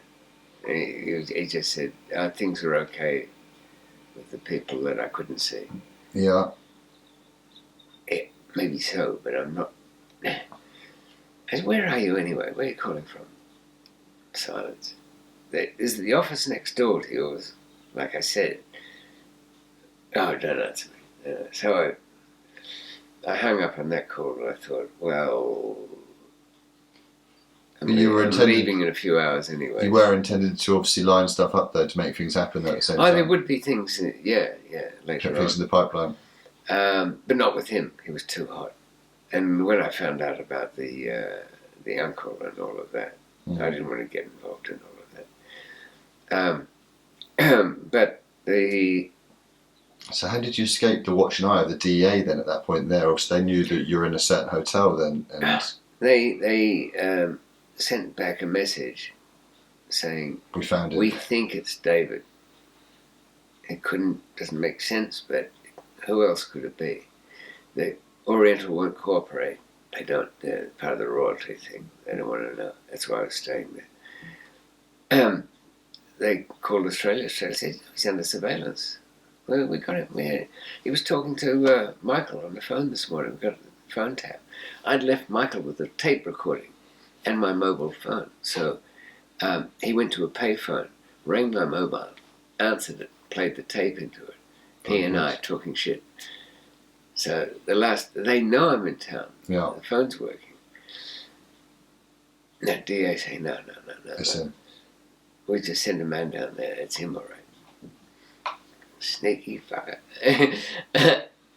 He just said things are okay with the people that I couldn't see. Yeah. Yeah, maybe so, but I'm not. Where are you anyway? Where are you calling from? Silence. Is the office next door to yours? Like I said. Oh, don't answer me. So I hung up on that call and I thought, well, I'm leaving in a few hours anyway. You were intended to obviously line stuff up though to make things happen at the same time. Oh, there would be things, yeah, later things in the pipeline. But not with him. He was too hot. And when I found out about the uncle and all of that, I didn't want to get involved in all of that. But the... So how did you escape the watching eye of the DEA then at that point there? Obviously they knew that you were in a certain hotel then. And They sent back a message saying, we found it. We think it's David. It doesn't make sense, but who else could it be? The Oriental won't cooperate. They don't. They're part of the royalty thing. They don't want to know. That's why I was staying there. They called Australia. Australia said, he's under surveillance. Well, we got it. He was talking to Michael on the phone this morning. We got the phone tap. I'd left Michael with a tape recording and my mobile phone. So he went to a payphone, rang my mobile, answered it, played the tape into it. He and I talking shit. So they know I'm in town. Yeah. The phone's working. Now DA say, no. We just send a man down there. It's him, all right. Sneaky fucker.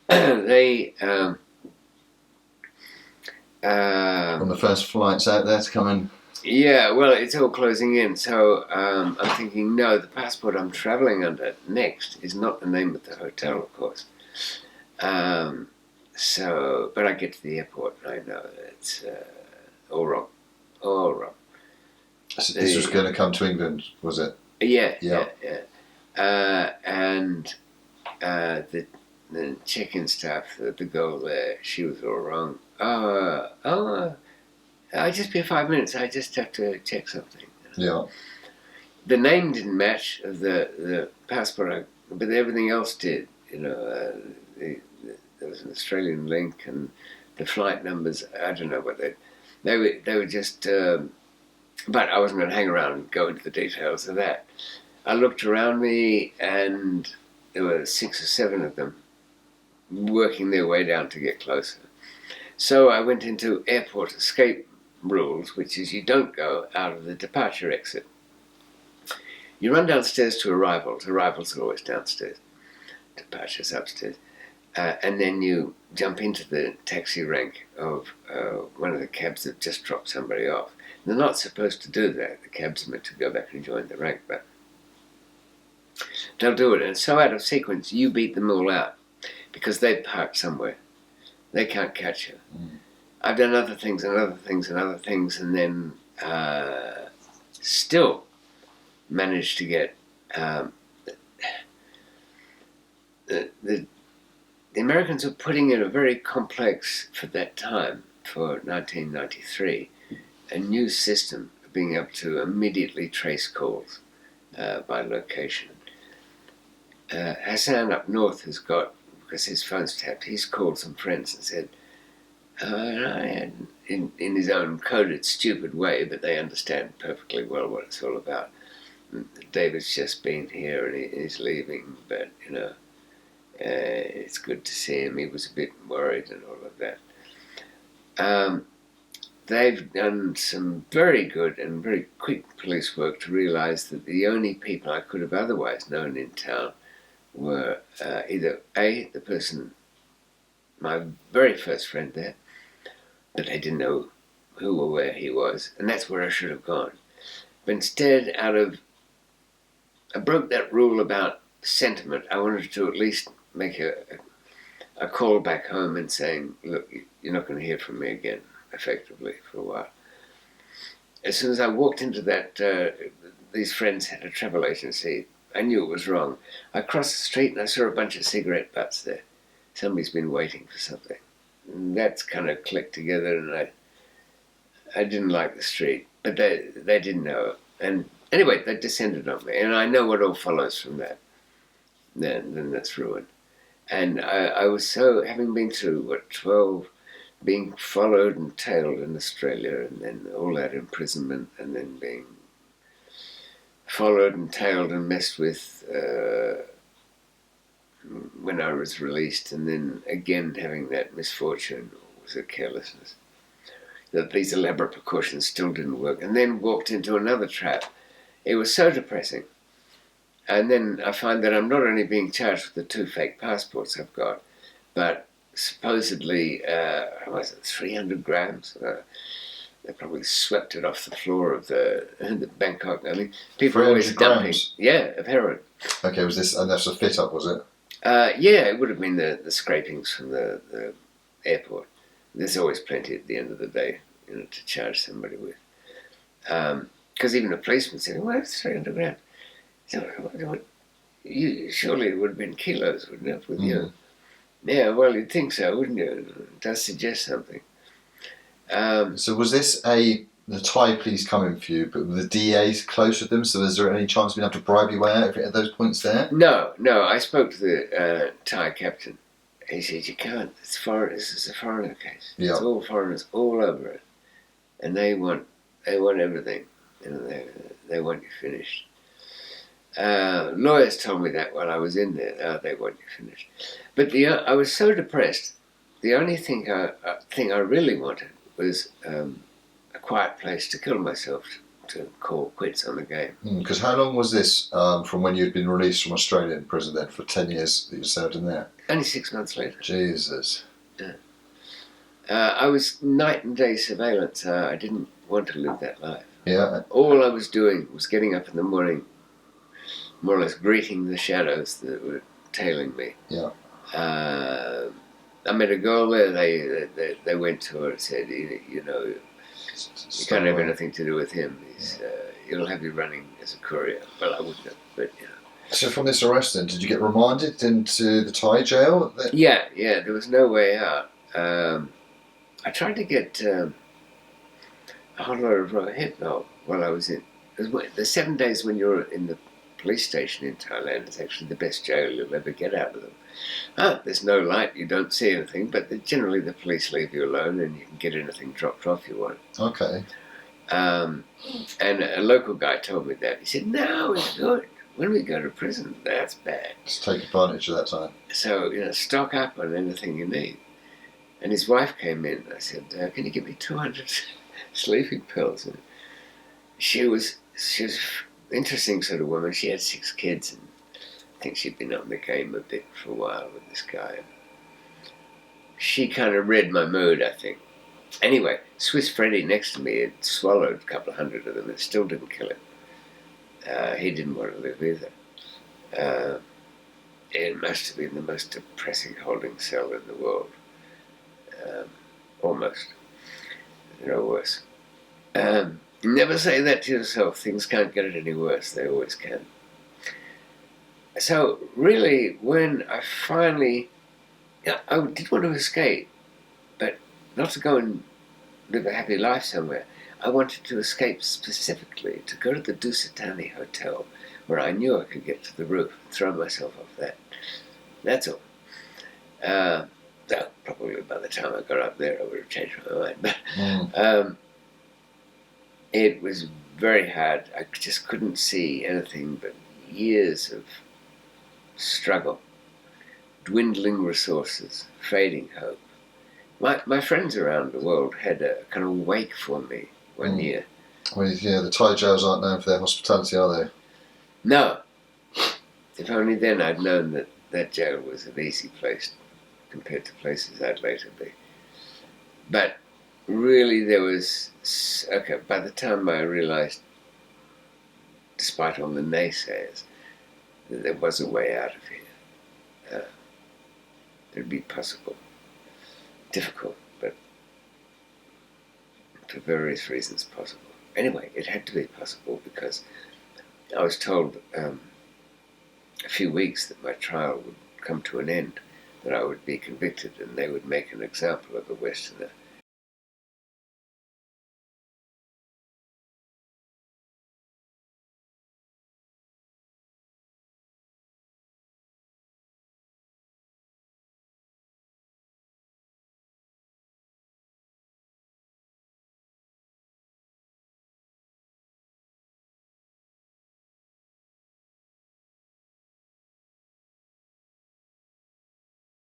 They on the first flights out there to come in. Yeah, well, it's all closing in, so I'm thinking, no, the passport I'm travelling under next is not the name of the hotel, of course. But I get to the airport and I know it's all wrong. So this was going to come to England, was it? Yeah. And the check-in staff, the girl there, she was all wrong. I'll just be 5 minutes. I just have to check something. Yeah. The name didn't match of the passport, but everything else did. There was an Australian link, and the flight numbers. I don't know what they were just. But I wasn't going to hang around and go into the details of that. I looked around me, and there were 6 or 7 of them working their way down to get closer. So I went into airport escape rules, which is you don't go out of the departure exit. You run downstairs to arrivals. Arrivals are always downstairs. Departure's upstairs. And then you jump into the taxi rank of one of the cabs that just dropped somebody off. They're not supposed to do that. The cabs are meant to go back and join the rank, but they'll do it. And so out of sequence, you beat them all out because they've parked somewhere. They can't catch you. I've done other things, and then still managed to get the Americans were putting in a very complex, for that time, for 1993, a new system of being able to immediately trace calls by location. Hassan up north has got, because his phone's tapped, he's called some friends and said, in his own coded, stupid way, but they understand perfectly well what it's all about. David's just been here and he's leaving, but, it's good to see him. He was a bit worried and all of that. They've done some very good and very quick police work to realise that the only people I could have otherwise known in town were either the person, my very first friend there, but they didn't know who or where he was, and that's where I should have gone. But instead, I broke that rule about sentiment. I wanted to at least make a call back home and saying, look, you're not going to hear from me again, effectively, for a while. As soon as I walked into that, these friends had a travel agency. I knew it was wrong. I crossed the street and I saw a bunch of cigarette butts there. somebody's been waiting for something. And that's kind of clicked together, and I didn't like the street, but they didn't know. And anyway, they descended on me, and I know what all follows from that. Then that's ruined. And I was so, having been through, 12, being followed and tailed in Australia, and then all that imprisonment, and then being followed and tailed and messed with when I was released, and then again having that misfortune, or was it carelessness, that these elaborate precautions still didn't work, and then walked into another trap. It was so depressing. And then I find that I'm not only being charged with the 2 fake passports I've got, but supposedly, was it 300 grams? They probably swept it off the floor of the Bangkok. I mean, people are always dumping. Grams? Yeah, of heroin. Okay, was this, and that's a fit up, was it? Yeah, it would have been the scrapings from the airport. There's always plenty at the end of the day, to charge somebody with. Because even a policeman said, well, it's 300 grams. So, surely it would have been kilos, wouldn't it, with you? Yeah, well, you'd think so, wouldn't you? It does suggest something. So was this the Thai police coming for you, but the DA's close with them, so is there any chance of being able to bribe your way out at those points there? No, I spoke to the Thai captain. He said, you can't, it's foreign, this is a foreigner case. Yeah. It's all foreigners all over it. And they want everything. They want you finished. Lawyers told me that while I was in there. They want you finished. But I was so depressed. The only thing I really wanted was a quiet place to kill myself, to call quits on the game. Because how long was this from when you'd been released from Australian prison then, for 10 years that you served in there? Only 6 months later. Jesus. Yeah. I was night and day surveillance. I didn't want to live that life. Yeah. All I was doing was getting up in the morning, more or less greeting the shadows that were tailing me. Yeah. I met a girl there. They went to her and said, you can't have anything to do with him. He'll have you running as a courier. Well, I wouldn't have, but So from this arrest then, did you get remanded into the Thai jail? Yeah. There was no way out. I tried to get a whole lot of hypno while I was in. The 7 days when you're in the police station in Thailand is actually the best jail you'll ever get out of them. There's no light, you don't see anything, but generally the police leave you alone and you can get anything dropped off you want. Okay. And a local guy told me that. He said, no, it's good. When we go to prison, that's bad. Just take advantage of that time. So, stock up on anything you need. And his wife came in. I said, can you give me 200 sleeping pills? And she was an interesting sort of woman. She had 6 kids, and I think she'd been on the game a bit for a while with this guy. She kind of read my mood, I think. Anyway, Swiss Freddy next to me had swallowed a couple of hundred of them and still didn't kill him. He didn't want to live either. It must have been the most depressing holding cell in the world. Almost. No worse. Never say that to yourself. Things can't get any worse. They always can. So really, when I finally, I did want to escape, but not to go and live a happy life somewhere. I wanted to escape specifically to go to the Dusitani Hotel, where I knew I could get to the roof and throw myself off that. That's all. Probably by the time I got up there, I would have changed my mind. But it was very hard. I just couldn't see anything but years of struggle, dwindling resources, fading hope. My friends around the world had a kind of wake for me one year. Well, yeah, the Thai jails aren't known for their hospitality, are they? No. If only then I'd known that that jail was an easy place compared to places I'd later be. But really there was, by the time I realized, despite all the naysayers, that there was a way out of here. It'd be possible. Difficult, but for various reasons possible. Anyway, it had to be possible because I was told a few weeks that my trial would come to an end that I would be convicted and they would make an example of a Westerner.